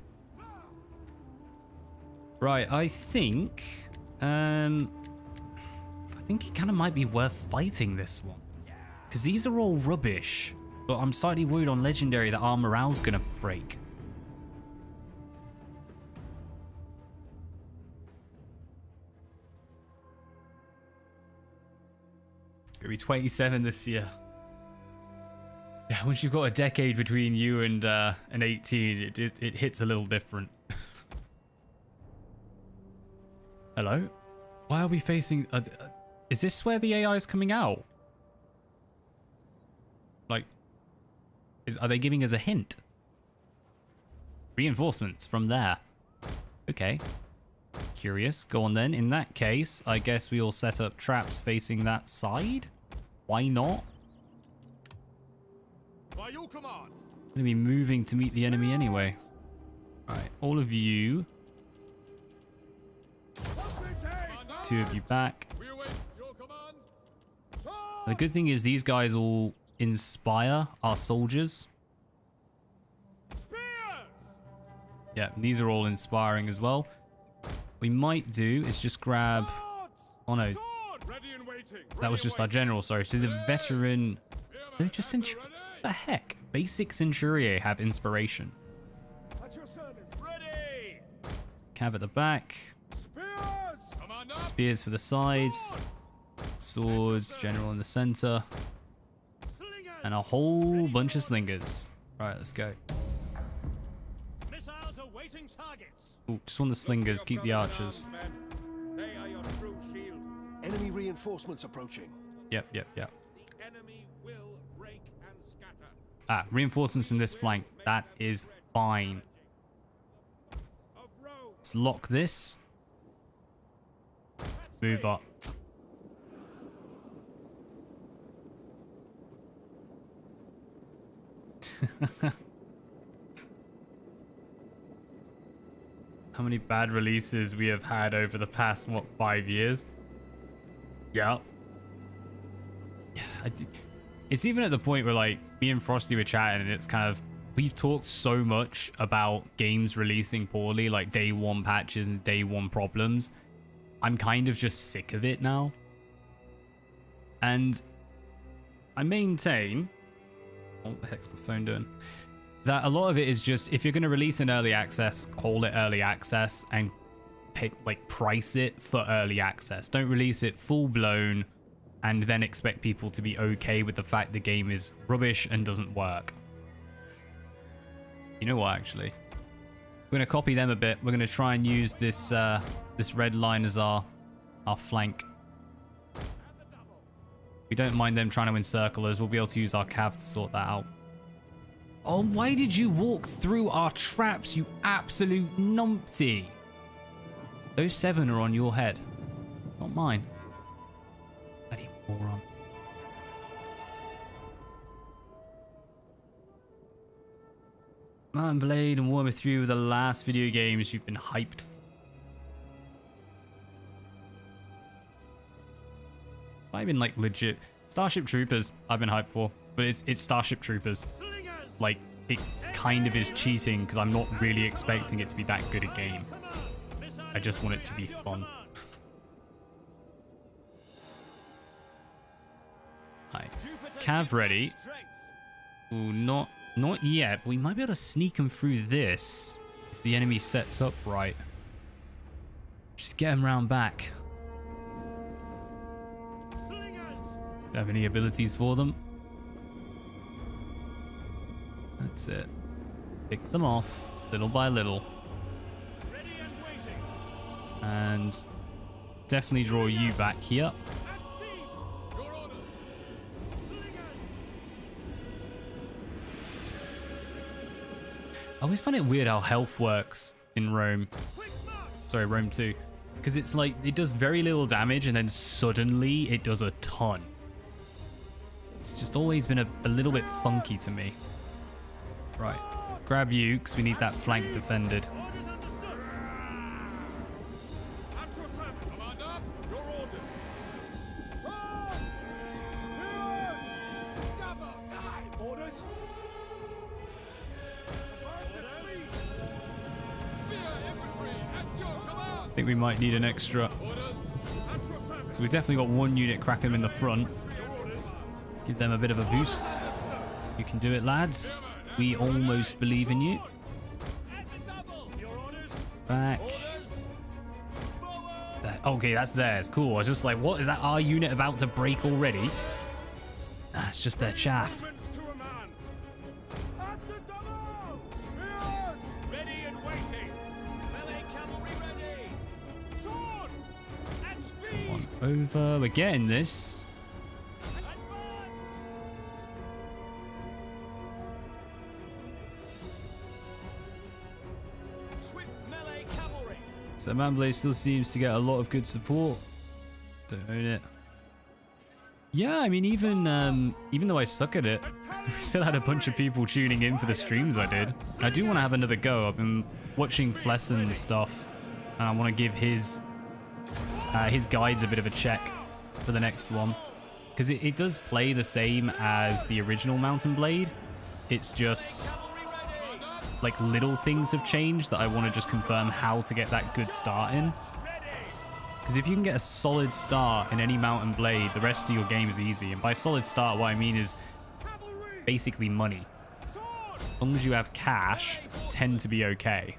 Right, I think it kind of might be worth fighting this one. Because these are all rubbish. But I'm slightly worried on Legendary that our morale's going to break. Gonna be 27 this year. Yeah, once you've got a decade between you and an 18, it hits a little different. Hello? Why are we facing... is this where the AI is coming out? Like, are they giving us a hint? Reinforcements from there. Okay. Curious. Go on then. In that case, I guess we all set up traps facing that side. Why not?
By your command.
I'm going to be moving to meet the enemy anyway. Alright, all of you. 2 of you back.
We await your command.
The good thing is these guys all inspire our soldiers.
Spears.
Yeah, these are all inspiring as well. What we might do is just grab... Oh no,
Sword. Ready and waiting.
that was just our general, sorry. So the veteran... No, just Centurion. What the heck? Basic Centurier have inspiration.
At your service. Ready.
Cav at the back.
Spears. Commander.
Spears for the sides. Swords, general in the center.
Slingers.
And a whole bunch of slingers. Right, let's go.
Missiles awaiting targets.
Ooh, just want the slingers, keep the archers.
They are your true shield.
Enemy reinforcements approaching.
Yep.
The enemy will break and scatter.
Ah, reinforcements from this flank. That is fine.
Of Rome.
Let's lock this. Move up. How many bad releases we have had over the past, what, 5 years? Yeah. It's even at the point where, like, me and Frosty were chatting and it's kind of, we've talked so much about games releasing poorly, like day one patches and day one problems. I'm kind of just sick of it now. And I maintain, what the heck's my phone doing? That a lot of it is just, if you're going to release an early access, call it early access and pay, like, price it for early access. Don't release it full blown and then expect people to be okay with the fact the game is rubbish and doesn't work. You know what, actually? We're going to copy them a bit. We're going to try and use this this red line as our flank. We don't mind them trying to encircle us. We'll be able to use our cav to sort that out. Oh, why did you walk through our traps, you absolute numpty? Those 7 are on your head, not mine. Bloody moron. Mountain Blade and Warhammer 3 were the last video games you've been hyped for. I've been like legit. Starship Troopers I've been hyped for, but it's Starship Troopers. Like, it kind of is cheating because I'm not really expecting it to be that good a game. I just want it to be fun. Alright, Cav ready. Ooh, not yet, but we might be able to sneak them through this if the enemy sets up right. Just get them round back. Do you have any abilities for them? That's it. Pick them off little by little. And definitely draw you back here. I always find it weird how health works in Rome. Sorry, Rome 2. Because it's like, it does very little damage and then suddenly it does a ton. It's just always been a little bit funky to me. Right, grab you because we need that flank defended. I think we might need an extra. So we've definitely got one unit cracking them in the front. Give them a bit of a boost. You can do it, lads. We almost believe in you. Back. Okay, that's theirs. Cool. I was just like, what? Is that our unit about to break already? That's just their chaff. Come on over. We're getting this. So Manblade still seems to get a lot of good support. Don't own it. Yeah, I mean, even though I suck at it, we still had a bunch of people tuning in for the streams I did. I do want to have another go. I've been watching Flesson's stuff, and I want to give his guides a bit of a check for the next one. Because it does play the same as the original Mountain Blade. It's just like little things have changed that I want to just confirm how to get that good start in. Because if you can get a solid start in any Mountain Blade, the rest of your game is easy. And by solid start, what I mean is basically money. As long as you have cash, tend to be okay.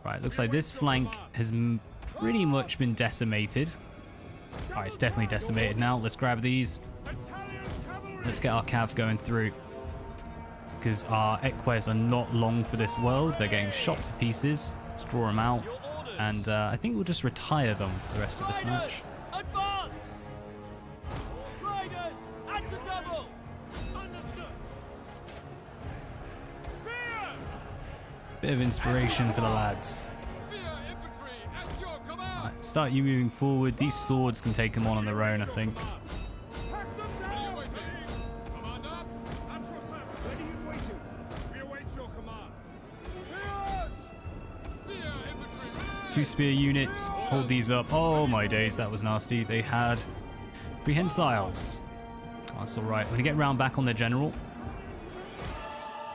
Right, looks like this flank has pretty much been decimated. Alright, it's definitely decimated now. Let's grab these. Let's get our cav going through. Because our Eques are not long for this world. They're getting shot to pieces. Let's draw them out. And I think we'll just retire them for the rest of this match.
Advance! Riders, at the double! Understood! Spears!
Bit of inspiration for the lads. Right, start you moving forward. These swords can take them on their own, I think. Two spear units, hold these up. Oh my days, that was nasty. They had prehensiles. Oh, that's all right. We're gonna get round back on their general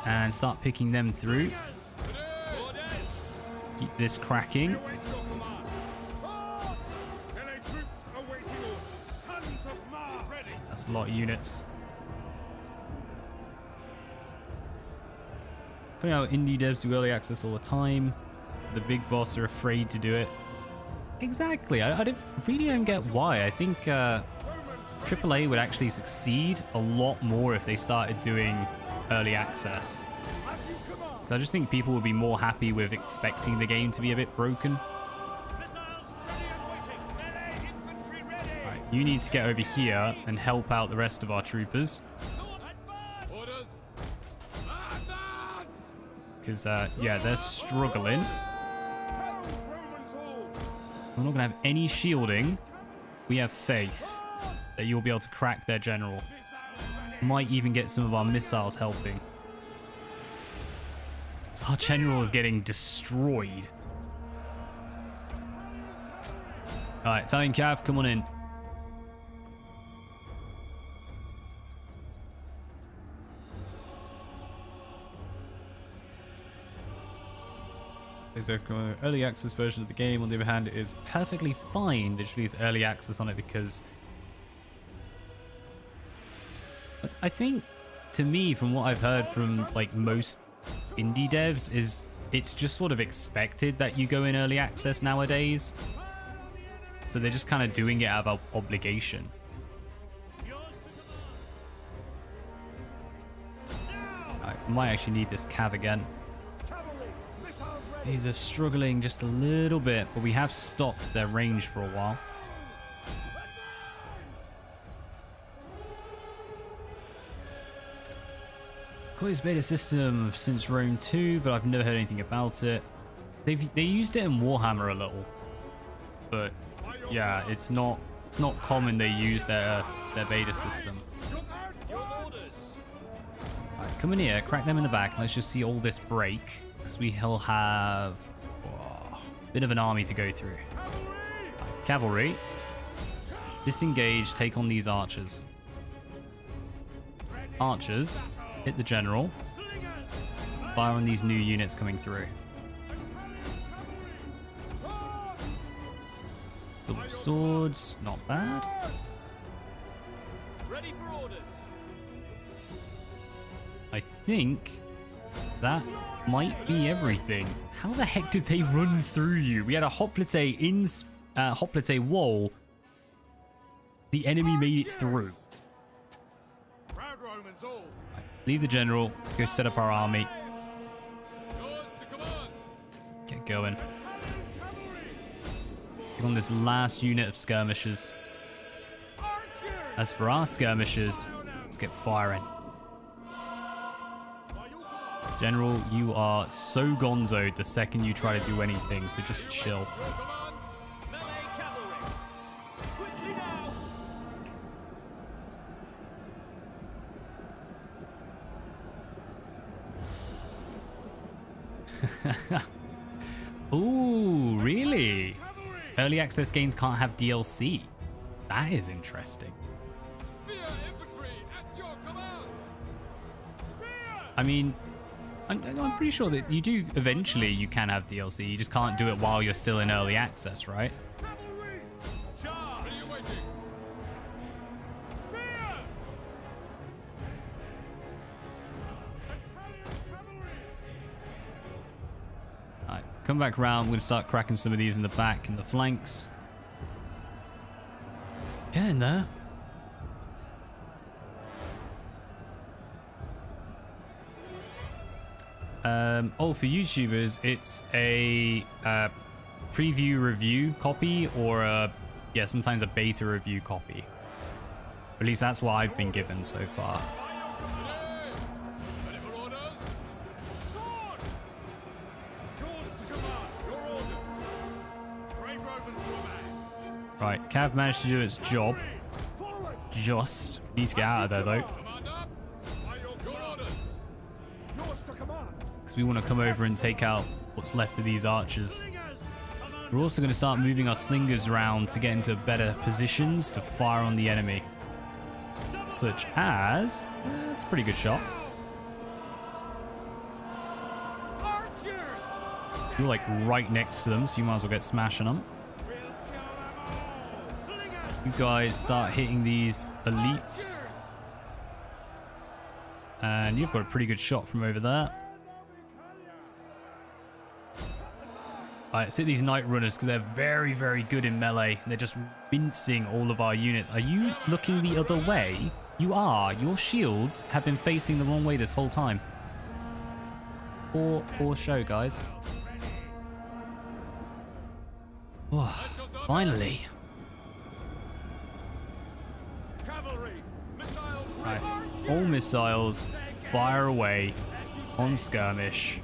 and start picking them through. Keep this cracking. That's a lot of units. Funny how indie devs do early access all the time. The big boss are afraid to do it. Exactly. I really don't get why. I think AAA would actually succeed a lot more if they started doing early access. I just think people would be more happy with expecting the game to be a bit broken. Right, you need to get over here and help out the rest of our troopers. Because, yeah, they're struggling. We're not going to have any shielding. We have faith that you'll be able to crack their general. Might even get some of our missiles helping. Our general is getting destroyed. Alright, Italian Cav, come on in. There's an early access version of the game, on the other hand, it is perfectly fine that there's early access on it because I think, to me, from what I've heard from like most indie devs, is it's just sort of expected that you go in early access nowadays. So they're just kind of doing it out of obligation. I might actually need this cav again. These are struggling just a little bit, but we have stopped their range for a while. Closed beta system since Rome 2, but I've never heard anything about it. They used it in Warhammer a little, but yeah, it's not common they use their beta system. Alright, come in here, crack them in the back. Let's just see all this break, because we'll have a bit of an army to go through. Cavalry, disengage, take on these archers. Archers, hit the general. Fire on these new units coming through. Double swords, not bad.
Ready for orders.
I think that might be everything. How the heck did they run through you? We had a hoplite in hoplite wall. The enemy made it through.
Proud Romans all.
Leave the general. Let's go set up our army.
Yours to command.
Get going. Get on this last unit of skirmishers. As for our skirmishers, let's get firing. General, you are so gonzoed the second you try to do anything, so just chill.
Melee cavalry. Quickly now.
Ooh, really? Early access games can't have DLC. That is interesting.
Spear infantry at your command. Spear.
I mean, I'm pretty sure that you do eventually you can have DLC. You just can't do it while you're still in early access, right?
Cavalry. Charge. Ready waiting. Spears.
Alright, come back round. We're going to start cracking some of these in the back and the flanks. Get in there. Oh, for YouTubers, it's a preview review copy or yeah, sometimes a beta review copy. At least that's what I've been given so far.
Ready for orders. Swords.
Yours to command. Your orders.
Brave Romans to obey.
Right, Cav managed to do its job.
Forward.
Just need to get out of there though,
Commander. By your orders.
Yours to command.
because we want to come over and take out what's left of these archers.
Slingers.
We're also going to start moving our slingers around to get into better positions to fire on the enemy. Such as... that's a pretty good shot.
Archers.
You're like right next to them, so you might as well get smashing them.
Slingers.
You guys start hitting these elites. And you've got a pretty good shot from over there. Alright, let's hit these Night Runners because they're very, very good in melee. They're just mincing all of our units. Are you looking the other way? You are. Your shields have been facing the wrong way this whole time. Poor show, guys. Oh, finally.
Cavalry. Missiles.
Right.
Archers.
All missiles fire away on skirmish.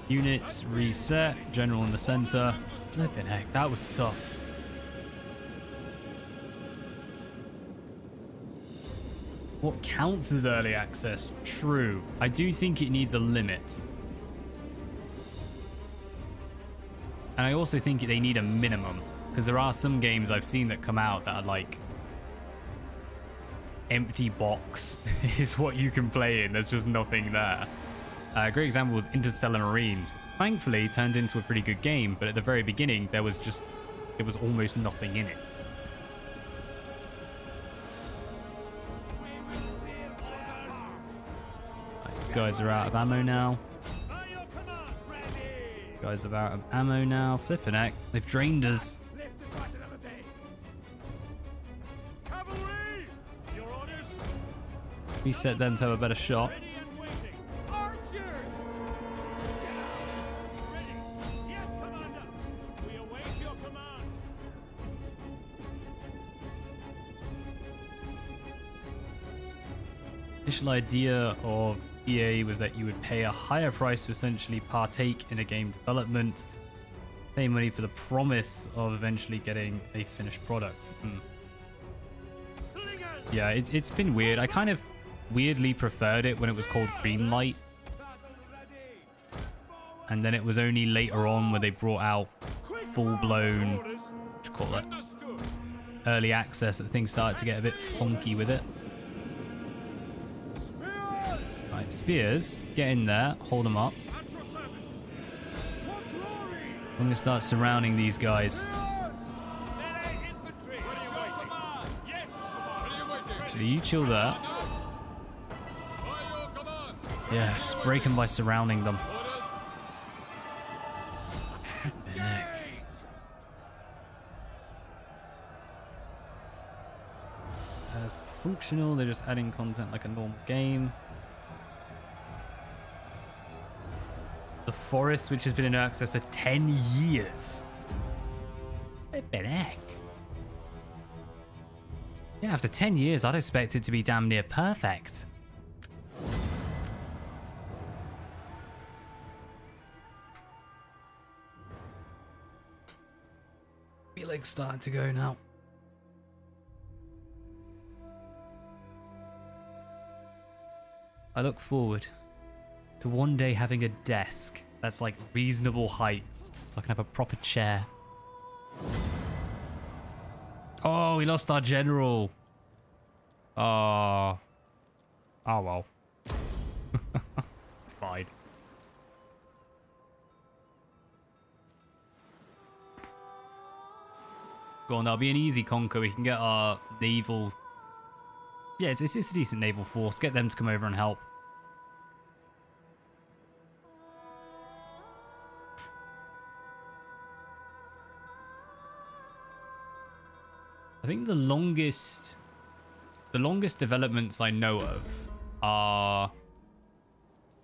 Units reset. General in the center. Flippin' heck, that was tough.
What counts as early access? True. I do think it needs a limit. And I also think they need a minimum. Because there are some games I've seen that come out that are like... empty box is what you can play in. There's just nothing there. A great example was Interstellar Marines. Thankfully, turned into a pretty good game, but at the very beginning, there was almost nothing in it. Right, you guys are out of ammo now. You guys are out of ammo now. Flippin' heck. They've drained us. Reset them to have a better shot. Initial idea of EA was that you would pay a higher price to essentially partake in a game development, pay money for the promise of eventually getting a finished product. Yeah, it's been weird. I kind of weirdly preferred it when it was called Greenlight, and then it was only later on where they brought out full-blown, what do you call it, early access, that things started to get a bit funky with it. Right, spears, get in there, hold them up. I'm gonna start surrounding these guys. Actually, you chill there. Yeah, just break them by surrounding them. As functional, they're just adding content like a normal game. The forest, which has been in access for 10 years. Flippin' heck. Yeah, after 10 years, I'd expect it to be damn near perfect. My leg's starting to go now. I look forward to one day having a desk that's like reasonable height, so I can have a proper chair. Oh, we lost our general. Oh. Oh well. It's fine. Go on, that'll be an easy conquer. We can get our naval... Yeah, it's a decent naval force. Get them to come over and help. I think the longest developments I know of are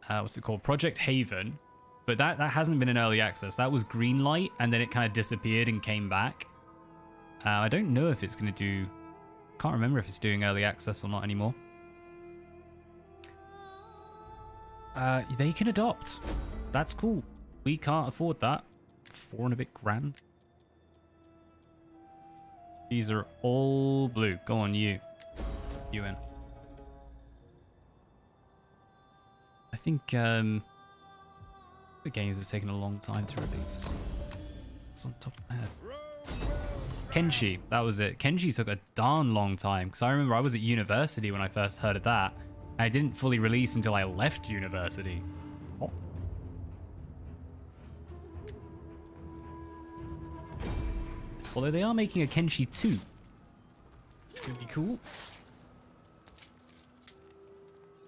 what's it called? Project Haven, but that hasn't been in early access. That was Greenlight, and then it kind of disappeared and came back. I don't know if it's going to do... Can't remember if it's doing early access or not anymore. They can adopt. That's cool. We can't afford that. 4 and a bit grand. These are all blue. Go on, you. You in. I think the games have taken a long time to release. It's on top of my head. Kenshi, that was it. Kenshi took a darn long time, because I remember I was at university when I first heard of that. And I didn't fully release until I left university. Oh. Although they are making a Kenshi 2. Could be cool.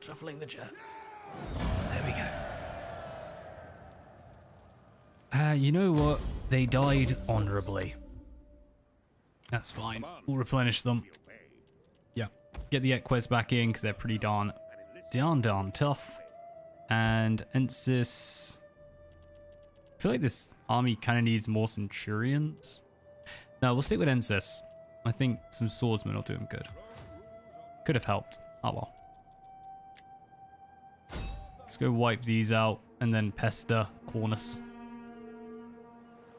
Shuffling the jet. There we go. You know what? They died honorably. That's fine. We'll replenish them. Yeah. Get the Equus back in, because they're pretty darn tough. And Ensis. I feel like this army kind of needs more Centurions. No, we'll stick with Ensis. I think some swordsmen will do him good. Could have helped. Oh well. Let's go wipe these out and then pester Cornus.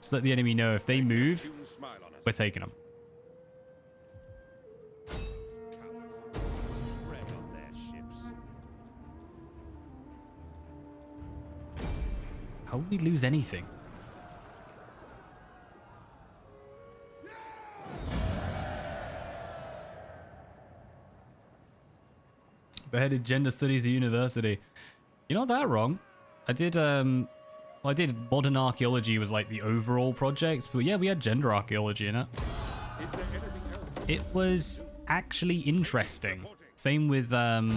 Just let the enemy know if they move, we're taking them.
How would we lose anything? Beheaded gender studies at university. You're not that wrong. I did modern archaeology was like the overall project, but yeah, we had gender archaeology in it.
Is there anything else?
It was actually interesting. Same with what do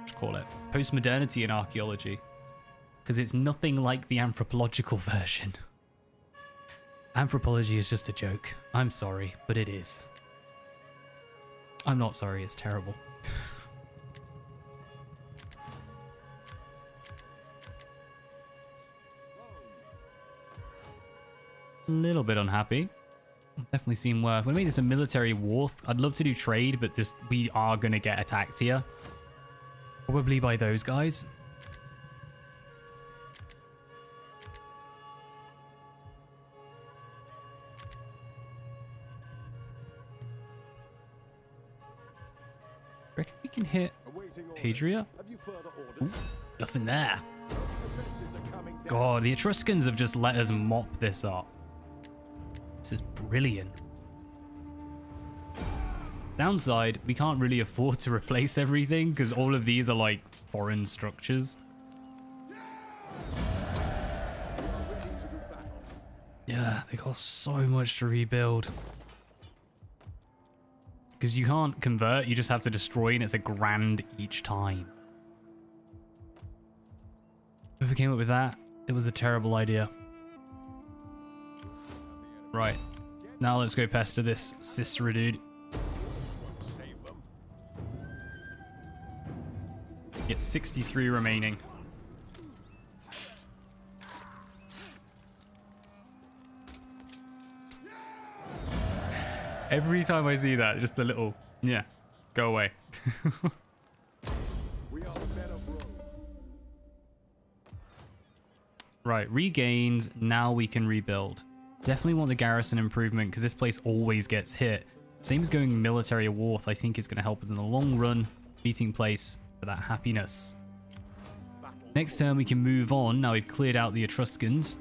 you call it? Postmodernity in archaeology. Because it's nothing like the anthropological version. Anthropology is just a joke. I'm sorry, but it is. I'm not sorry, it's terrible. A little bit unhappy. Definitely seen worth. We're gonna make this a military war. I'd love to do trade, but this we are gonna get attacked here. Probably by those guys. Reckon we can hit
Awaiting orders.
Hadria?
Have you further orders?
Nothing there.
Defenses are coming down.
God, the Etruscans have just let us mop this up. This is brilliant. Downside, we can't really afford to replace everything because all of these are like foreign structures. Yeah, they got so much to rebuild. Because you can't convert, you just have to destroy, and it's a grand each time. Whoever came up with that, it was a terrible idea. Right. Now let's go pester this Cicero dude.
Save them.
Get 63 remaining. Every time I see that, just a little, yeah, go away.
We are men of Rome.
Right, regained. Now we can rebuild. Definitely want the garrison improvement because this place always gets hit. Same as going military awarth, I think is going to help us in the long run. Meeting place for that happiness. Next turn we can move on. Now we've cleared out the Etruscans.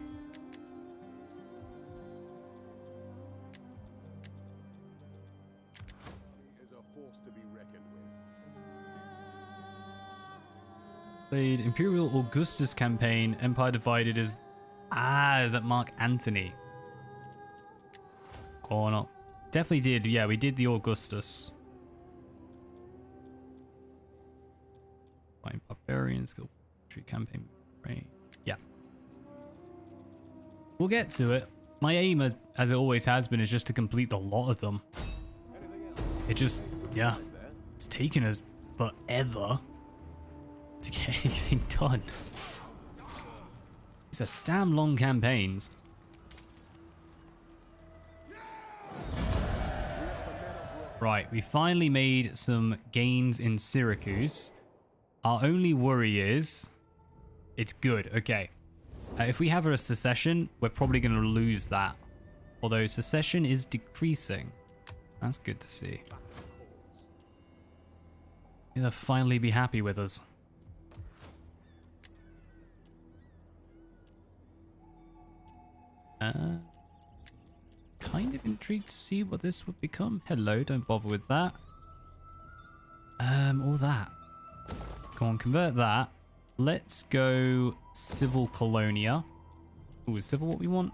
Is a force to be reckoned with.
Played Imperial Augustus campaign. Empire divided is... Ah, is that Mark Antony? Or not. Definitely did. Yeah, we did the Augustus. Fighting barbarians, go campaign. Right. Yeah. We'll get to it. My aim, as it always has been, is just to complete the lot of them. It just, yeah, it's taken us forever to get anything done. These are damn long campaigns. Right, we finally made some gains in Syracuse. Our only worry is... It's good, okay. If we have a secession, we're probably going to lose that. Although secession is decreasing. That's good to see. They'll finally be happy with us. Kind of intrigued to see what this would become. Hello, don't bother with that. All that. Go on, convert that. Let's go Civil Colonia. Ooh, is Civil what we want?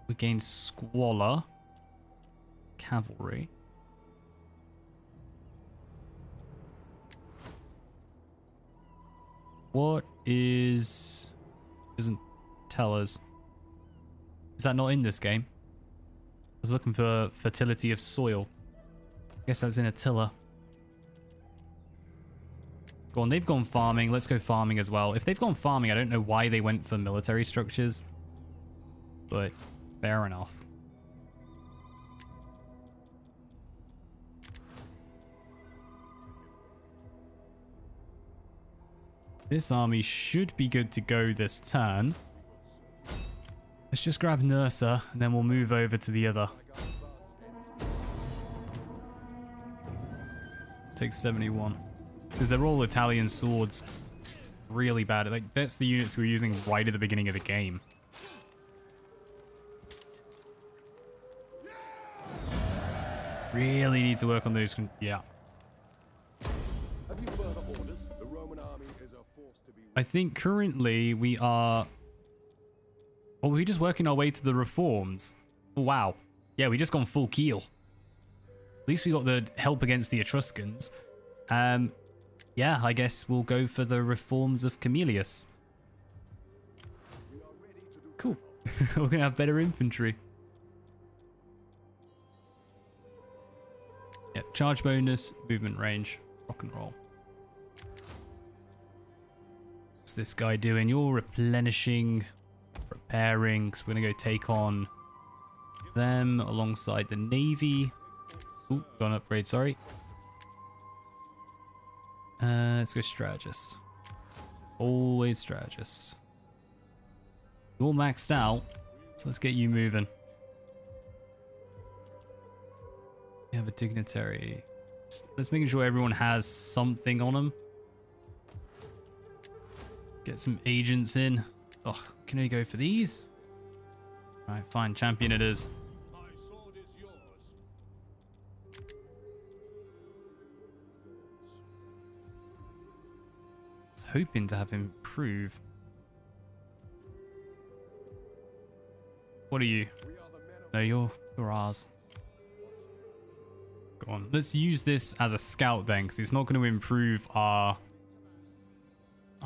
We gain Squalor. Cavalry. What is... Doesn't tell us. Is that not in this game? I was looking for fertility of soil. Guess that's in Attila. Go on, they've gone farming. Let's go farming as well. If they've gone farming, I don't know why they went for military structures. But fair enough. This army should be good to go this turn. Let's just grab Nursa, and then we'll move over to the other. Take 71. Because they're all Italian swords. really bad. Like, that's the units we were using right at the beginning of the game. Really need to work on those. Yeah.
Have you further orders? The Roman army is a force to be
I think currently we are... Well, we're just working our way to the reforms. Oh, wow. Yeah, we just gone full keel. At least we got the help against the Etruscans. Yeah, I guess we'll go for the reforms of Camellias. Cool. We're gonna have better infantry. Yeah, charge bonus, movement range, rock and roll. What's this guy doing? You're replenishing, preparing, because we're gonna go take on them alongside the navy. Ooh, got an upgrade, sorry. Let's go strategist. Always strategist. You're maxed out, so let's get you moving. We have a dignitary. Let's make sure everyone has something on them. Get some agents in. Oh, can I go for these? Alright, fine. Champion it is.
My sword is yours.
I was hoping to have him improve. What are you? No, you're ours. Go on. Let's use this as a scout then, because it's not going to improve our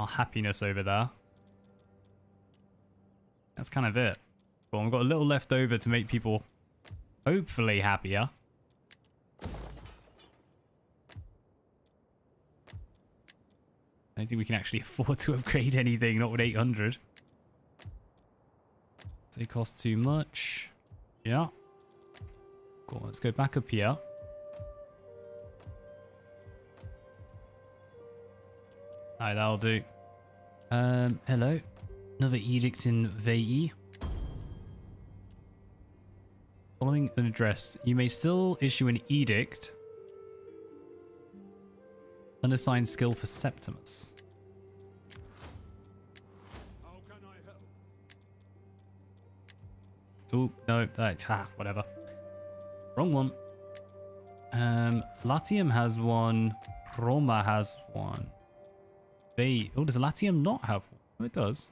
happiness over there. That's kind of it. Well, we've got a little left over to make people hopefully happier. I don't think we can actually afford to upgrade anything, not with 800. They cost too much. Yeah. Cool, let's go back up here. Alright, that'll do. Hello. Another edict in Veii. Following unaddressed, you may still issue an edict. Unassigned skill for Septimus.
How can I help?
Oh, no, whatever. Wrong one. Latium has one. Roma has one. Oh, does Latium not have one? Oh, it does.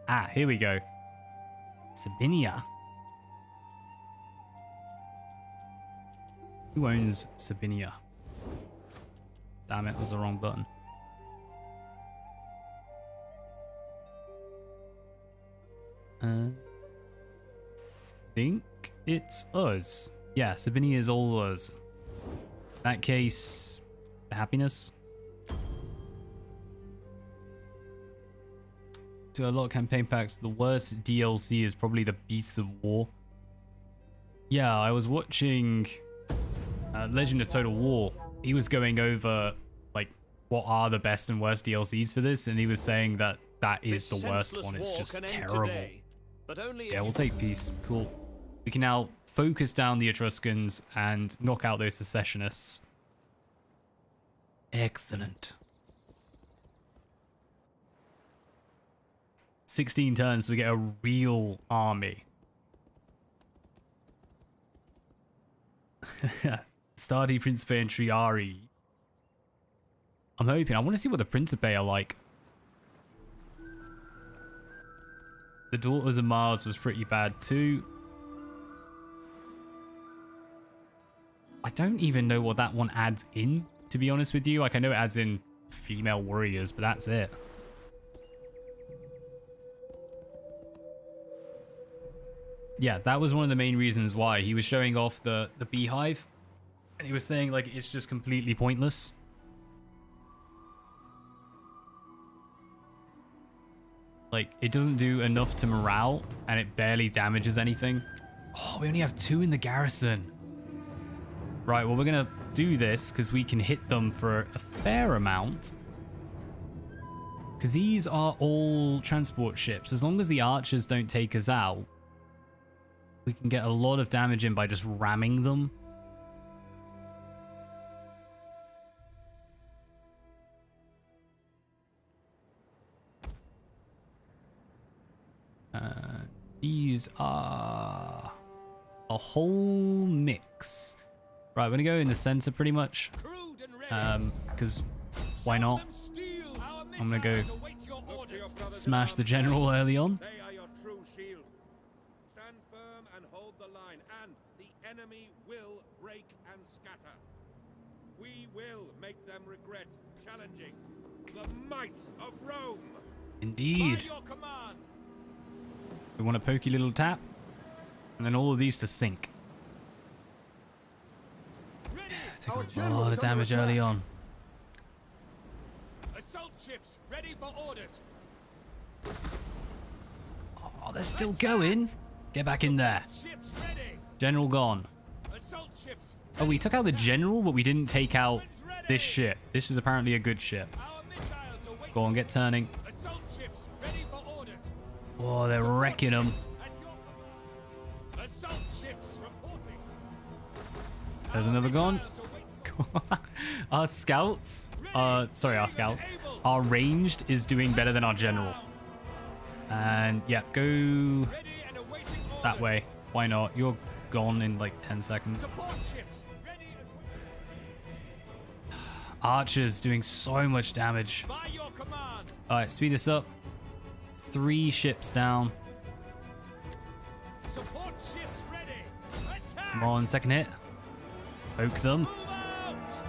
Ah, here we go. Sabinia. Who owns Sabinia? Damn it, was the wrong button. Think it's us. Yeah, Sabinia is all us. In that case, happiness. To a lot of campaign packs, the worst DLC is probably the Beasts of War. Yeah, I was watching Legend of Total War. He was going over like what are the best and worst DLCs for this, and he was saying that that is the worst one. It's just terrible. Yeah, we'll take peace. Cool. We can now focus down the Etruscans and knock out those secessionists. Excellent. 16 turns so we get a real army. Stardi Principe and Triari. I'm hoping. I want to see what the Principe are like. The Daughters of Mars was pretty bad too. I don't even know what that one adds in, to be honest with you. Like, I know it adds in female warriors, but that's it. Yeah, that was one of the main reasons why. He was showing off the beehive, and he was saying, like, it's just completely pointless. Like, it doesn't do enough to morale, and it barely damages anything. Oh, we only have 2 in the garrison. Right, well, we're going to do this, because we can hit them for a fair amount. Because these are all transport ships. As long as the archers don't take us out, we can get a lot of damage in by just ramming them. These are a whole mix. Right, we're gonna go in the center pretty much.
Crude and ready.
Because why not?
Our
I'm gonna go
missiles await your orders.
smash the general early on.
They are your true shield. Stand firm and hold the line, and the enemy will break and scatter. We will make them regret challenging the might of Rome.
Indeed.
By your command.
We want a pokey little tap, and then all of these to sink.
Ready.
Take
Our
a
general
lot
is
of
under
damage
attack.
early on.
Assault ships ready for orders.
Oh, they're still going. Get back in there.
Ships ready.
General gone.
Assault ships.
Oh, we took out the general, but we didn't take out this ship. This is apparently a good ship.
Our missiles await.
Go on, get turning.
Assault ships ready for orders.
Oh, they're wrecking them.
At your command. Assault ships reporting.
There's
Our
another gone.
missiles await.
Our scouts, sorry, our scouts, our ranged is doing better than our general. And yeah, go
Ready and awaiting
that
orders.
way. Why not? You're gone in like 10 seconds.
Support ships ready and
Archers doing so much damage.
by your command.
All right, speed this up. 3 ships down.
Support ships ready. Attack.
Come on, second hit. Poke them.
Move out.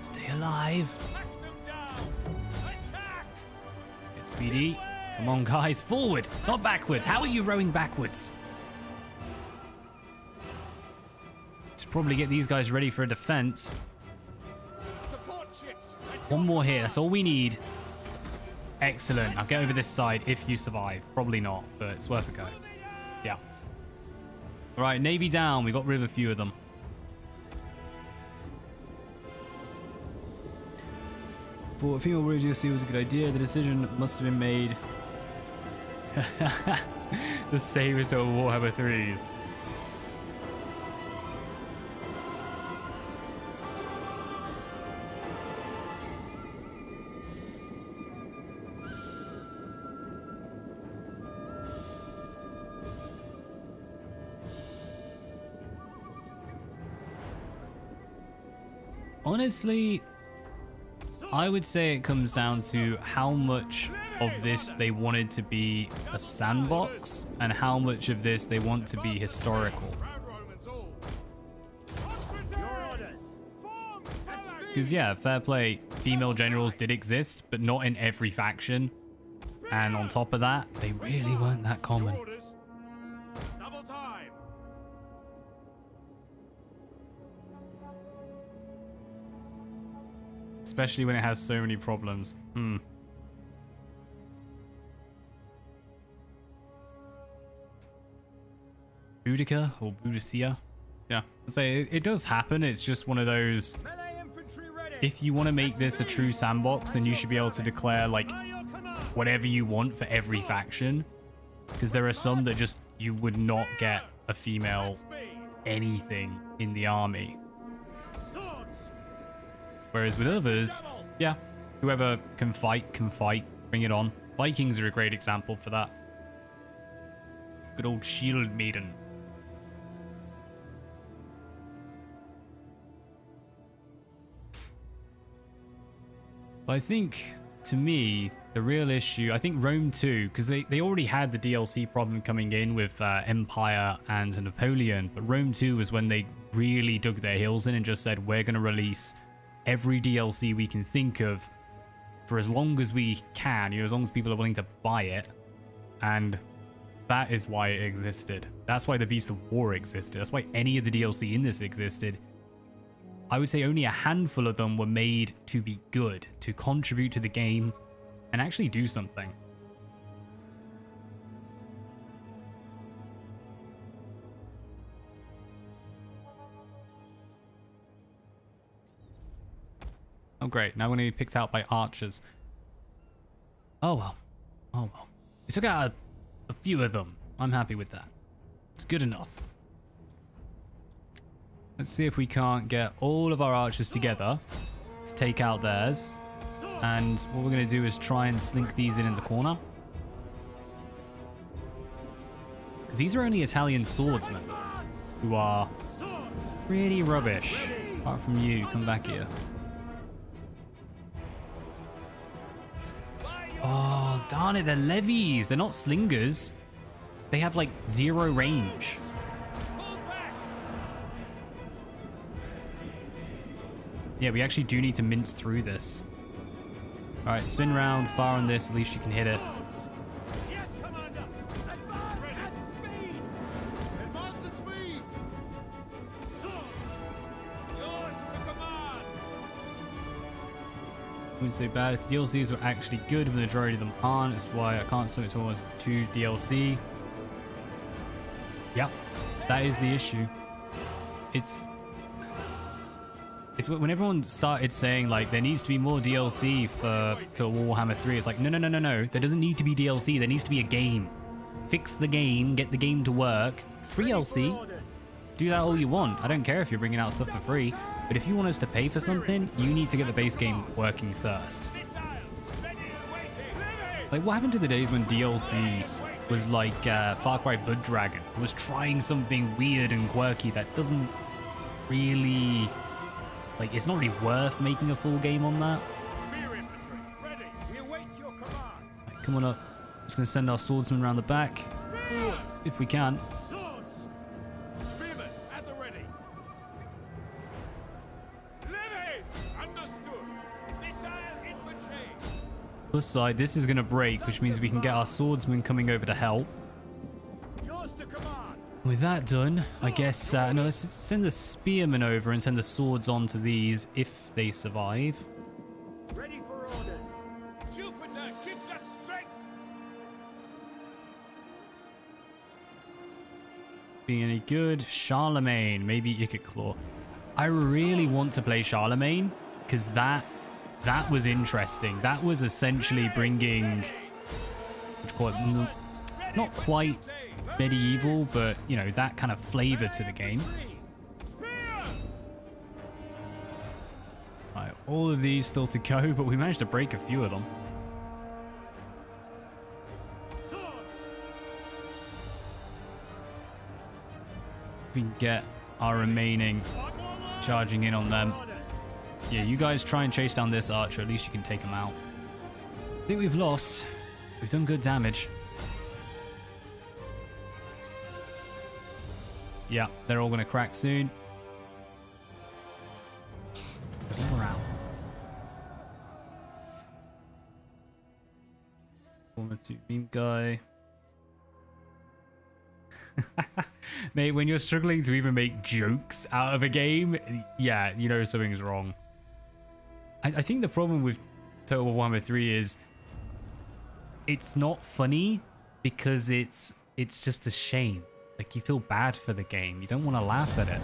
Stay alive.
Hack them down. Attack.
Get speedy. Come on, guys, forward, not backwards. How are you rowing backwards? Should probably get these guys ready for a defense.
Support ships. At your
One more here,
command.
that's all we need. Excellent. I'll get over this side if you survive. Probably not, but it's worth a go. Yeah. All right, Navy down. We got rid of a few of them. But a female warrior GLC was a good idea. The decision must have been made. The Sabres over Warhammer 3s. Honestly, I would say it comes down to how much of this they wanted to be a sandbox and how much of this they want to be historical. Because yeah, fair play, female generals did exist, but not in every faction. And on top of that, they really weren't that common.
Orders. Double time.
Especially when it has so many problems. Boudica or Boudicea? Yeah, I'd say it does happen. It's just one of those.
Melee infantry ready.
If you want to make this a true sandbox, then you should be able to declare like
By your command.
whatever you want for every faction. Because there are some that just you would not get a female
Speed.
anything in the army.
Swords.
Whereas with others, yeah, whoever can fight, bring it on. Vikings are a great example for that. Good old shield maiden. But I think, to me, the real issue, I think Rome 2, because they already had the DLC problem coming in with Empire and Napoleon, but Rome 2 was when they really dug their heels in and just said, we're going to release every DLC we can think of for as long as we can, as long as people are willing to buy it. And that is why it existed. That's why the Beast of War existed. That's why any of the DLC in this existed. I would say only a handful of them were made to be good, to contribute to the game, and actually do something. Oh great, now we're going to be picked out by archers. Oh well. Oh well. We took out a few of them. I'm happy with that. It's good enough. Let's see if we can't get all of our archers together to take out theirs. And what we're going to do is try and slink these in the corner. Because these are only Italian swordsmen who are really rubbish. Apart from you, come back here. Oh, darn it, they're levies. They're not slingers. They have like 0 range. Yeah, we actually do need to mince through this. All right, spin round, fire on this. At least you can hit it.
Yes, Commander!
Advance at speed! Advance at speed!
Swords! Yours to command!
Wouldn't say bad. If the DLCs were actually good, the majority of them aren't. That's why I can't submit to almost 2 DLC. Yep, that is the issue. It's when everyone started saying like there needs to be more DLC for Warhammer 3. It's like no. There doesn't need to be DLC. There needs to be a game. Fix the game, get the game to work. Free DLC. Do that all you want. I don't care if you're bringing out stuff for free. But if you want us to pay for something, you need to get the base game working first.
Missiles ready and waiting!
Like, what happened to the days when DLC was like Far Cry Blood Dragon? It was trying something weird and quirky that doesn't really... Like, it's not really worth making a full game on that.
Spear infantry, ready! We await your command!
Right, come on up. Just going to send our swordsman around the back. If we can.
Swords! Spearmen, at the ready! Levy! Understood! Missile infantry!
Plus side, this is going to break, which means we can get our swordsman coming over to help.
Yours to command!
With that done, I guess, no, let's send the spearmen over and send the swords onto these if they survive.
Ready for orders! Jupiter gives us strength!
Being any good? Charlemagne, maybe Icket Claw. I really want to play Charlemagne because that was interesting. That was essentially bringing, what do you call it, not quite medieval, but you know, that kind of flavor to the game. Right, all of these still to go, but we managed to break a few of them. We can get our remaining charging in on them. Yeah, you guys try and chase down this archer. At least you can take him out. I think we've lost. We've done good damage. Yeah, they're all going to crack soon. We're out. Former 2 meme guy. Mate, when you're struggling to even make jokes out of a game, yeah, you know something's wrong. I think the problem with Total Warhammer 3 is it's not funny because it's just a shame. Like, you feel bad for the game. You don't want to laugh at it.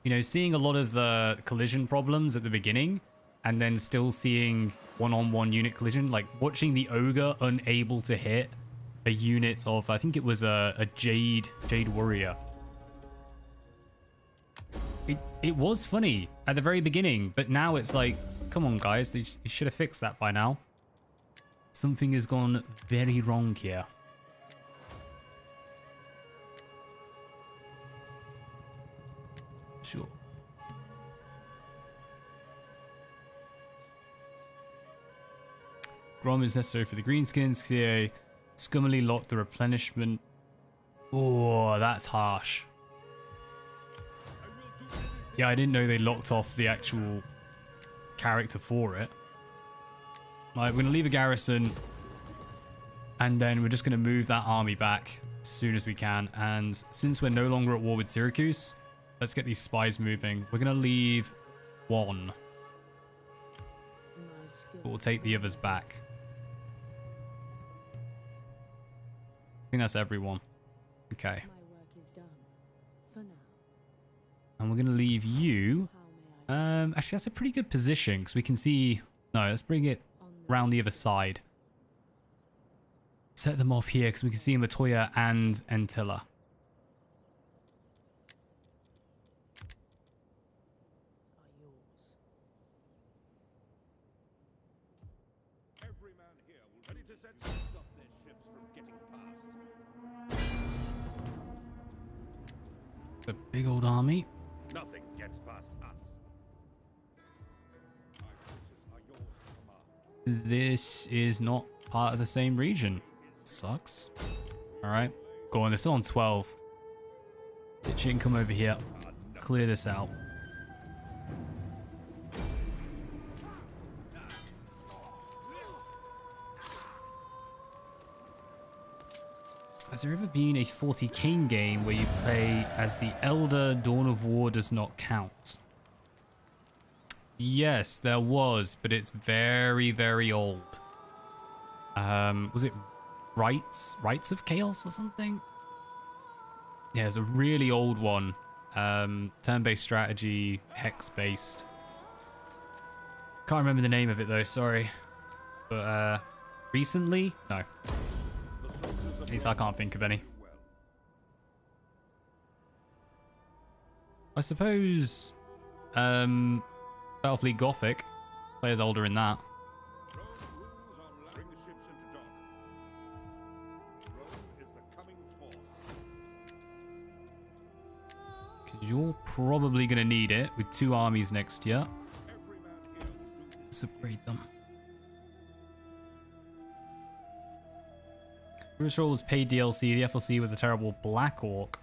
You know, seeing a lot of the collision problems at the beginning and then still seeing one-on-one unit collision, like watching the ogre unable to hit a unit of, I think it was a Jade warrior. It was funny at the very beginning, but now it's like, come on guys, you should have fixed that by now. Something has gone very wrong here. Sure. Grom is necessary for the greenskins. CA scummily locked the replenishment. Oh, that's harsh. Yeah, I didn't know they locked off the actual character for it. Right, we're going to leave a garrison. And then we're just going to move that army back as soon as we can. And since we're no longer at war with Syracuse, let's get these spies moving. We're going to leave 1. But we'll take the others back. I think that's everyone. Okay.
My work is done. For now.
And we're going to leave you.
How may I
Actually, that's a pretty good position because we can see... No, let's bring it around the other side. Set them off here because we can see Matoya and Entilla.
are yours?
Every man here will ready to set Let's stop their ships from getting past.
The big old army.
Nothing gets past us. My forces are yours to command.
This is not part of the same region. Sucks. Alright. Go on, they're still on 12. Ditch it and come over here. Clear this out. Has there ever been a 40k game where you play as the Elder? Dawn of War does not count? Yes, there was, but it's very, very old. Was it Rights of Chaos or something? Yeah, it's a really old one. Turn-based strategy, hex-based. Can't remember the name of it though, sorry. But recently? No. At least I can't think of any. I suppose Battlefleet Gothic. Players older in that.
Rome rules on bring the ships into dock. Rome is the coming force.
Because you're probably going to need it with 2 armies next year.
Every man here will do
Let's upgrade them. Bruce Roll was paid DLC. The FLC was a terrible Black Orc.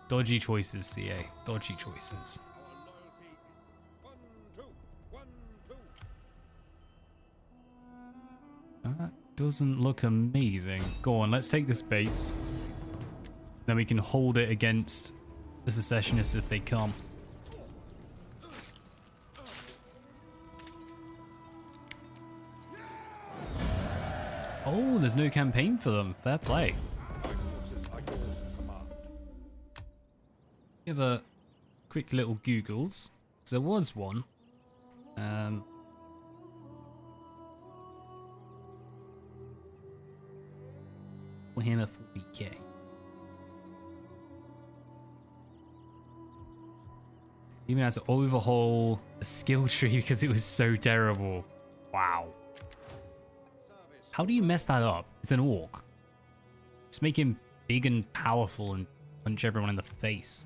Dodgy choices, CA. Dodgy choices.
our loyalty. 1, 2, 1, 2.
That doesn't look amazing. Go on, let's take this base. Then we can hold it against the secessionists if they come. Oh, there's no campaign for them. Fair play.
My forces are yours to command.
Give a quick little Googles. 'Cause there was one. Warhammer 40k. Even had to overhaul the skill tree because it was so terrible. Wow. How do you mess that up? It's an orc. Just make him big and powerful and punch everyone in the face.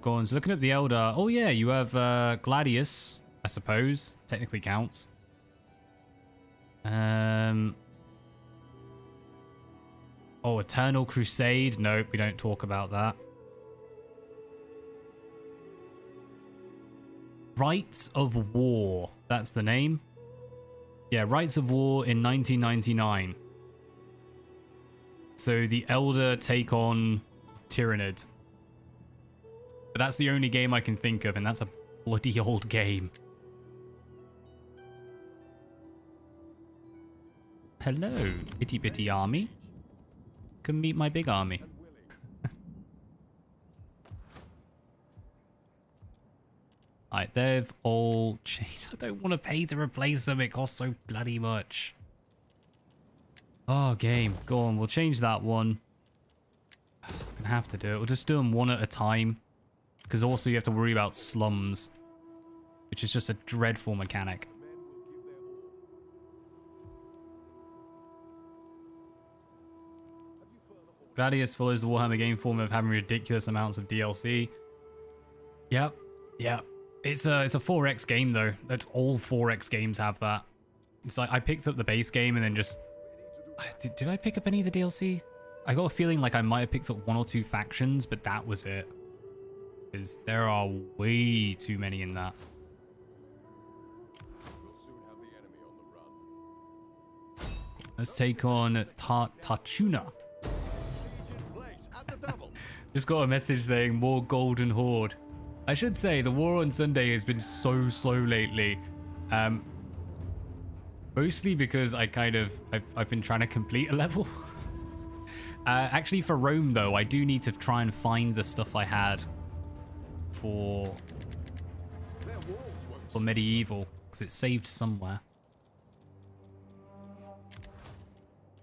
Go on, so looking at the Elder. Oh yeah, you have Gladius, I suppose. Technically counts. Oh, Eternal Crusade. Nope, we don't talk about that. Rights of War. That's the name. Yeah, Rights of War in 1999. So the Elder take on Tyrannid. But that's the only game I can think of, and that's a bloody old game. Hello, itty bitty army. Come meet my big army. Alright, they've all changed. I don't want to pay to replace them. It costs so bloody much. Oh, game. Go on, we'll change that one. I'm gonna have to do it. We'll just do them one at a time. Because also you have to worry about slums. Which is just a dreadful mechanic. Gladius follows the Warhammer game form of having ridiculous amounts of DLC. Yep. Yep. It's a 4X game though. That's all 4X games have that. It's like I picked up the base game and then just... Did I pick up any of the DLC? I got a feeling like I might have picked up 1 or 2 factions, but that was it. Because there are way too many in that.
We'll soon have the enemy on the run.
Let's take on Tarchuna.
Place at the double.
Just got a message saying more Golden Horde. I should say the war on Sunday has been so slow lately. Mostly because I've been trying to complete a level. Actually for Rome though, I do need to try and find the stuff I had for medieval, because it's saved somewhere.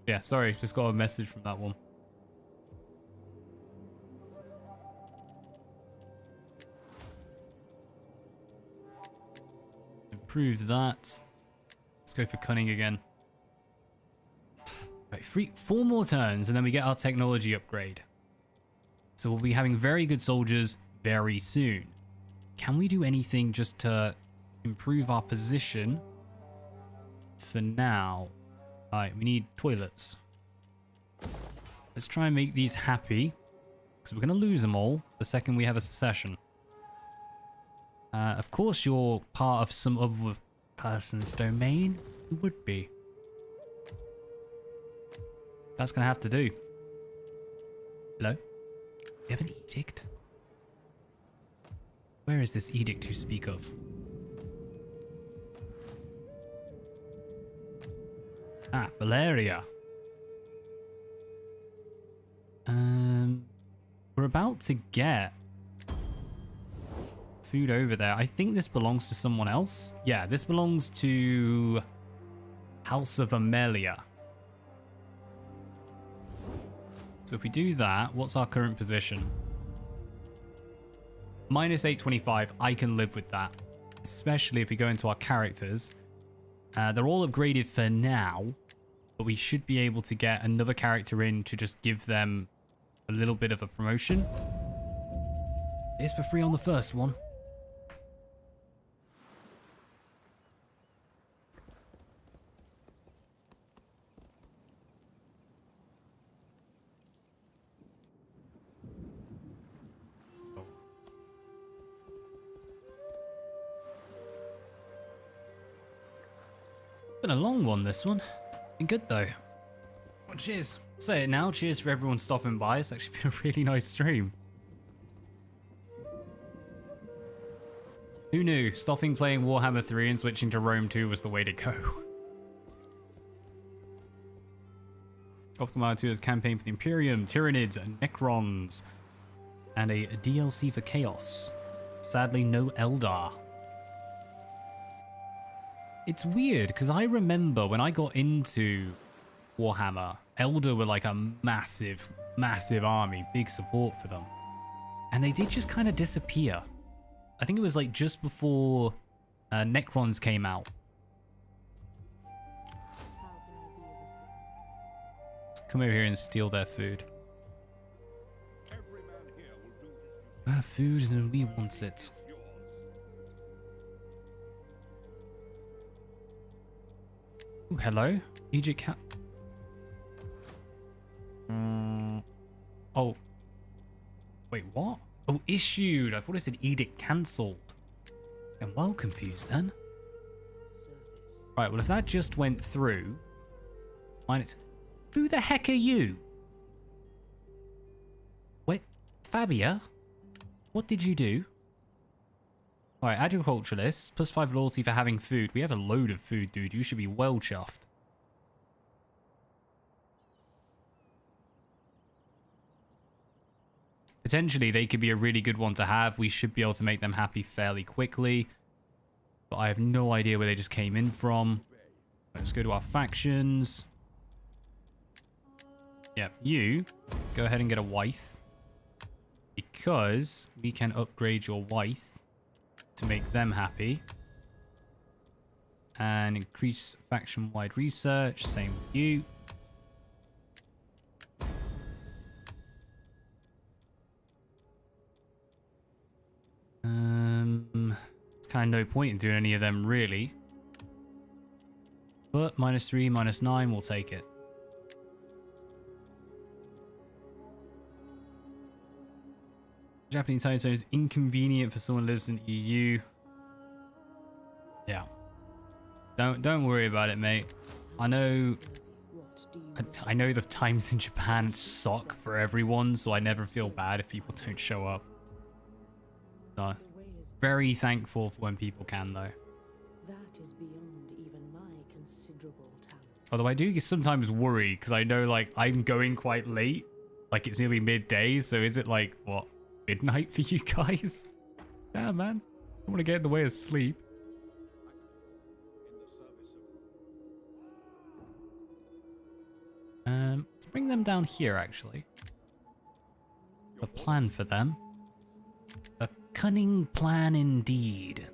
Yeah, sorry, just got a message from that one. improve that. Let's go for cunning again. Right, 4 more turns and then we get our technology upgrade. So we'll be having very good soldiers very soon. Can we do anything just to improve our position? For now. Alright, we need toilets. Let's try and make these happy. Because we're going to lose them all the second we have a secession. Of course you're part of some other person's domain. Who would be? That's going to have to do. Hello? You have an edict? Where is this edict you speak of? Ah, Valeria. We're about to get food over there. I think this belongs to someone else. Yeah, this belongs to House of Amelia. So if we do that, what's our current position? Minus 825, I can live with that. Especially if we go into our characters. They're all upgraded for now, but we should be able to get another character in to just give them a little bit of a promotion. It's for free on the first one. Been a long one, this one. Been good though. Well, cheers. Say it now. Cheers for everyone stopping by. It's actually been a really nice stream. Who knew? Stopping playing Warhammer 3 and switching to Rome 2 was the way to go. Off Command 2 has campaign for the Imperium, Tyranids, and Necrons. And a DLC for Chaos. Sadly, no Eldar. It's weird, because I remember when I got into Warhammer, Eldar were like a massive, massive army, big support for them. And they did just kind of disappear. I think it was like just before Necrons came out.
How can I be of assistance?
Come over here and steal their food.
Every man here will do his duty.
Our food and we want it.
It's yours.
Ooh, hello? Egypt cat. Oh. Wait, what? Oh, issued. I thought it said edict cancelled. I'm well confused then.
Service.
Right, well, if that just went through... Who the heck are you? Wait, Fabia? What did you do? Alright, agriculturalist, plus 5 loyalty for having food. We have a load of food, dude. You should be well chuffed. Potentially, they could be a really good one to have. We should be able to make them happy fairly quickly. But I have no idea where they just came in from. Let's go to our factions. Yep, you go ahead and get a wife. Because we can upgrade your wife to make them happy. And increase faction-wide research. Same with you. It's kind of no point in doing any of them, really. But -3, -9, we'll take it. Japanese time zone is inconvenient for someone who lives in EU. Yeah. Don't worry about it, mate. I know
What do you
I know the times in Japan suck for everyone, so I never feel bad if people don't show up. No.
The way is
Very thankful for when people can, though.
that is beyond even my considerable talent.
Although I do sometimes worry, because I know, like, I'm going quite late. Like, it's nearly midday, so is it, like, what, midnight for you guys? Yeah, man. I don't want to get in the way of sleep.
In the service of
Let's bring them down here, actually. A plan for them. A cunning plan indeed.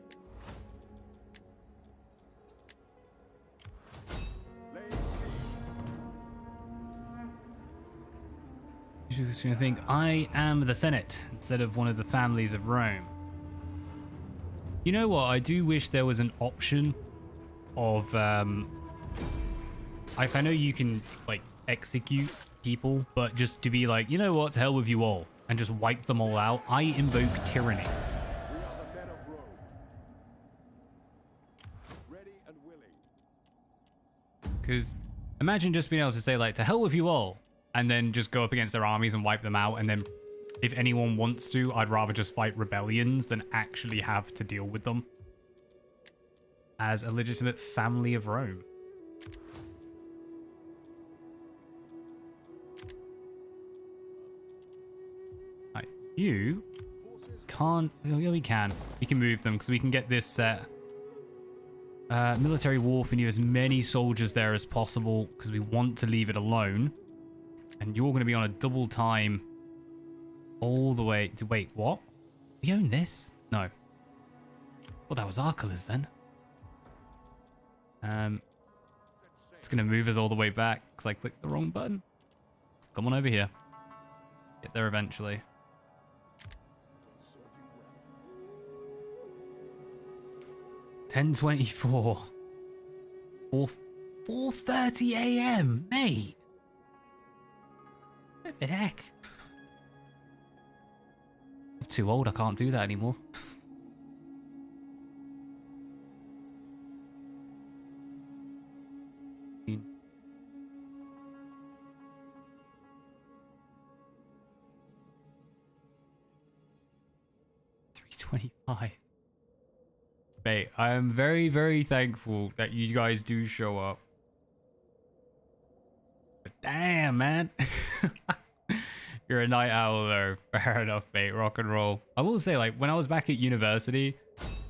You're just gonna think, I am the Senate instead of one of the families of Rome. You know what? I do wish there was an option of, like, I know you can, like, execute people, but just to be like, you know what? To hell with you all. And just wipe them all out. I invoke tyranny.
We are the men of Rome. Ready and willing.
Because imagine just being able to say, like, to hell with you all. And then just go up against their armies and wipe them out. And then if anyone wants to, I'd rather just fight rebellions than actually have to deal with them. As a legitimate family of Rome. Right, you can't... Oh, yeah, we can. We can move them because we can get this set. Military wharf, and you have as many soldiers there as possible because we want to leave it alone. And you're going to be on a double time all the way to... Wait, what? We own this? No. Well, that was our colours then. It's going to move us all the way back because I clicked the wrong button. Come on over here. Get there eventually. $10:24. 4:30 a.m. Mate. What the heck? I'm too old. I can't do that anymore. $3.25. Mate, I am very, very thankful that you guys do show up. But damn, man. You're a night owl, though. Fair enough, mate. Rock and roll. I will say, like, when I was back at university,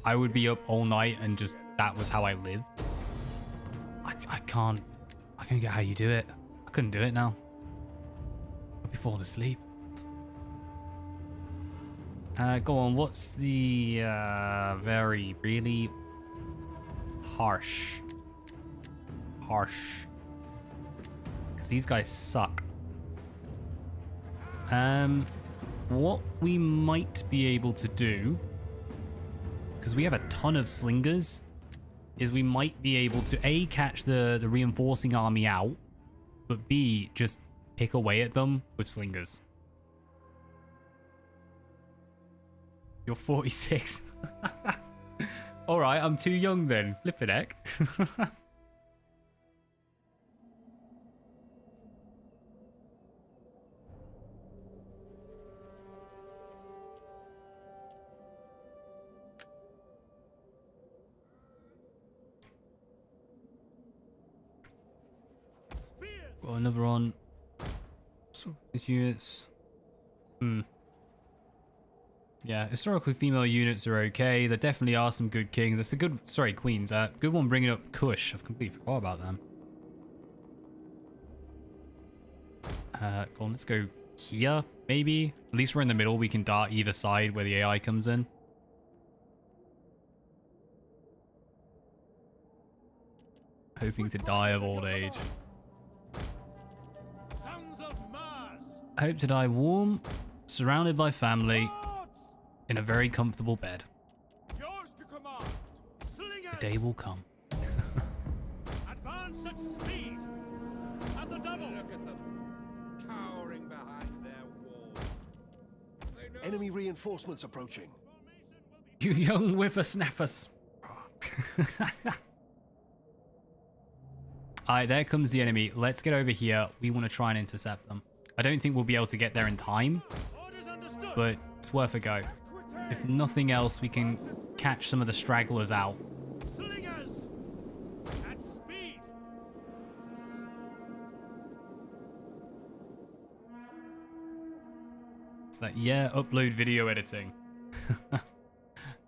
I would be up all night and just, that was how I lived. I can't get how you do it. I couldn't do it now. I'd be falling asleep. Go on, what's the, really harsh? Because these guys suck. What we might be able to do, because we have a ton of slingers, is we might be able to A, catch the reinforcing army out, but B, just pick away at them with slingers. You're 46. Alright, I'm too young then. Flippin' heck. Got another on. So, these units. Yeah, historically female units are okay. There definitely are some good kings. That's a good, sorry, queens. Good one bringing up Kush. I've completely forgot about them. Go on, let's go here, maybe. At least we're in the middle. We can dart either side where the AI comes in. Hoping to die of old age.
Sons of Mars.
I hope to die warm, surrounded by family, in a very comfortable bed.
Yours to command. Slingers.
The day will come.
Advance at speed. At the double.
Look at them, cowering behind their walls. They know
Enemy reinforcements approaching.
You young whippersnappers. Alright, there comes the enemy. Let's get over here. We want to try and intercept them. I don't think we'll be able to get there in time,
Orders understood.
but it's worth a go. If nothing else, we can catch some of the stragglers out.
Slingers. At speed.
It's like, yeah, upload video editing.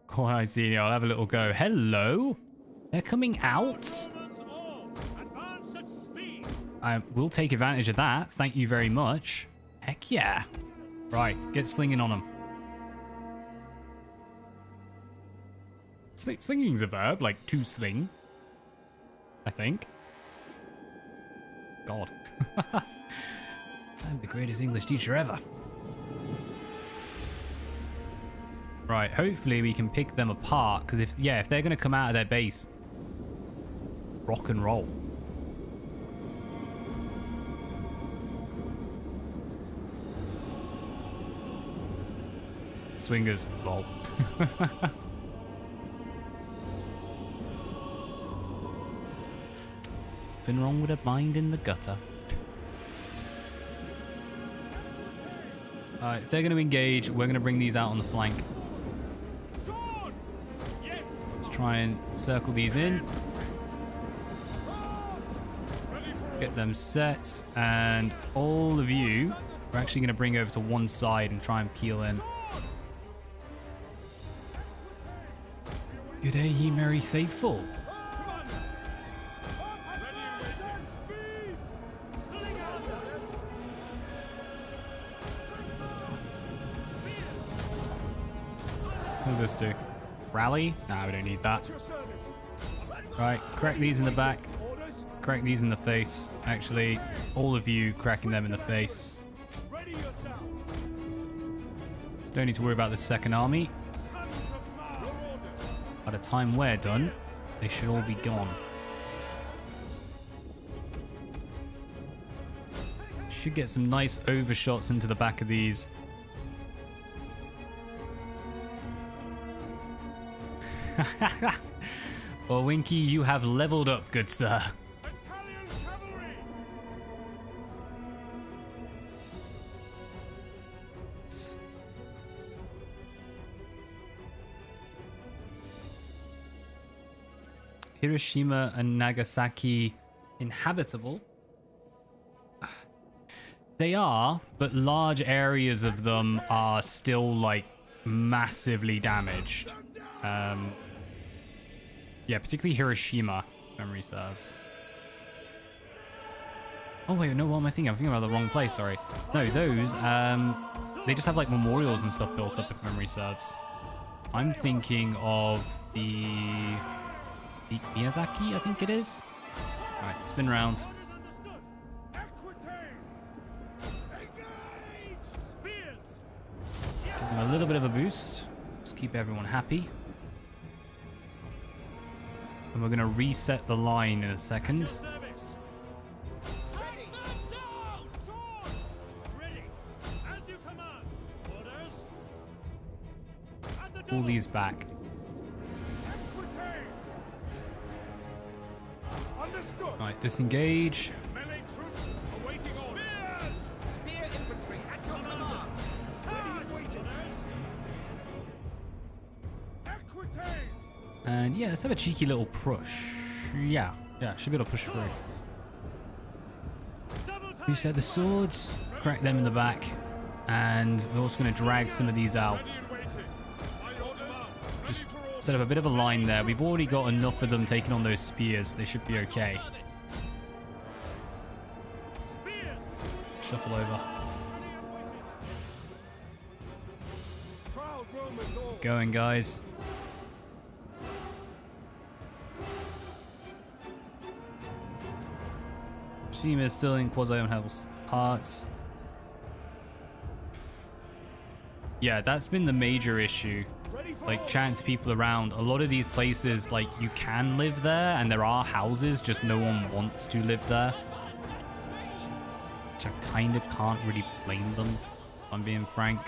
Go on, I see you. I'll have a little go. Hello? They're coming out?
Romans all. Advance at speed.
We'll take advantage of that. Thank you very much. Heck yeah. Right, get slinging on them. Slinging's a verb, like to sling. I think. God. I'm the greatest English teacher ever. Right, hopefully we can pick them apart, because if they're going to come out of their base, rock and roll. Swingers, lol. Nothing wrong with a mind in the gutter. Alright, if they're going to engage, we're going to bring these out on the flank. Let's try and circle these in. Get them set, and all of you are actually going to bring over to one side and try and peel in. Good day, ye merry faithful. What does this do? Rally? Nah, we don't need that. Right, crack these in the back. Crack these in the face. Actually, all of you cracking them in the face. Don't need to worry about the second army. By the time we're done, they should all be gone. Should get some nice overshots into the back of these. Well, Winky, you have leveled up, good sir. Hiroshima and Nagasaki inhabitable? They are, but large areas of them are still like massively damaged. Yeah, particularly Hiroshima, if memory serves. Oh wait, no, what am I thinking? I'm thinking about the wrong place, sorry. No, those, they just have like memorials and stuff built up, if memory serves. I'm thinking of the Miyazaki, I think it is. Alright, spin round. Give them a little bit of a boost. Just keep everyone happy. And we're going to reset the line in a second. Pull these back. Right, disengage. And yeah, let's have a cheeky little push. Yeah, should be able to push through. Reset the swords, crack them in the back, and we're also going to drag some of these out. Just set up a bit of a line there. We've already got enough of them taking on those spears. They should be okay. Shuffle over. Going, guys. Shima is still in quasi-unhelpful parts. Yeah, that's been the major issue. Like, chatting to people around, a lot of these places, like, you can live there, and there are houses, just no one wants to live there. Which I kind of can't really blame them, if I'm being frank.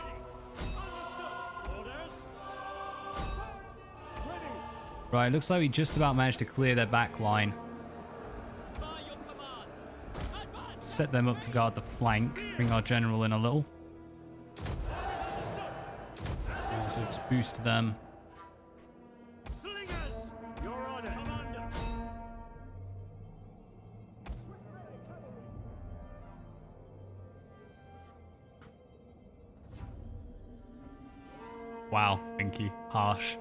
Right, looks like we just about managed to clear their back line. Set them up to guard the flank. Bring our general in a little. So just boost them. Wow, Pinky. Harsh.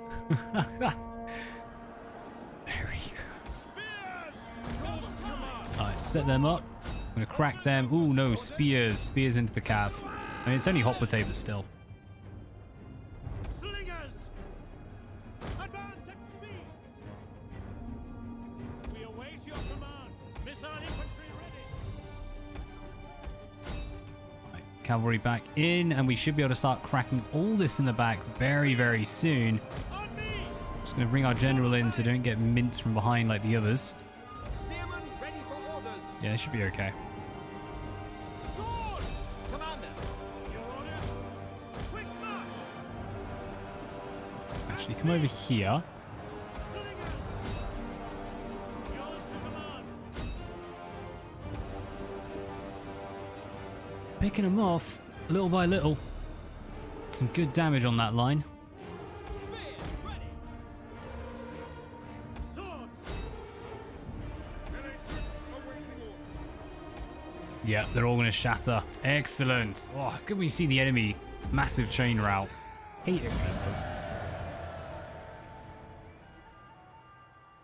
Very. Alright, set them up. I'm gonna crack them. Ooh, no, spears. Spears into the cav. I mean, it's only hot potato still.
Slingers! Advance at speed! We await your command. Missile infantry
cavalry back in, and we should be able to start cracking all this in the back very, very soon.
On me!
Just going to bring our general in so don't get minced from behind like the others.
Spearmen ready for orders.
Yeah, they should be okay.
Swords! Commander!
Your orders? Quick march!
Actually, come over here.
Slingers! Yours to command!
Picking them off little by little. Some good damage on that line.
Spears ready!
Swords!
Melee troops awaiting orders.
Yeah, they're all going to shatter. Excellent. Oh, it's good when you see the enemy. Massive chain route. Hate it when this does.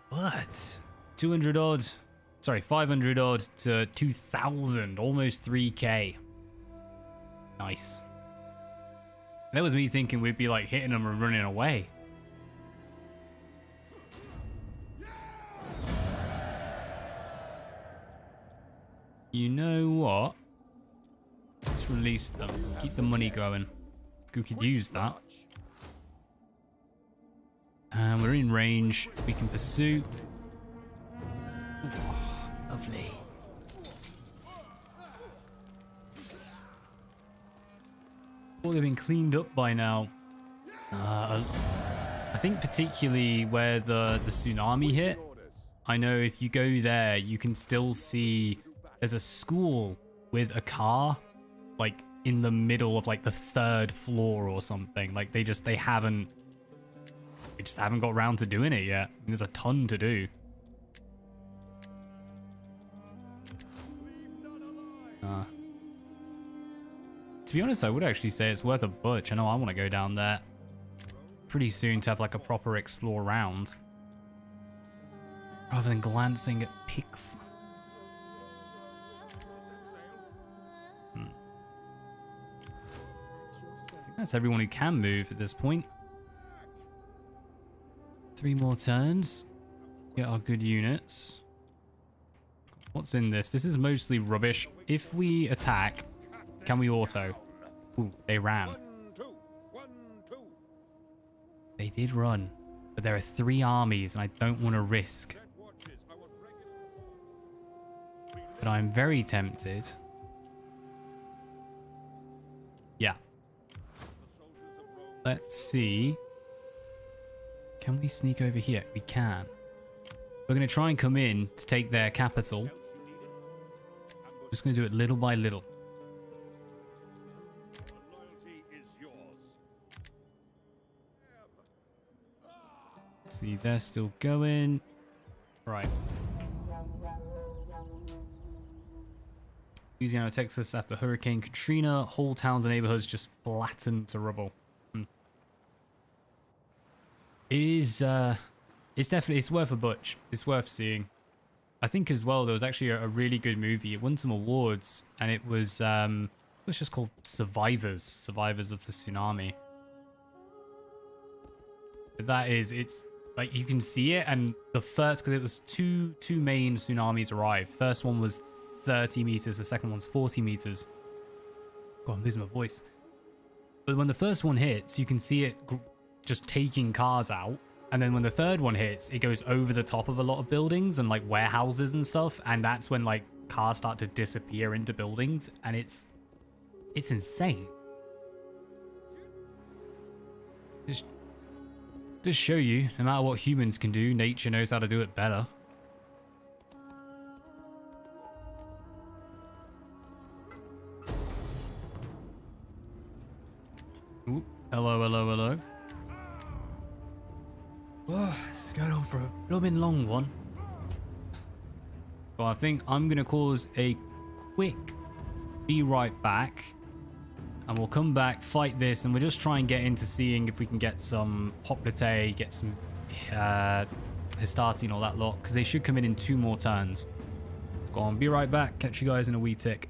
What? 200 odd. Sorry, 500 odd to 2,000. Almost 3k. Nice. That was me thinking we'd be like hitting them and running away. You know what? Let's release them. Keep the money going. We could use that. And we're in range. We can pursue. Oh, lovely. Oh, they've been cleaned up by now. I think particularly where the tsunami hit. I know if you go there, you can still see there's a school with a car, like in the middle of like the 3rd floor or something. Like they just haven't got around to doing it yet. And there's a ton to do. To be honest, I would actually say it's worth a butch. I know I want to go down there pretty soon to have like a proper explore round, rather than glancing at pics. I think that's everyone who can move at this point. 3 more turns. Get our good units. What's in this? This is mostly rubbish. If we attack, can we auto? Ooh, they ran.
1, 2, 1, 2.
They did run. But there are 3 armies and I don't want to risk.
Set watches. I want regular.
But I'm very tempted. Yeah. Let's see. Can we sneak over here? We can. We're going to try and come in to take their capital. Just going to do it little by little.
Loyalty is yours.
See, they're still going. Right. Louisiana, Texas, after Hurricane Katrina, whole towns and neighborhoods just flattened to rubble. It is, it's definitely, it's worth a butch. It's worth seeing. I think as well, there was actually a really good movie. It won some awards, and it was just called Survivors of the Tsunami. But that is, it's like you can see it, and the first, because it was two main tsunamis arrived. First one was 30 meters, the second one's 40 meters. God, I'm losing my voice. But when the first one hits, you can see it just taking cars out. And then when the third one hits, it goes over the top of a lot of buildings and like warehouses and stuff. And that's when like cars start to disappear into buildings. And it's insane. Just show you, no matter what humans can do, nature knows how to do it better. Ooh, hello. Oh, this is going on for a blooming long one. So I think I'm going to cause a quick be right back. And we'll come back, fight this, and we'll just try and get into seeing if we can get some Hoplite, get some Hastati and all that lot. Because they should come in 2 more turns. Let's go on, be right back. Catch you guys in a wee tick.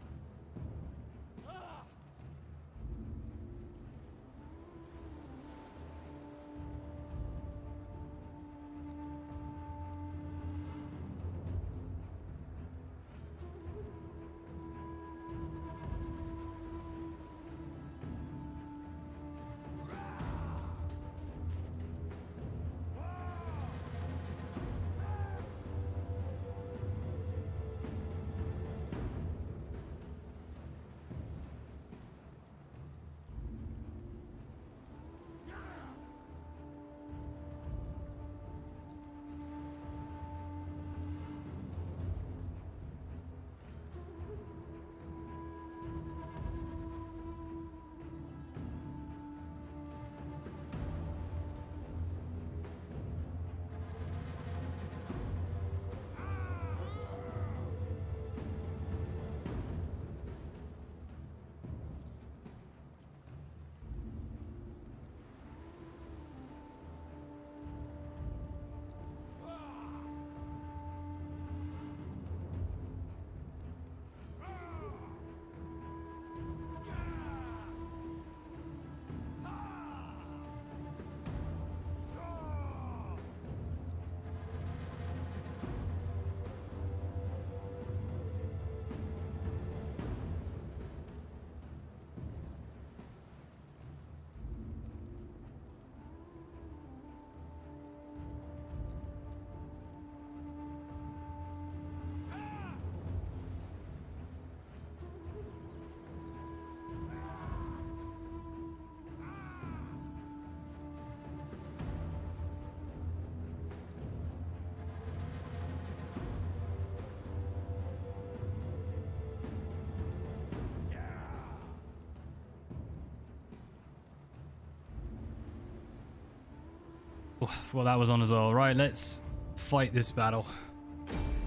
Oh, I forgot that was on as well. Right, let's fight this battle.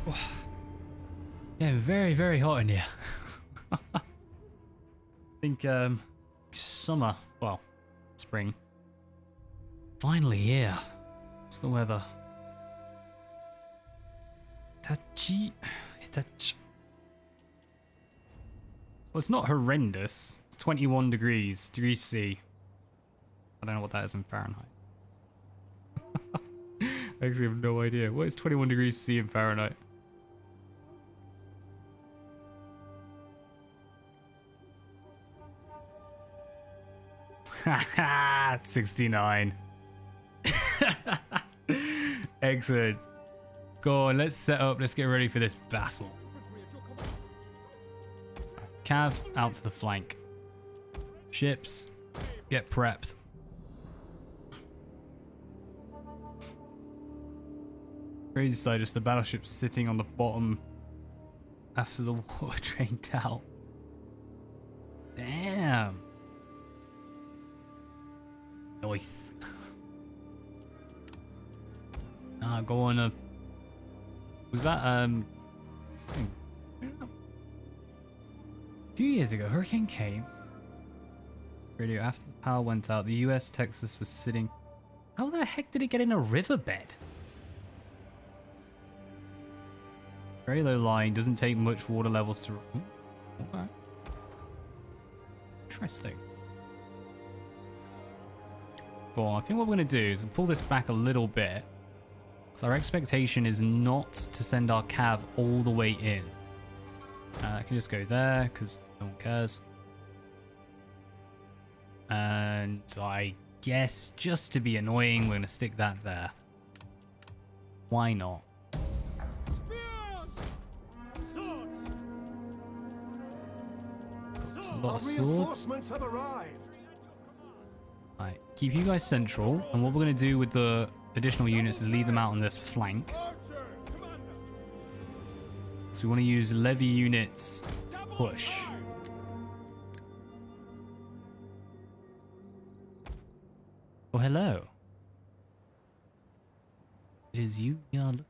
Oh. Yeah, very, very hot in here. I think summer, well, spring. Finally here. What's the weather? Itachi. Well, it's not horrendous. It's 21 degrees C. I don't know what that is in Fahrenheit. I actually have no idea. What is 21 degrees C in Fahrenheit? Haha, 69. Excellent. Go on, let's set up. Let's get ready for this battle. Cav, out to the flank. Ships, get prepped. Crazy side is the battleship's sitting on the bottom after the water drained out. Damn. Nice. Go on. Was that a few years ago? Hurricane came. Radio after the power went out. The U.S. Texas was sitting. How the heck did it get in a riverbed? Very low lying. Doesn't take much water levels to. Okay. Interesting. Go on. I think what we're going to do is pull this back a little bit. So our expectation is not to send our cav all the way in. I can just go there because no one cares. And I guess just to be annoying, we're going to stick that there. Why not?
Spears! Swords!
It's a
Swords!
lot of swords.
Reinforcements have arrived.
Alright, keep you guys central. And what we're going to do with the additional units is leave them out on this flank. So we want to use levy units to push. Oh, hello. It is you we are looking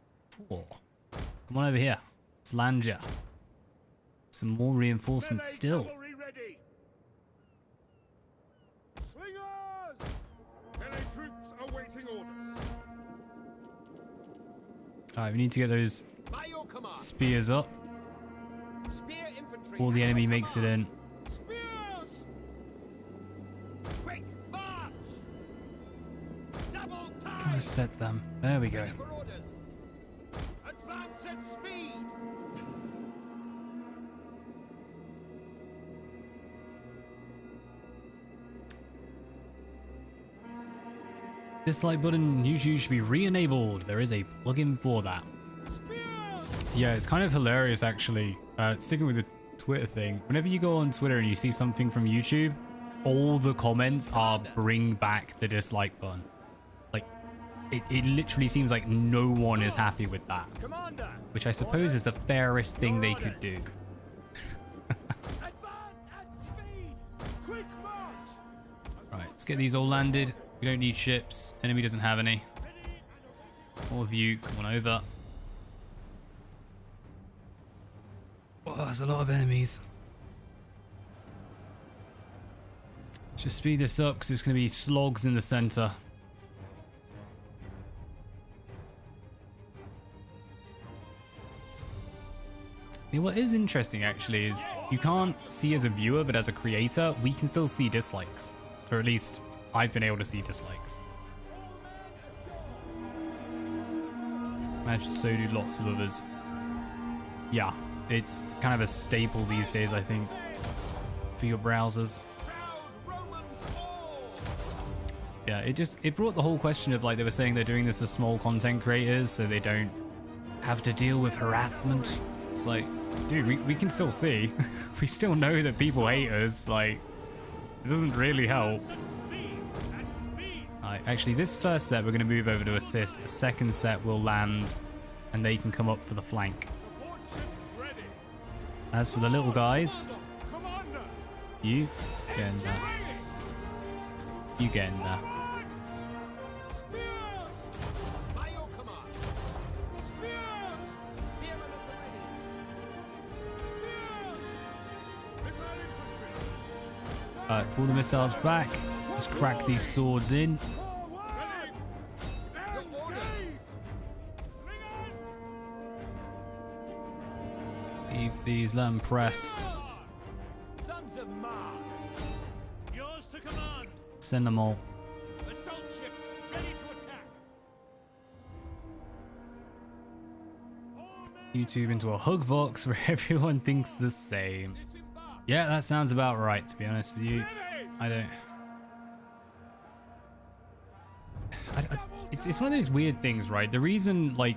for. Come on over here. Let's land ya. Some more reinforcements still.
Cavalry ready!
Slingers! Melee troops awaiting orders.
Alright, we need to get those
By your command.
spears up.
Spear infantry.
Before the
at
enemy
your
makes it
command.
in.
Spears! Quick march! Double time!
Gotta set them. There we go.
Ready for orders. Advance at speed!
Dislike button YouTube should be re-enabled. There is a plugin for that. Yeah, it's kind of hilarious actually. Sticking with the Twitter thing. Whenever you go on Twitter and you see something from YouTube, all the comments are bring back the dislike button. Like, it literally seems like no one is happy with that.
Commander!
Which I suppose is the fairest thing they could do.
Advance at speed! Quick march!
Right, let's get these all landed. We don't need ships. Enemy doesn't have any. All of you, come on over. Oh, there's a lot of enemies. Let's just speed this up because it's going to be slogs in the center. Yeah, what is interesting actually is you can't see as a viewer, but as a creator, we can still see dislikes. Or at least I've been able to see dislikes. Imagine so do lots of others. Yeah, it's kind of a staple these days, I think, for your browsers. Yeah, it brought the whole question of, like, they were saying they're doing this for small content creators so they don't have to deal with harassment. It's like, dude, we can still see. We still know that people hate us. Like, it doesn't really help. Actually, this first set we're going to move over to assist. The second set will land and they can come up for the flank. As for the little guys, you get in there. You get in there. Pull the missiles back. Let's crack these swords in. Leave these, let them press.
Sons of Mars. Yours to command.
Send them all.
Assault ships ready to attack.
YouTube into a hug box where everyone thinks the same. Yeah, that sounds about right, to be honest with you. It's one of those weird things, right? The reason, like,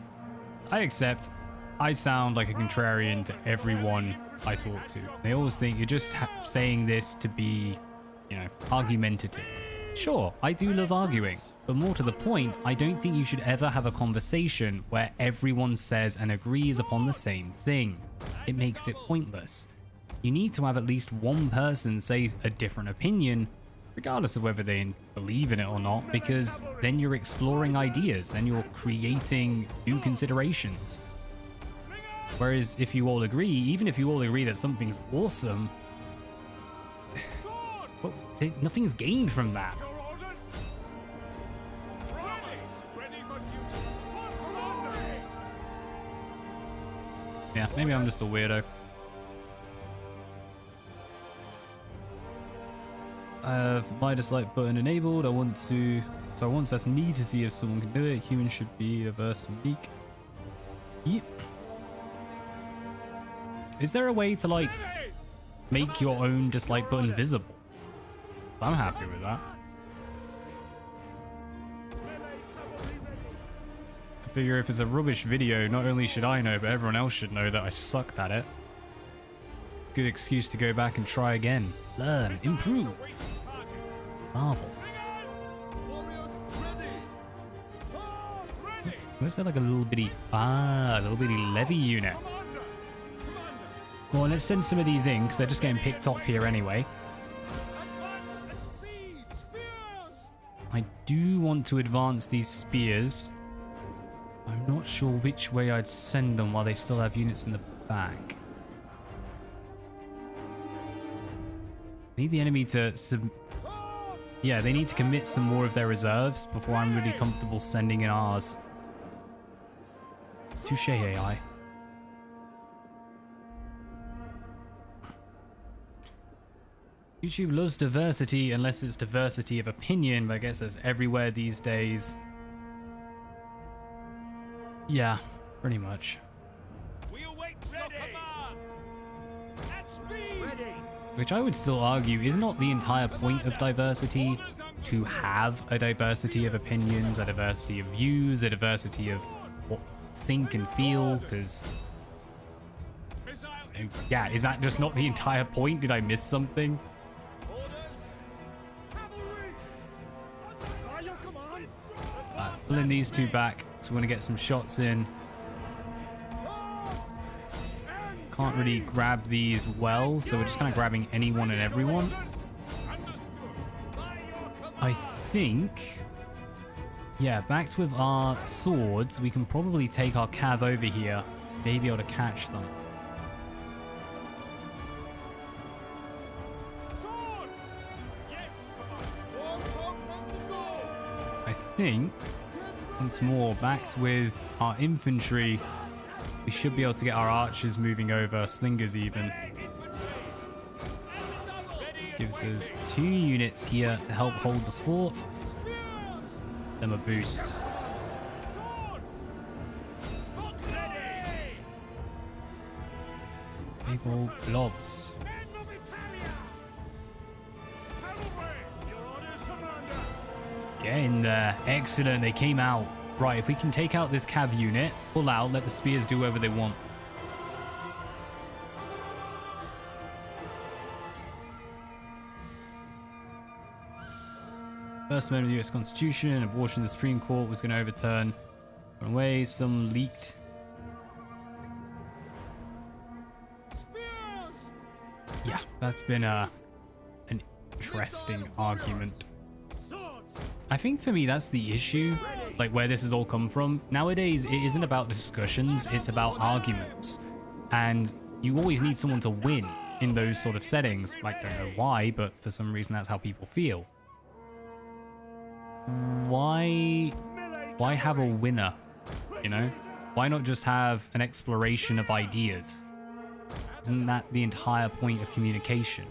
I accept I sound like a contrarian to everyone I talk to. They always think you're just saying this to be, you know, argumentative. Sure, I do love arguing, but more to the point, I don't think you should ever have a conversation where everyone says and agrees upon the same thing. It makes it pointless. You need to have at least one person say a different opinion, regardless of whether they believe in it or not, because then you're exploring ideas, then you're creating new considerations. Whereas if you all agree, even if you all agree that something's awesome, well, nothing's gained from that. Yeah, maybe I'm just a weirdo. My dislike button enabled. I want to need to see if someone can do it. Humans should be diverse and unique. Yep. Is there a way to, like, make your own dislike button visible? I'm happy with that. I figure if it's a rubbish video, not only should I know, but everyone else should know that I sucked at it. Good excuse to go back and try again. Learn, improve. Marvel. Where's there like a little bitty levy unit? Well, let's send some of these in because they're just getting picked off here anyway. I do want to advance these spears. I'm not sure which way I'd send them while they still have units in the back. I need the enemy to they need to commit some more of their reserves before I'm really comfortable sending in ours. Touche, AI. YouTube loves diversity unless it's diversity of opinion, but I guess that's everywhere these days. Yeah, pretty much.
We await your command. At speed. Ready.
Which I would still argue is not the entire point of diversity, to have a diversity of opinions, a diversity of views, a diversity of what think and feel, because... yeah, is that just not the entire point? Did I miss something? Pulling these two back, so we're going to get some shots in. Can't really grab these well, so we're just kind of grabbing anyone and everyone. I think, yeah, backed with our swords, we can probably take our cav over here, maybe able to catch them. I think, once more, backed with our infantry, we should be able to get our archers moving over, slingers even. Gives us 2 units here to help hold the fort. Them a boost. Big old blobs. Get in there. Excellent, they came out. Right, if we can take out this cav unit, pull out, let the spears do whatever they want. First Amendment of the US Constitution, abortion, the Supreme Court was going to overturn. Run away, some leaked. Yeah, that's been an interesting argument. I think for me that's the issue, like where this has all come from. Nowadays it isn't about discussions, it's about arguments. And you always need someone to win. in those sort of settings. I don't know why, but for some reason that's how people feel. Why have a winner, you know? Why not just have an exploration of ideas? Isn't that the entire point of communication?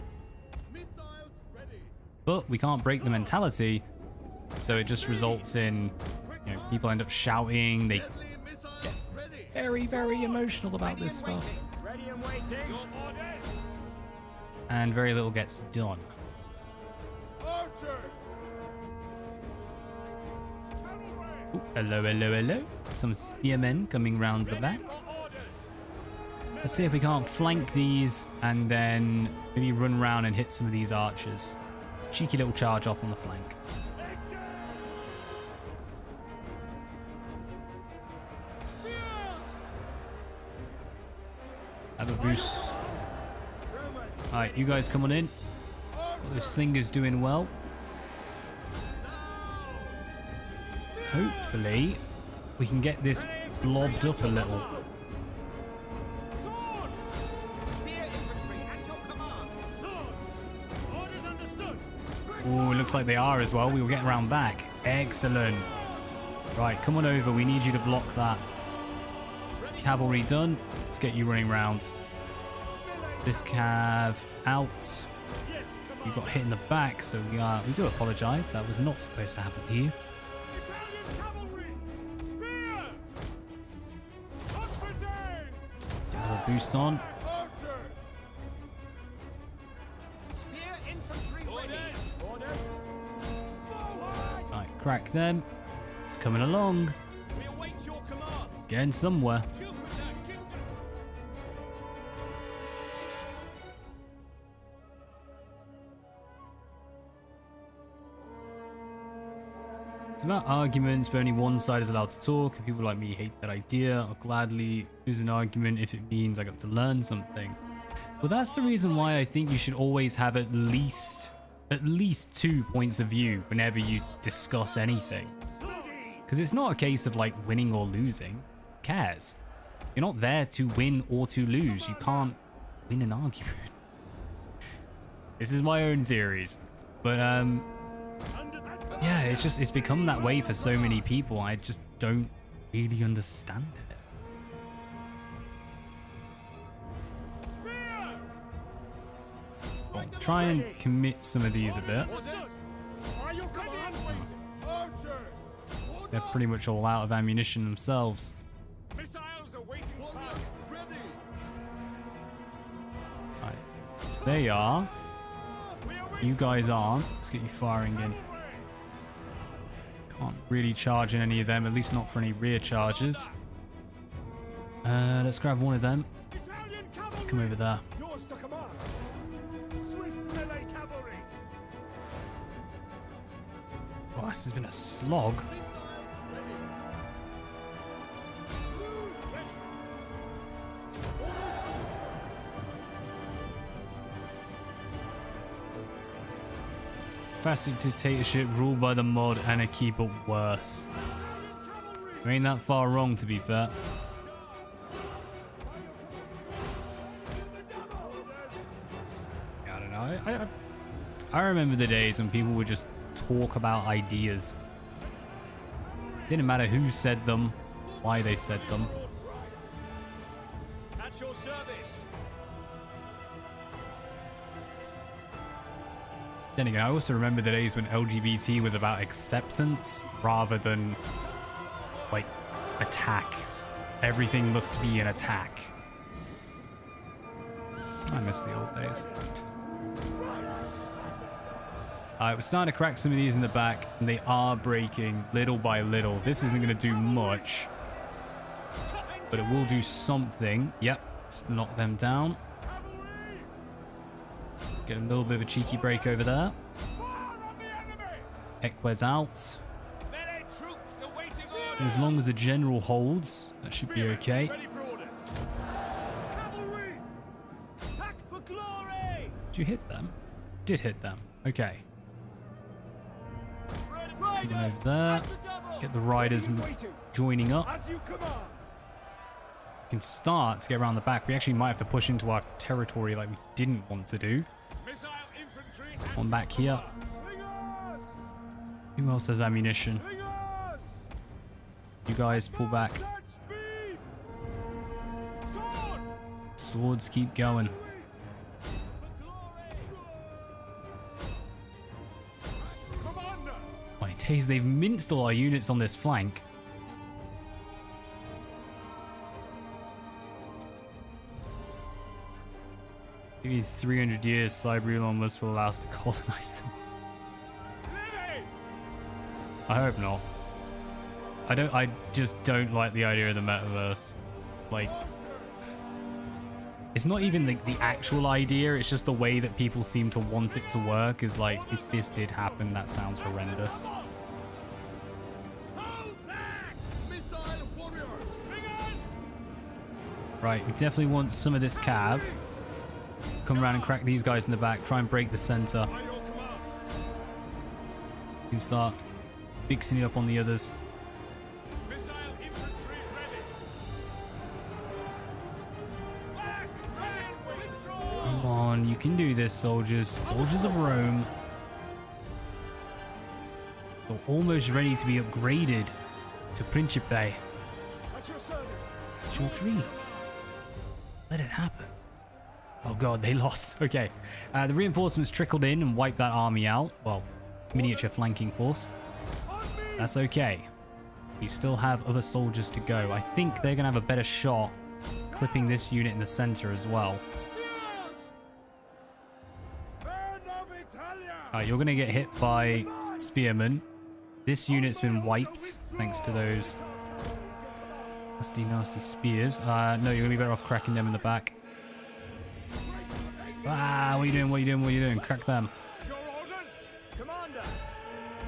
But we can't break the mentality, so it just results in, you know, people end up shouting, they get very, very emotional about this stuff.
Ready and waiting. Your orders.
And very little gets done.
Archers!
Ooh, hello, hello, hello. Some spearmen coming round the back. Let's see if we can't flank these and then maybe run around and hit some of these archers. Cheeky little charge off on the flank. Have a boost. Alright, you guys come on in. Got those slingers doing well. Hopefully, we can get this blobbed up a little. Oh, it looks like they are as well. We were getting around back. Excellent. Right, come on over. We need you to block that. Cavalry done. Let's get you running around. This cav out. You got hit in the back, so we do apologise. That was not supposed to happen to you. Another boost on. Right, crack them. It's coming along. Getting somewhere. It's about arguments, but only one side is allowed to talk. If people like me hate that idea, I'll gladly lose an argument if it means I got to learn something. Well, that's the reason why I think you should always have at least 2 points of view whenever you discuss anything. Because it's not a case of like winning or losing. Who cares? You're not there to win or to lose. You can't win an argument. This is my own theories. But yeah, it's become that way for so many people. I just don't really understand it. I'll try and commit some of these a bit. They're pretty much all out of ammunition themselves. Right. They are. You guys aren't. Let's get you firing in. Can't really charge in any of them, at least not for any rear charges. Let's grab one of them. Come over there. Oh, this has been a slog. Fascist dictatorship ruled by the mod anarchy, but worse. We ain't that far wrong, to be fair. I don't know. I remember the days when people would just talk about ideas. Didn't matter who said them, why they said them.
At your service.
Then again, I also remember the days when LGBT was about acceptance rather than like attacks. Everything must be an attack. I miss the old days. Alright, we're starting to crack some of these in the back, and they are breaking little by little. This isn't going to do much, but it will do something. Yep, let's knock them down. Get a little bit of a cheeky break over there. Equez out. And as long as the general holds, that should be okay. Did you hit them? Did hit them. Okay. Come over there. Get the riders joining up. can start to get around the back. We actually might have to push into our territory like we didn't want to do.
Missile infantry.
On back here.
Slingers!
Who else has ammunition?
Slingers!
You guys pull back.
At speed!
Swords.
Swords keep going.
For glory.
Commander!
My days, they've minced all our units on this flank. Maybe 300 years, Cyberian must will allow us to colonize them. I hope not. I just don't like the idea of the metaverse. Like, it's not even the actual idea, it's just the way that people seem to want it to work is like, if this did happen, that sounds horrendous.
Hold back.
Missile warriors!
Slingers.
Right, we definitely want some of this cav. Come around and crack these guys in the back, try and break the center.
By your command!
We can start fixing it up on the others.
Missile infantry ready. Back. Withdraw.
Come on, you can do this, soldiers. Soldiers of Rome. You're almost ready to be upgraded to Principe.
At your service.
It's your dream. Let it happen. Oh god, they lost. Okay. The reinforcements trickled in and wiped that army out. Well, miniature flanking force. That's okay. We still have other soldiers to go. I think they're going to have a better shot clipping this unit in the center as well.
Spears! Men of Italia!
You're going to get hit by spearmen. This unit's been wiped thanks to those nasty spears. No, you're going to be better off cracking them in the back. Ah, what are you doing? What are you doing? What are you doing? Crack them.
Your orders, Commander.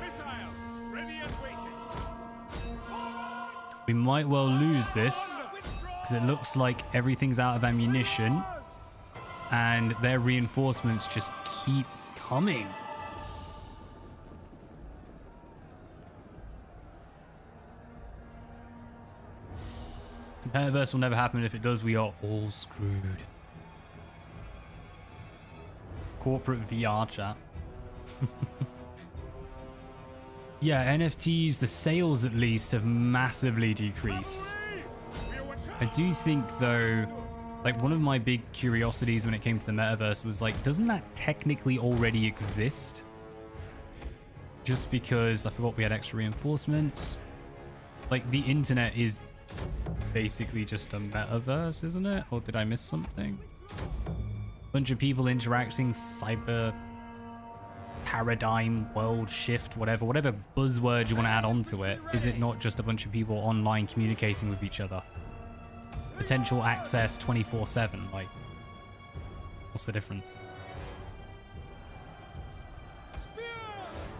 Missiles ready and waiting.
We might well lose this because it looks like everything's out of ammunition and their reinforcements just keep coming. Metaverse will never happen. If it does, we are all screwed. Corporate VR chat. Yeah, NFTs, the sales at least have massively decreased. I do think though, like one of my big curiosities when it came to the metaverse was like, doesn't that technically already exist? Just because I forgot we had extra reinforcements. Like the internet is basically just a metaverse, isn't it? Or did I miss something? Bunch of people interacting, cyber paradigm, world shift, whatever buzzword you want to add onto it. Is it not just a bunch of people online communicating with each other? Potential access 24/7, like, what's the difference?
Spears.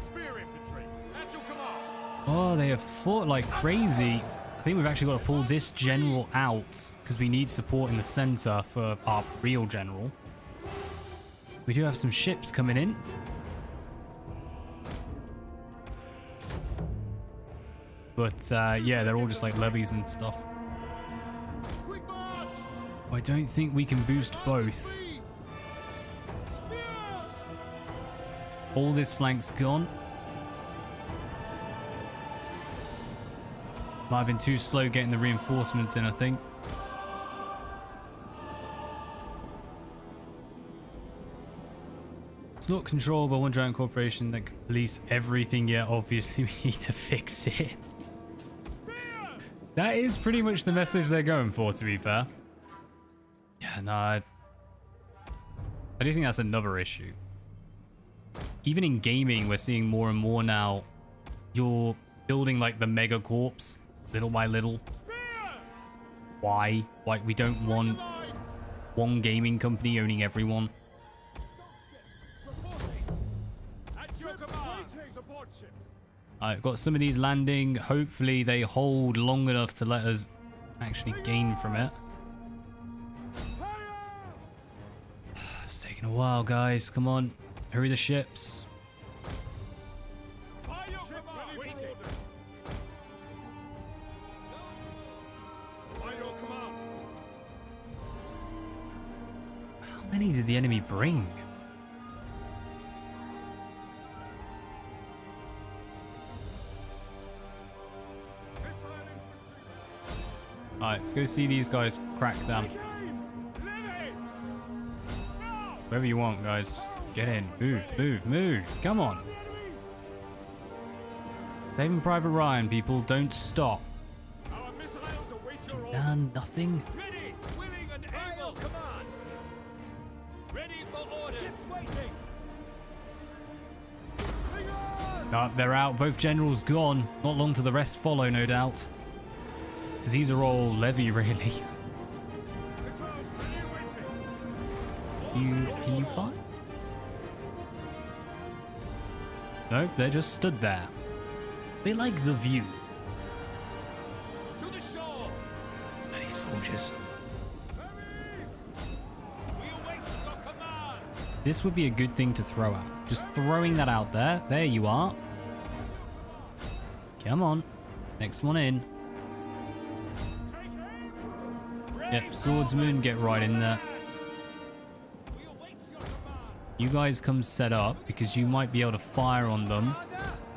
Spear infantry at your command.
Oh, they have fought like crazy. I think we've actually got to pull this general out because we need support in the center for our real general. We do have some ships coming in. But yeah, they're all just like levies and stuff.
Quick march.
I don't think we can boost both.
Spears.
All this flank's gone. Might have been too slow getting the reinforcements in, I think. It's not controlled by one giant corporation that can police everything yet. Obviously, we need to fix it. That is pretty much the message they're going for, to be fair. Yeah, no, I do think that's another issue. Even in gaming, we're seeing more and more now. You're building like the mega corps, little by little. Why? Like, we don't want one gaming company owning everyone.
At your command. Support ships.
I've got some of these landing. Hopefully they hold long enough to let us actually gain from it. It's taking a while, guys. Come on. Hurry the ships.
By your command. Waiting.
By your command!
many did the enemy bring? Alright, let's go see these guys crack them. Wherever you want, guys. Just get in. Move, move, move. Come on. Saving Private Ryan, people. Don't stop.
Our missiles await your orders.
Done nothing.
Ready, willing and able. Command. Ready for orders. Just waiting.
No, they're out. Both generals gone. Not long till the rest follow, no doubt. Because these are all levy, really.
Missiles ready waiting.
Can you fire? Nope, they're just stood there. They like the view.
To the shore.
Bloody soldiers.
We await your command.
This would be a good thing to throw out. Just throwing that out there. There you are. Come on. Next one in. Yep, swordsman, get right in there.
We await your command.
You guys come set up because you might be able to fire on them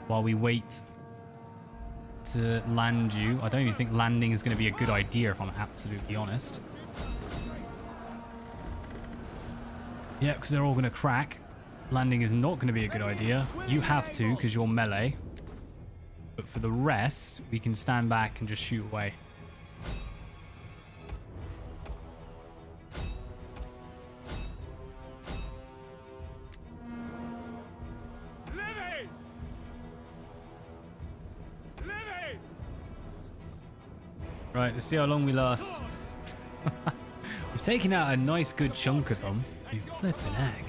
while we wait to land you. I don't even think landing is going to be a good idea if I'm absolutely honest. Yeah, because they're all going to crack. Landing is not going to be a good idea. You have to because you're melee. But for the rest, we can stand back and just shoot away. Right, let's see how long we last. We've taken out a nice good chunk of them. You flipping heck.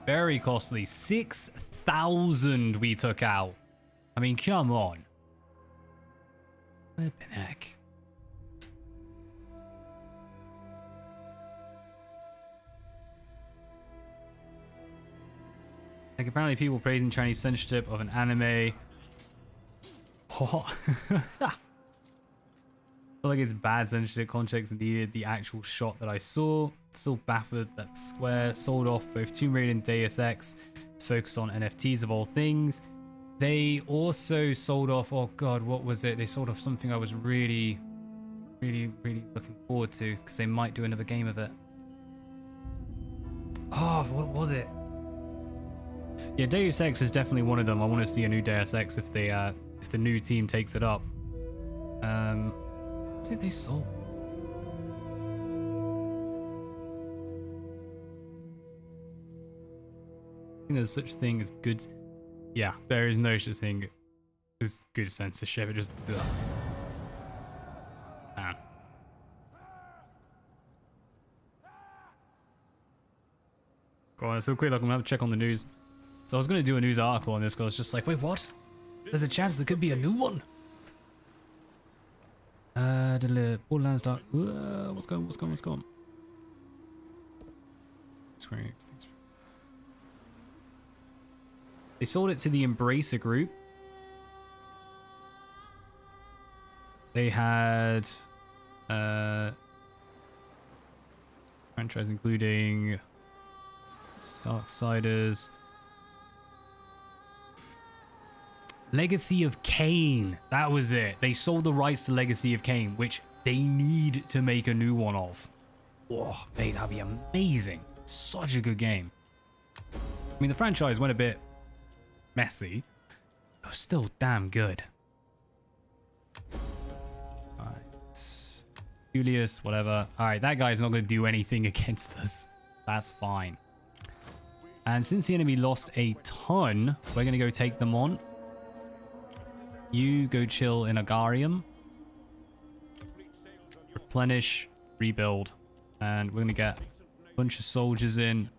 Very costly. 6,000 we took out. I mean, come on. Flipping heck. Like, apparently people praising Chinese censorship of an anime. What? I feel like it's bad censorship. Context needed. The actual shot that I saw. Still baffled that Square sold off both Tomb Raider and Deus Ex to focus on NFTs of all things. They also sold off, oh god, what was it? They sold off something I was really looking forward to because they might do another game of it. Oh, what was it? Yeah, Deus Ex is definitely one of them. I want to see a new Deus Ex if the new team takes it up. What did they sold? I think there's such a thing as good. Yeah, there is no such thing as good censorship. It just. Ugh. Man. Go on, so quick, I'm gonna have to check on the news. So I was gonna do a news article on this, because I was just like, wait, what? There's a chance there could be a new one. Borderlands Dark. What's going on? Square Enix things. They sold it to the Embracer Group. They had franchise including Darksiders, Legacy of Kain. That was it. They sold the rights to Legacy of Kain, which they need to make a new one of. Oh, mate, that'd be amazing. Such a good game. I mean, the franchise went a bit messy. It was still damn good. Alright. Julius, whatever. Alright, that guy's not going to do anything against us. That's fine. And since the enemy lost a ton, we're going to go take them on. You go chill in Agarium. Replenish, rebuild. And we're going to get a bunch of soldiers in.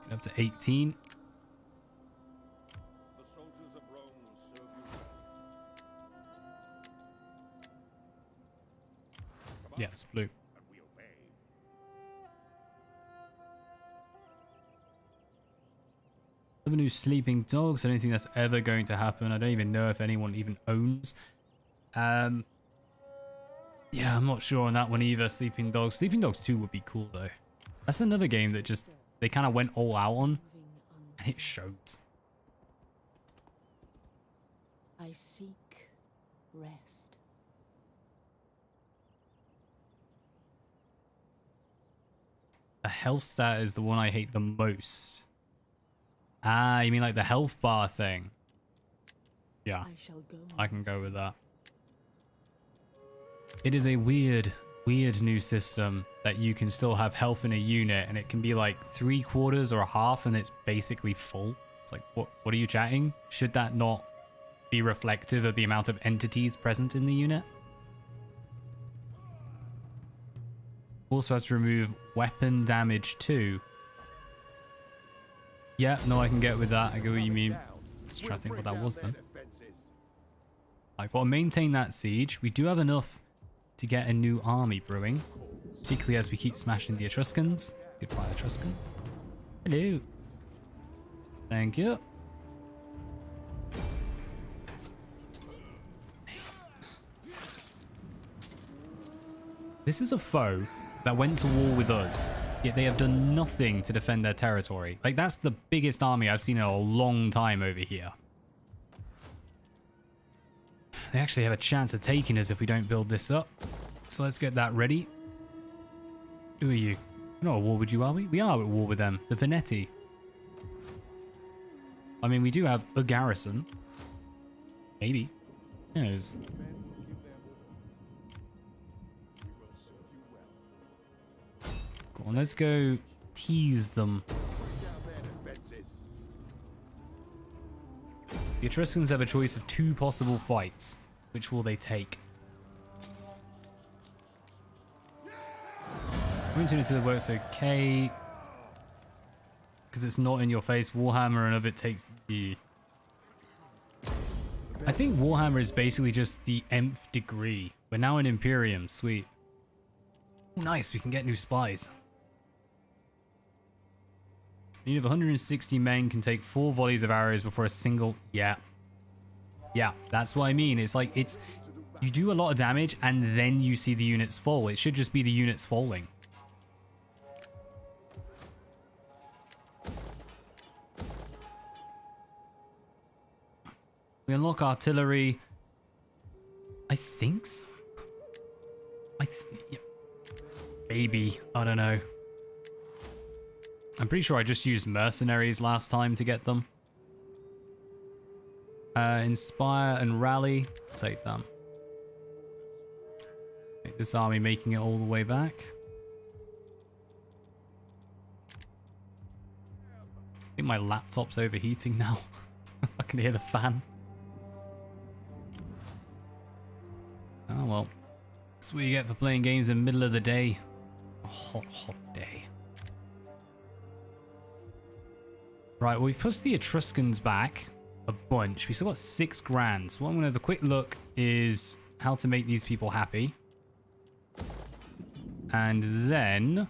Get up to 18.
The soldiers of Rome will serve you well.
Yeah, it's blue.
And we obey.
Other new sleeping dogs. I don't think that's ever going to happen. I don't even know if anyone even owns Yeah, I'm not sure on that one either. Sleeping Dogs. Sleeping Dogs 2 would be cool though. That's another game that just they kind of went all out on, and it shows.
I seek rest.
The health stat is the one I hate the most. Ah, you mean like the health bar thing? Yeah,
I shall go
I can go with that. It is a weird new system that you can still have health in a unit, and it can be like 3/4 or a half, and it's basically full. It's like, what are you chatting? Should that not be reflective of the amount of entities present in the unit? Also have to remove weapon damage too. Yeah, no, I can get with that. I get what you mean. Just trying to think what that was then. I've got to maintain that siege. We do have enough to get a new army brewing, particularly as we keep smashing the Etruscans. Goodbye, Etruscans. Hello. Thank you. This is a foe that went to war with us, yet they have done nothing to defend their territory. Like, that's the biggest army I've seen in a long time over here. They actually have a chance of taking us if we don't build this up. So let's get that ready. Who are you? We're not at war with you, are we? We are at war with them. The Venetti. I mean, we do have a garrison. Maybe. Who knows? Go on, let's go tease them. The Etruscans have a choice of 2 possible fights. Which will they take? Going into the works okay. Because it's not in your face. Warhammer and of it takes the... I think Warhammer is basically just the nth degree. We're now in Imperium. Sweet. Oh, nice. We can get new spies. A unit of 160 men can take 4 volleys of arrows before a single... Yeah. Yeah, that's what I mean. It's like, it's... You do a lot of damage, and then you see the units fall. It should just be the units falling. We unlock artillery. I think so. Yeah. Maybe. I don't know. I'm pretty sure I just used mercenaries last time to get them. Inspire and rally. Take them. Make this army making it all the way back. I think my laptop's overheating now. I can hear the fan. Oh well. That's what you get for playing games in the middle of the day. A hot, hot day. Right, well, we've pushed the Etruscans back a bunch. We still got 6 grand. So what I'm going to have a quick look is how to make these people happy. And then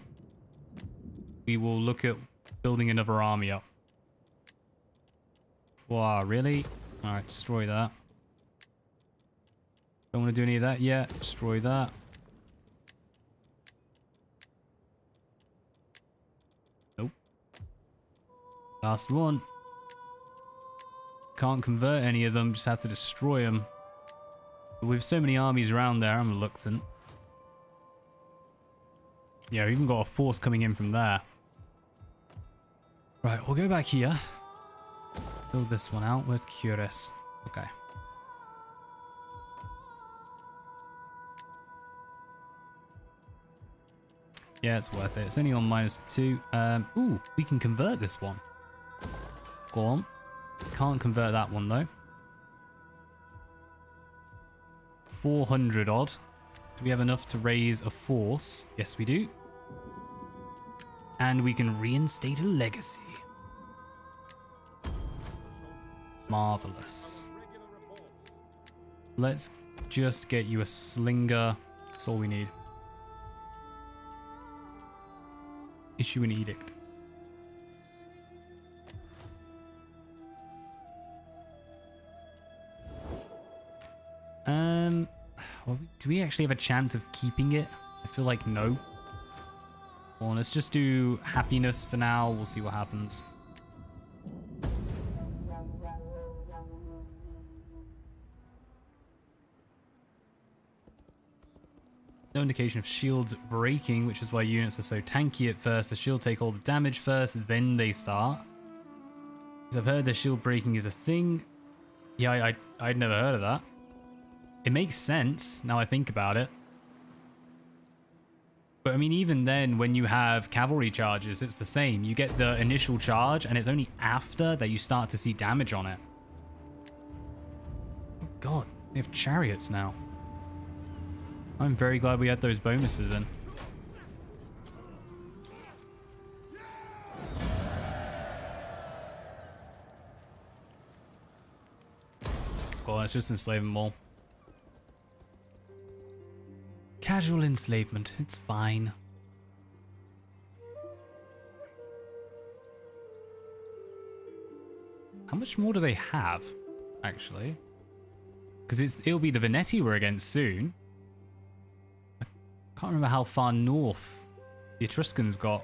we will look at building another army up. Wow, really? Alright, destroy that. Don't want to do any of that yet. Destroy that. Nope. Last one. Can't convert any of them, just have to destroy them. But with so many armies around there, I'm reluctant. Yeah, we even got a force coming in from there. Right, we'll go back here. Build this one out. Where's Curious? Okay. Yeah, it's worth it. It's only on -2. Ooh, we can convert this one. Go on. Can't convert that one though. 400 odd. Do we have enough to raise a force? Yes, we do. And we can reinstate a legacy. Marvelous. Let's just get you a slinger. That's all we need. Issue an edict. Do we actually have a chance of keeping it? I feel like no. Well, let's just do happiness for now. We'll see what happens. No indication of shields breaking, which is why units are so tanky at first. The shield take all the damage first, then they start. Because I've heard the shield breaking is a thing. Yeah, I'd never heard of that. It makes sense now I think about it. But I mean, even then, when you have cavalry charges, it's the same. You get the initial charge, and it's only after that you start to see damage on it. Oh god, they have chariots now. I'm very glad we had those bonuses in. Oh, let's just enslave them all. Casual enslavement, it's fine. How much more do they have, actually? Because it'll be the Veneti we're against soon. I can't remember how far north the Etruscans got.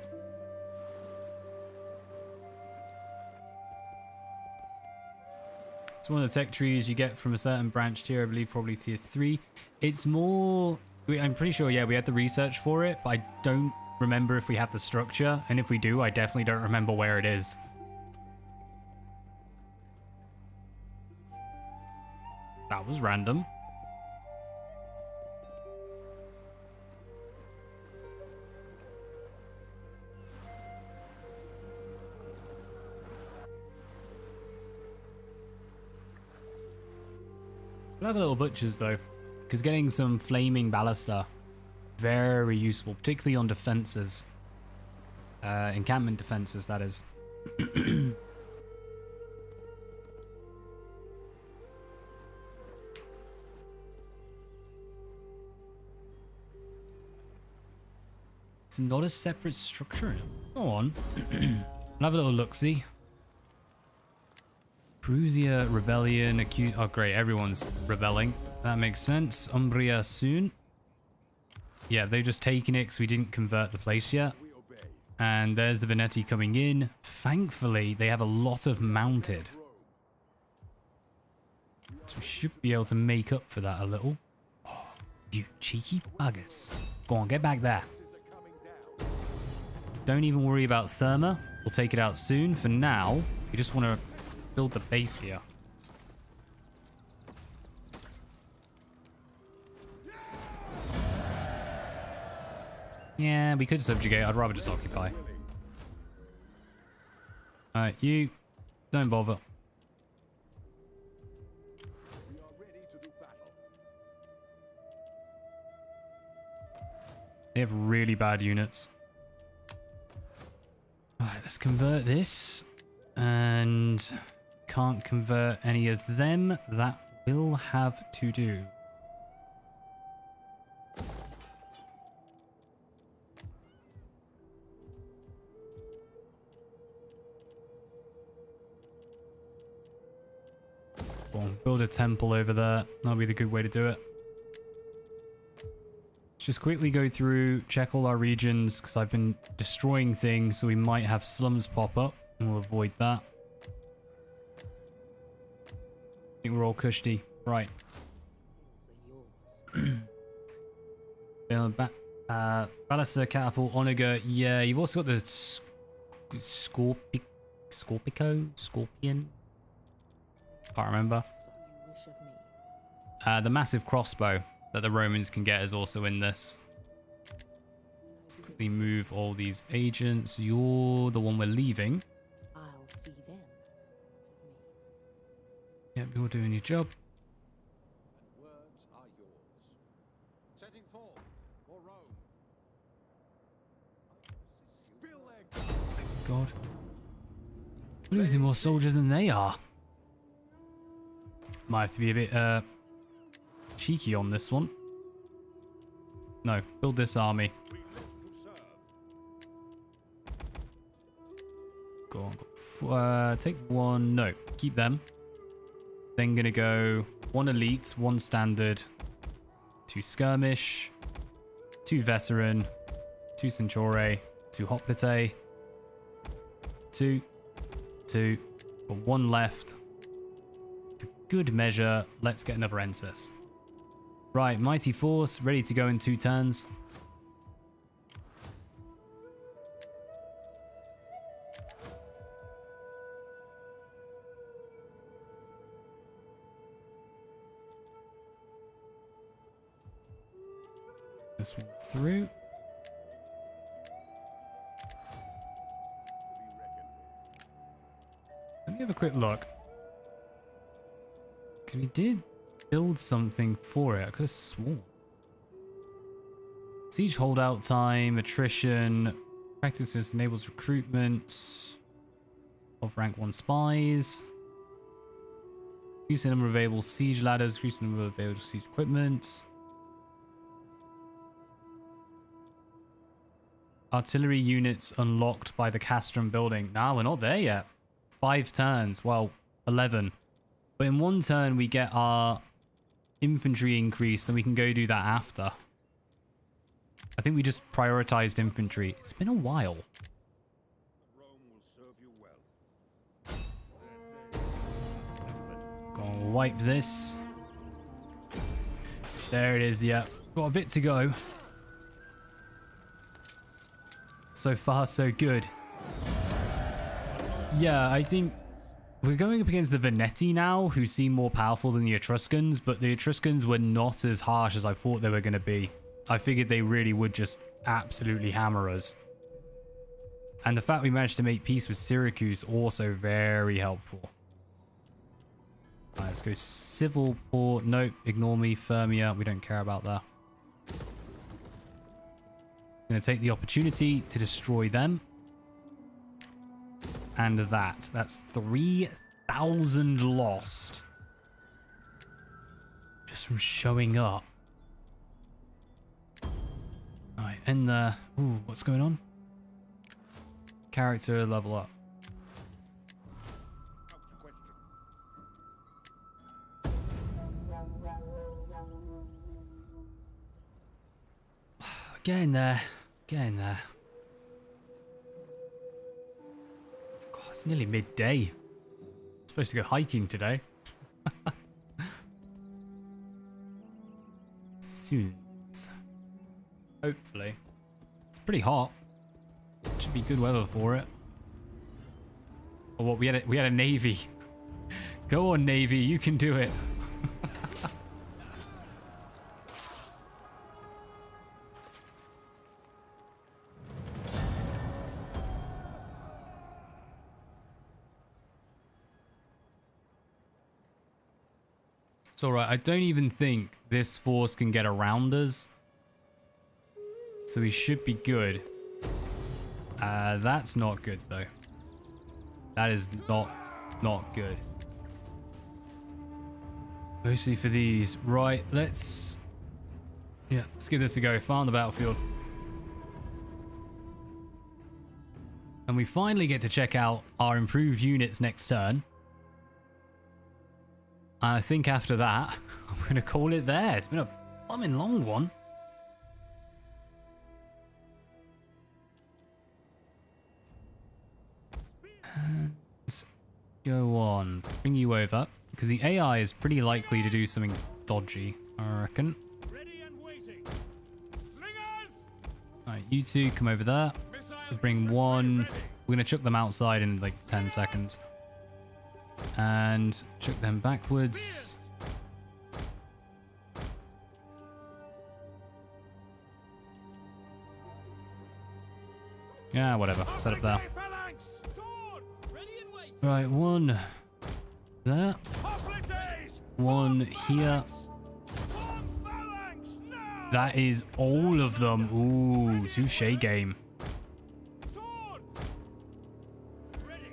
It's one of the tech trees you get from a certain branch tier, I believe probably tier 3. It's more... I'm pretty sure, yeah, we had the research for it, but I don't remember if we have the structure, and if we do, I definitely don't remember where it is. That was random. We'll have a little butchers though, because getting some flaming ballista, very useful, particularly on defenses. Encampment defenses, that is. It's not a separate structure. Go on. I'll have a little look-see. Prussia rebellion, accused. Oh, great, everyone's rebelling. That makes sense. Umbria soon. Yeah, they've just taken it because we didn't convert the place yet. And there's the Veneti coming in. Thankfully, they have a lot of mounted. So we should be able to make up for that a little. Oh, you cheeky buggers. Go on, get back there. Don't even worry about Therma. We'll take it out soon. For now, we just want to build the base here. Yeah, we could subjugate. I'd rather just occupy. Alright, you don't bother. They have really bad units. Alright, let's convert this. And can't convert any of them. That will have to do. Go on, build a temple over there. That'll be the good way to do it. Just quickly go through, check all our regions, because I've been destroying things, so we might have slums pop up, and we'll avoid that. I think we're all cushy. Right. Ballista, Catapult, Onager. Yeah, you've also got the Scorpion? Can't remember. The massive crossbow that the Romans can get is also in this. Let's quickly move all these agents. You're the one we're leaving.
I'll see them.
Yep, you're doing your job.
And words are yours. Setting forth for Rome. Spill their
Thank God. We're losing more soldiers than they are. Might have to be a bit cheeky on this one. No, build this army. Go on. Take one. No, keep them. Then gonna go one elite, one standard, 2 skirmish, 2 veteran, 2 centure, 2 hoplite, 2, 2, but 1 left. For good measure, let's get another Ensis. Right, Mighty Force, ready to go in 2 turns. This one through. Let me have a quick look. Because we did build something for it. I could have sworn. Siege holdout time, attrition, practice which enables recruitment of rank 1 spies. Increase the number of available siege ladders, increase the number of available siege equipment. Artillery units unlocked by the Castrum building. Nah, we're not there yet. 5 turns. Well, 11. But in 1 turn, we get our infantry increase, and we can go do that after. I think we just prioritized infantry. It's been a while.
Rome will serve you well.
Gonna wipe this. There it is, yeah. Got a bit to go. So far, so good. Yeah, I think we're going up against the Veneti now, who seem more powerful than the Etruscans, but the Etruscans were not as harsh as I thought they were going to be. I figured they really would just absolutely hammer us. And the fact we managed to make peace with Syracuse also very helpful. Alright, let's go civil port. Nope, ignore me, Firmia. We don't care about that. Going to take the opportunity to destroy them. And that's 3,000 lost. Just from showing up. Alright, end there. Ooh, what's going on? Character level up. Getting there. Getting there. God, it's nearly midday. I'm supposed to go hiking today. Soon. Hopefully. It's pretty hot. Should be good weather for it. Or what? We had a navy. Go on, navy. You can do it. It's alright, I don't even think this force can get around us. So we should be good. That's not good though. That is not good. Mostly for these. Right, let's give this a go. Fire on the battlefield. And we finally get to check out our improved units next turn. I think after that, I'm going to call it there. It's been a blooming long one. Let's go on. Bring you over. Because the AI is pretty likely to do something dodgy, I reckon.
Ready and waiting. Slingers!
Alright, you two come over there. Bring one. We're going to chuck them outside in like 10 seconds. And chuck them backwards. Yeah, whatever. Set up there. Right, one there. One here. That is all of them. Ooh, touche game.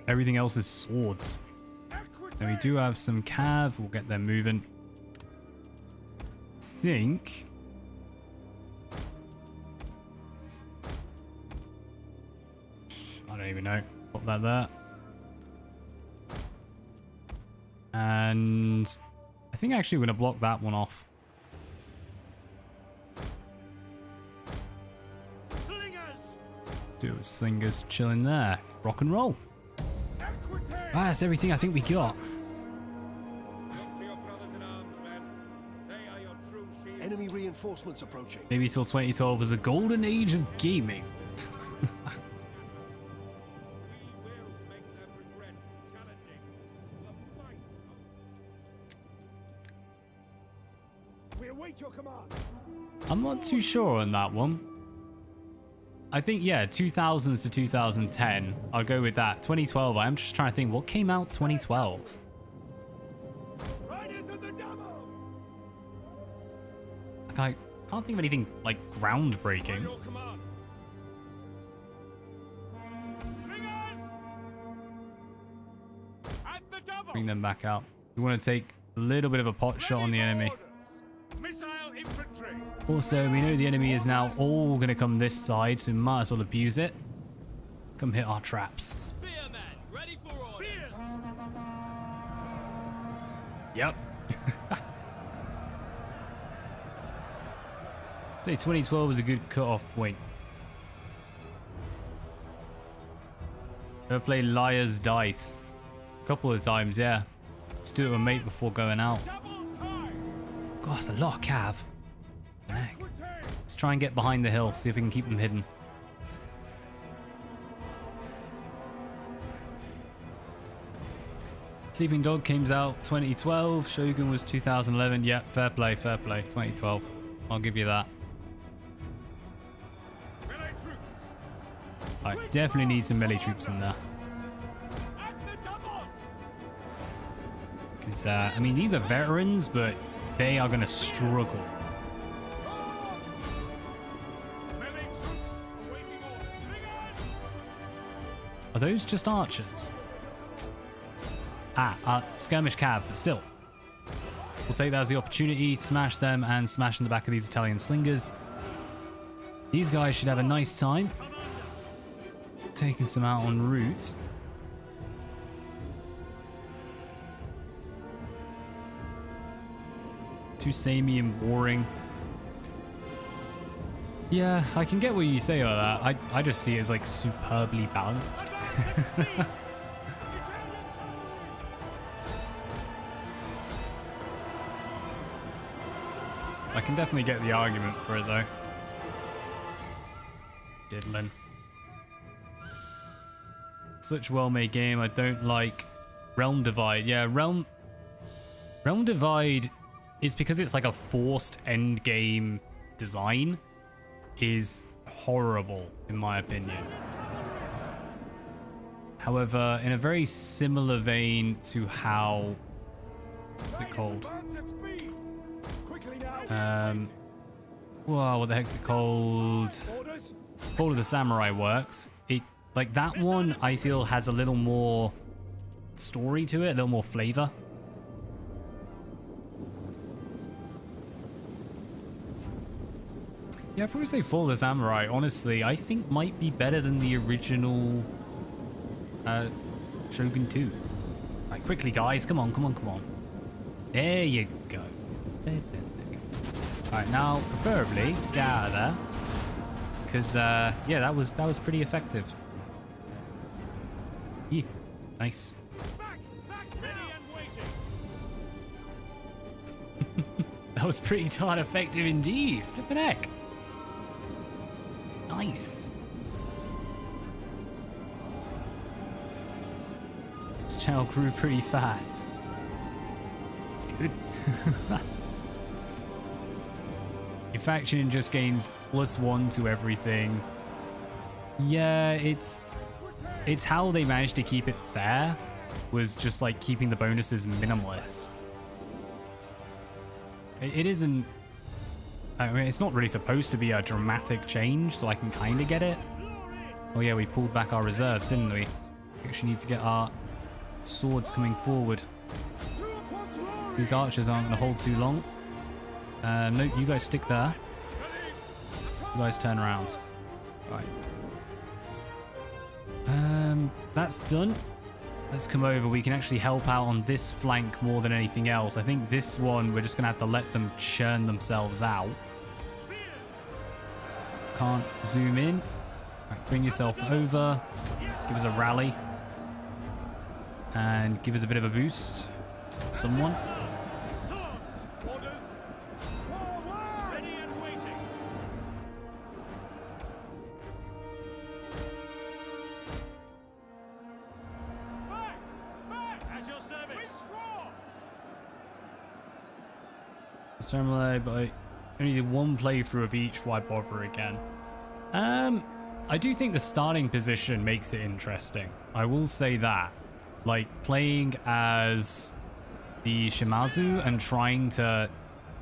Everything else is swords. And we do have some cav. We'll get them moving. Think. I don't even know. Put that there. And I think actually we're going to block that one off. Do it with slingers chilling there. Rock and roll. Ah, that's everything I think we got.
Look to your brothers in arms, men. They are your true shield.
Enemy reinforcements approaching.
Maybe till 2012 was the golden age of gaming.
We will make them regret challenging the might of
We await your command.
I'm not too sure on that one. I think, yeah, 2000s to 2010. I'll go with that. 2012, I'm just trying to think, what came out 2012?
Riders of the devil.
Like, I can't think of anything, like, groundbreaking.
your command.
Slingers. At the double.
Bring them back out. We want to take a little bit of a pot shot on the enemy.
Missile infantry.
Also, we know the enemy is now all going to come this side, so we might as well abuse it. Come hit our traps.
Spearmen, ready for orders. Spears.
Yep. Say 2012 was a good cut-off point. Ever play Liar's Dice? A couple of times, yeah. Let's do it with a mate before going out.
Double time.
God, that's a lot of cav. Heck. Let's try and get behind the hill, see if we can keep them hidden. Sleeping Dog came out 2012. Shogun was 2011. Yeah, fair play, fair play. 2012. I'll give you that.
Melee troops.
I definitely need some melee troops in there.
At the double.
Because, I mean, these are veterans, but they are going to struggle.
Melee troops awaiting orders. Slingers.
Are those just archers? Skirmish cav, but still. We'll take that as the opportunity, smash them, and smash in the back of these Italian slingers. These guys should have a nice time. Taking some out en route. Too samey and boring. Yeah, I can get what you say about that. I just see it as like superbly balanced. I can definitely get the argument for it though. Diddlin'. Such a well-made game. I don't like Realm Divide. Yeah, Realm Divide is because it's like a forced end game design is horrible in my opinion. However, in a very similar vein to how what's it called?
Advance at speed. Quickly now.
Wow, what the heck's it called?
Orders.
Call of the Samurai works. It like that one I feel has a little more story to it, a little more flavor. Yeah, I'd probably say Fall of the Samurai, honestly, I think might be better than the original Shogun 2. Right, quickly guys, come on, come on, come on. There you go. Alright, now preferably get out of there. Because yeah, that was pretty effective. Yeah, nice.
Back. Ready and waiting.
That was pretty darn effective indeed. Flippin' heck. Nice. This channel grew pretty fast. It's good. Your faction just gains +1 to everything. Yeah, it's how they managed to keep it fair, was just like keeping the bonuses minimalist. It isn't, I mean, it's not really supposed to be a dramatic change, so I can kind of get it. Oh yeah, we pulled back our reserves, didn't we? We actually need to get our swords coming forward. These archers aren't going to hold too long. Nope, you guys stick there. You guys turn around. Right. That's done. Let's come over. We can actually help out on this flank more than anything else. I think this one, we're just going to have to let them churn themselves out. Can't zoom in. Right, bring yourself over. Give us a rally. And give us a bit of a boost. Someone.
Swords! Orders! Forward! Ready and waiting! Back! Back! At your service! Withdraw!
Ceremony, but I only did one playthrough of each. Why bother again? I do think the starting position makes it interesting. I will say that. Like, playing as the Shimazu and trying to...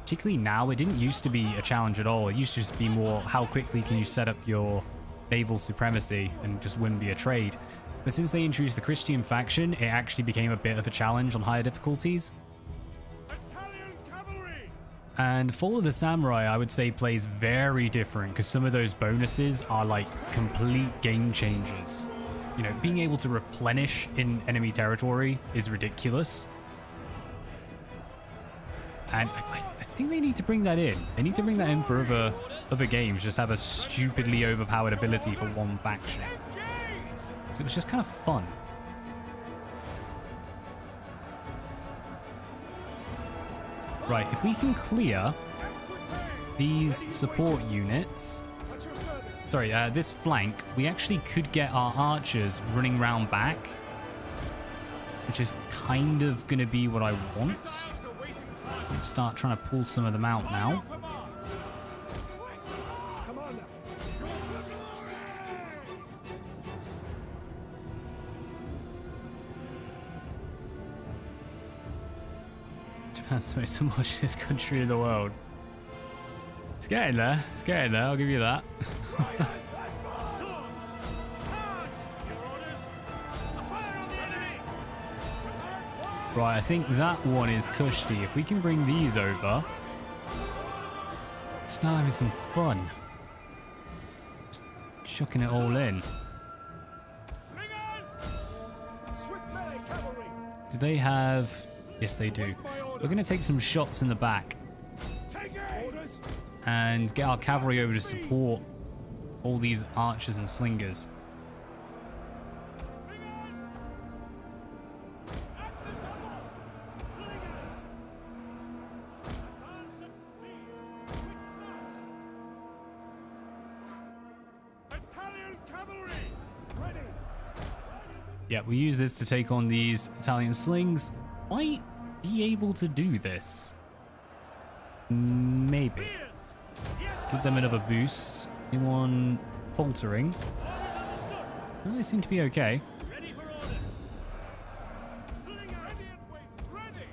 Particularly now, it didn't used to be a challenge at all. It used to just be more, how quickly can you set up your naval supremacy and just win via trade. But since they introduced the Christian faction, it actually became a bit of a challenge on higher difficulties.
Italian cavalry!
And Fall of the Samurai, I would say, plays very different because some of those bonuses are like complete game changers. You know, being able to replenish in enemy territory is ridiculous. And I think they need to bring that in. They need to bring that in for other games. Just have a stupidly overpowered ability for one faction. So it was just kind of fun. Right, if we can clear these support units... Sorry, this flank, we actually could get our archers running round back, which is kind of going to be what I want. Let's start trying to pull some of them out now. Japan's the most homogeneous country in the world. It's getting there. It's getting there. I'll give you that. Right, I think that one is cushy. If we can bring these over, start having some fun. Just chucking it all in. Do they have... Yes, they do. We're going to take some shots in the back and get our cavalry over to support all these archers and slingers. Yeah, we use this to take on these Italian slings. Might be able to do this. Maybe. Give them another boost. Anyone faltering? Well, they seem to be okay.
Ready for orders. Slinger, ready and waiting. Ready.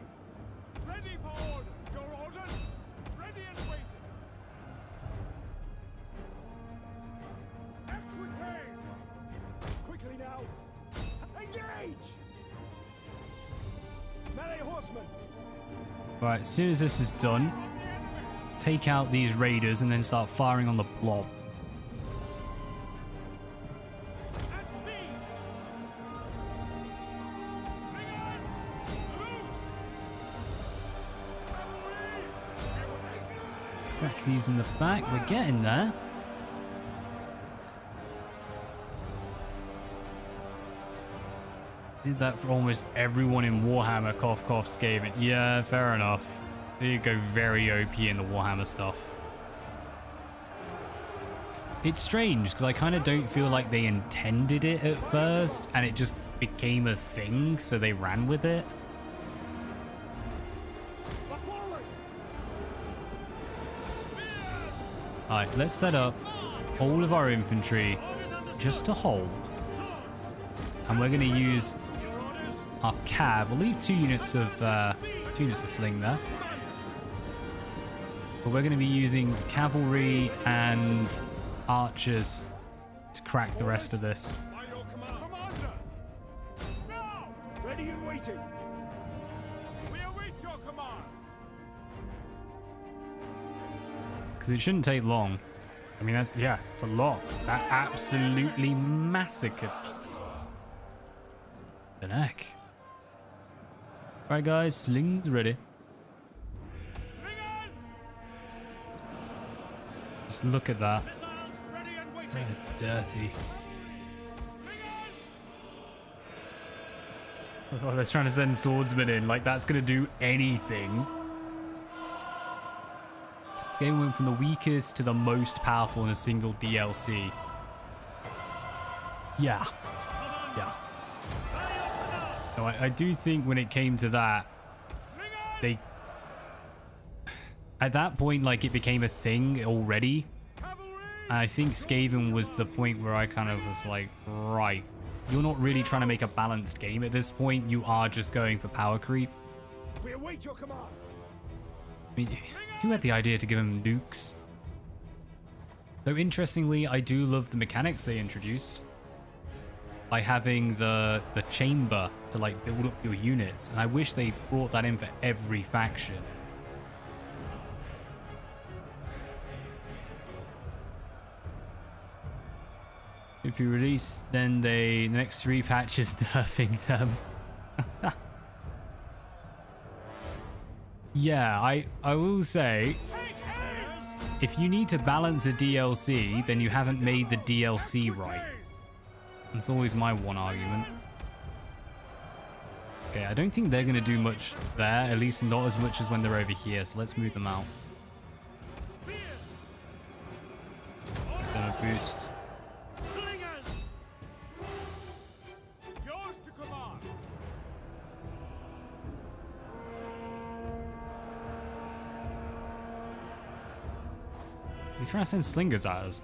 Ready for orders. Your orders. Ready and waiting. Equites. Quickly now. Engage. Melee horsemen.
Right, as soon as this is done, take out these raiders and then start firing on the blob. Crack these in the back. We're getting there. Did that for almost everyone in Warhammer. Cough, cough, Skaven. Yeah, fair enough. They go very OP in the Warhammer stuff. It's strange because I kind of don't feel like they intended it at first and it just became a thing, so they ran with it. Alright, let's set up all of our infantry just to hold. And we're going to use our cav. We'll leave two units of sling there. But we're going to be using cavalry and archers to crack the rest of this.
Ready and waiting. We await your command.
Because it shouldn't take long. I mean, that's, yeah, it's a lot. That absolutely massacred. The neck. Alright guys, slings ready.
Slingers.
Just look at that.
Missiles ready and waiting. ready.
That is dirty. Oh, they're trying to send swordsmen in. Like, that's going to do anything. This game went from the weakest to the most powerful in a single DLC. Yeah. Yeah. No, I do think when it came to that, they... At that point, like, it became a thing already. And I think Skaven was the point where I kind of was like, right, you're not really trying to make a balanced game at this point. You are just going for power creep.
We await your command.
I mean, who had the idea to give him nukes? Though interestingly, I do love the mechanics they introduced by having the chamber to like build up your units, and I wish they brought that in for every faction. If you release, then the next 3 patches nerfing them. Yeah, I will say, if you need to balance a DLC, then you haven't made the DLC right. That's always my one argument. Okay, I don't think they're going to do much there, at least not as much as when they're over here, so let's move them out. Gonna boost.
Yours to command.
They're trying to send slingers at us.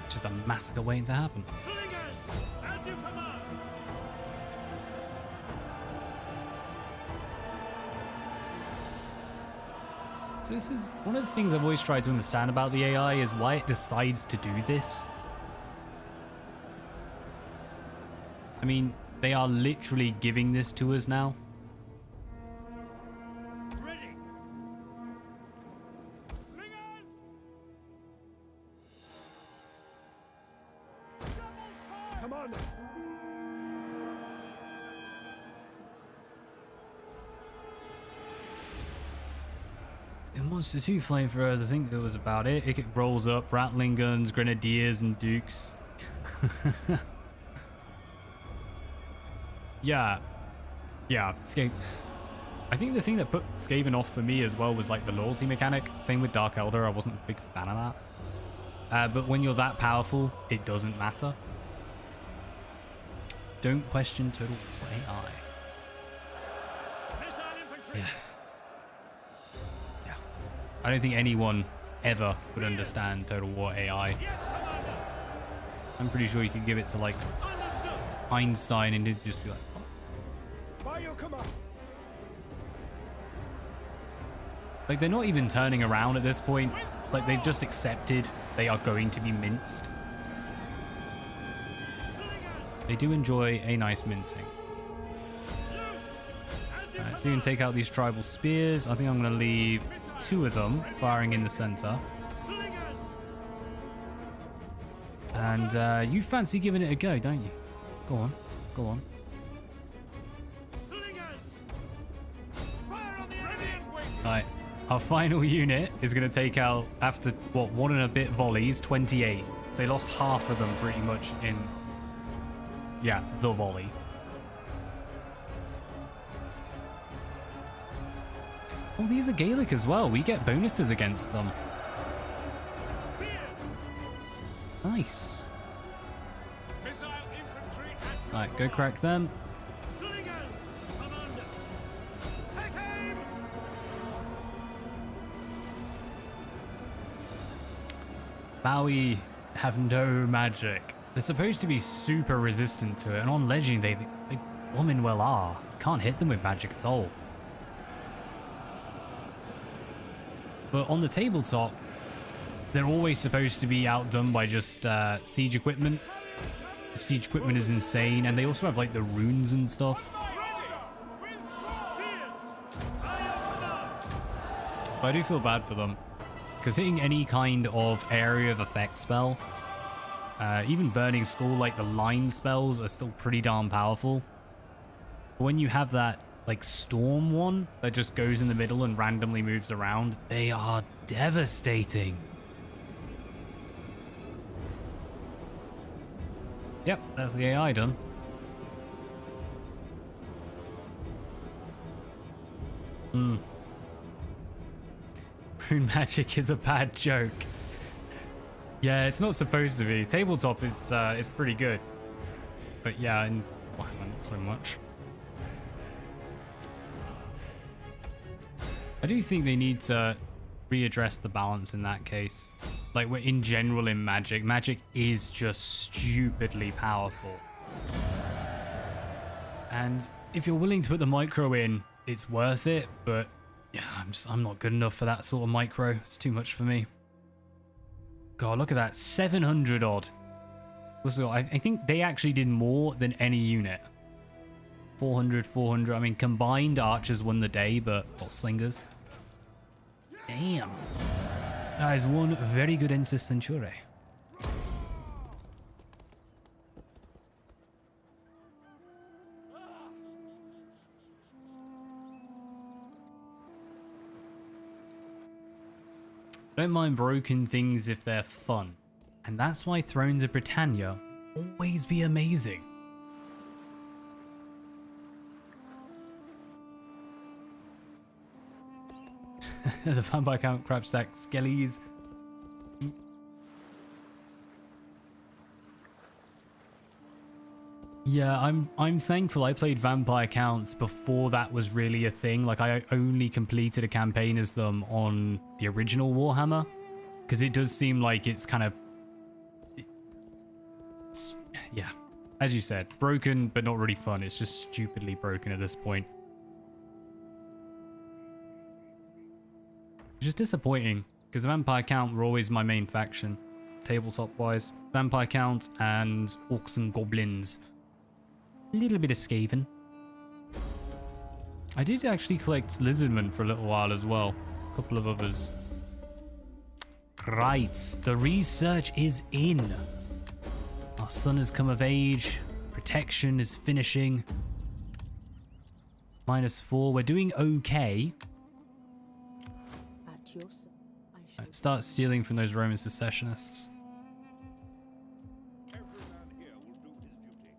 Just a massacre waiting to happen.
Slingers, as you command.
So this is one of the things I've always tried to understand about the AI is why it decides to do this. I mean, they are literally giving this to us now.
Ready. Slingers. Double time. Commander.
In Monster 2 flamethrowers, I think that was about it. It rolls up, rattling guns, grenadiers, and dukes. Yeah. Yeah, Skaven. I think the thing that put Skaven off for me as well was like the loyalty mechanic. Same with Dark Elder, I wasn't a big fan of that. But when you're that powerful, it doesn't matter. Don't question total AI.
Missile infantry.
Yeah. Yeah. I don't think anyone ever would understand Total War AI.
Yes, Commander.
I'm pretty sure you could give it to like
Understood.
Einstein and it'd just be like,
By your command.
like they're not even turning around at this point. It's like they've just accepted they are going to be minced. They do enjoy a nice mincing.
Loose. As you
Alright, so you can take out these tribal spears. I think I'm going to leave 2 of them firing in the center.
Slingers.
And you fancy giving it a go, don't you? Go on. Go on.
Slingers. Fire on the enemy and wait.
Alright. Our final unit is going to take out, after, what, 1 and a bit volleys, 28. So they lost half of them pretty much in, yeah, the volley. Oh, these are Gaelic as well. We get bonuses against them.
Spears.
Nice.
Missile infantry at your
Alright, go
command.
crack them.
Slingers. Commander. Take aim.
Bowie have no magic. They're supposed to be super resistant to it, and on Legendary they blooming well are. Can't hit them with magic at all. But on the tabletop, they're always supposed to be outdone by just siege equipment. Siege equipment is insane, and they also have like the runes and stuff. But I do feel bad for them, because hitting any kind of area of effect spell, even Burning Skull, like the line spells are still pretty darn powerful. But when you have that like storm one that just goes in the middle and randomly moves around, they are devastating. Yep, that's the AI done. Rune magic is a bad joke. Yeah, it's not supposed to be. Tabletop is it's pretty good. But yeah, in Warhammer not so much. I do think they need to readdress the balance in that case. Like, we're in general in Magic. Magic is just stupidly powerful. And if you're willing to put the micro in, it's worth it. But yeah, I'm not good enough for that sort of micro. It's too much for me. God, look at that. 700 odd. Also, I think they actually did more than any unit. 400, 400. I mean, combined archers won the day, but not slingers. Damn. That is one very good Ensis Centure. Don't mind broken things if they're fun. And that's why Thrones of Britannia always be amazing. The vampire count crap stack skellies. Yeah, I'm thankful I played vampire counts before that was really a thing. Like, I only completed a campaign as them on the original Warhammer, because it does seem like it's kind of, yeah, as you said, broken but not really fun. It's just stupidly broken at this point. Which is disappointing, because vampire count were always my main faction, tabletop wise. Vampire count and orcs and goblins. A little bit of Skaven. I did actually collect lizardmen for a little while as well. A couple of others. Right, the research is in. Our son has come of age. Protection is finishing. -4. We're doing okay.
At your service, I shall
Right, start stealing from those Roman secessionists.
Every man here will do his duty.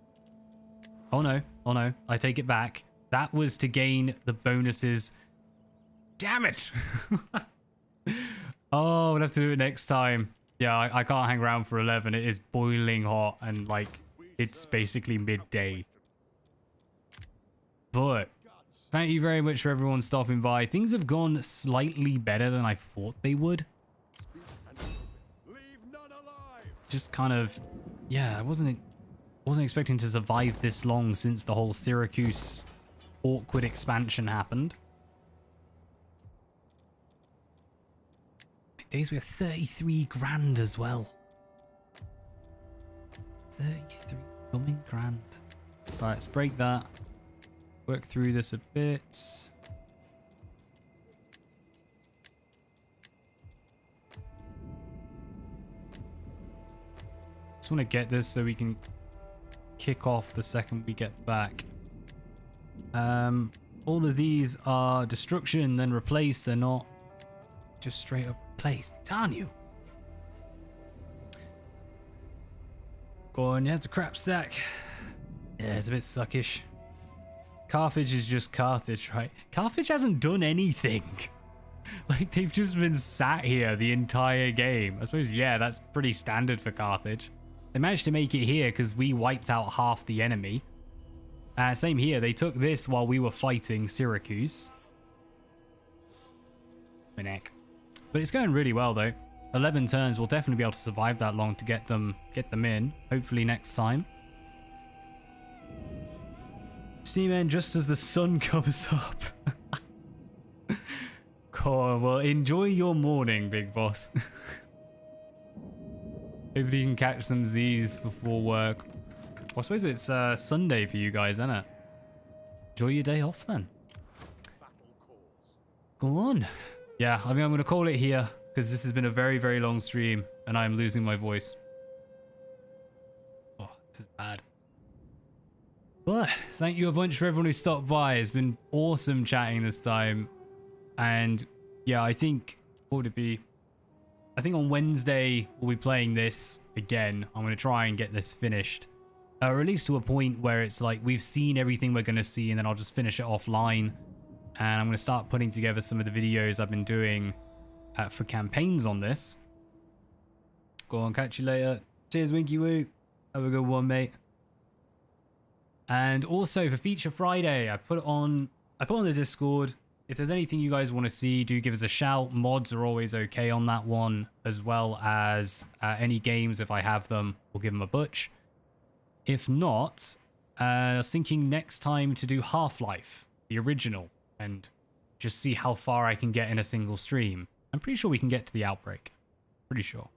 Oh no, oh no, I take it back. That was to gain the bonuses. Damn it! Oh, we'll have to do it next time. Yeah, I can't hang around for 11. It is boiling hot and like it's basically midday. But thank you very much for everyone stopping by. Things have gone slightly better than I thought they would.
Leave none alive.
Just kind of, yeah, I wasn't expecting to survive this long since the whole Syracuse awkward expansion happened. My days were 33 grand as well. 33 coming grand. Right, let's break that. Work through this a bit. Just want to get this so we can kick off the second we get back. All of these are destruction, then replace. They're not just straight up replace. Darn you. Go on, you have to crap stack. Yeah, it's a bit suckish. Carthage is just Carthage, right? Carthage hasn't done anything. Like, they've just been sat here the entire game. I suppose, yeah, that's pretty standard for Carthage. They managed to make it here because we wiped out half the enemy. Same here. They took this while we were fighting Syracuse. My neck. But it's going really well, though. 11 turns. We'll definitely be able to survive that long to get them in. Hopefully next time. Steam end just as the sun comes up. Cool. Well, enjoy your morning, big boss. Hopefully you can catch some Z's before work. Well, I suppose it's Sunday for you guys, isn't it? Enjoy your day off then. Go on. Yeah, I mean, I'm going to call it here because this has been a very, very long stream and I'm losing my voice. Oh, this is bad. But thank you a bunch for everyone who stopped by. It's been awesome chatting this time. And yeah, I think, what would it be? I think on Wednesday we'll be playing this again. I'm going to try and get this finished. or at least to a point where it's like we've seen everything we're going to see, and then I'll just finish it offline. And I'm going to start putting together some of the videos I've been doing for campaigns on this. Go on, catch you later. Cheers, Winky Woo. Have a good one, mate. And also for Feature Friday, I put on the Discord. If there's anything you guys want to see, do give us a shout. Mods are always okay on that one, as well as any games if I have them, we'll give them a butch. If not, I was thinking next time to do Half-Life, the original, and just see how far I can get in a single stream. I'm pretty sure we can get to the Outbreak. Pretty sure.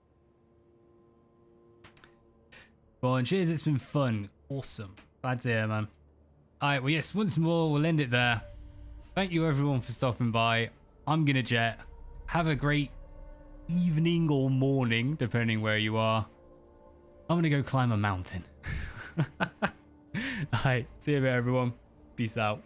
Well, and cheers, it's been fun. Awesome. Glad to hear, man. Alright, well, yes, once more, we'll end it there. Thank you, everyone, for stopping by. I'm gonna jet. Have a great evening or morning, depending where you are. I'm gonna go climb a mountain. Alright, see you later, everyone. Peace out.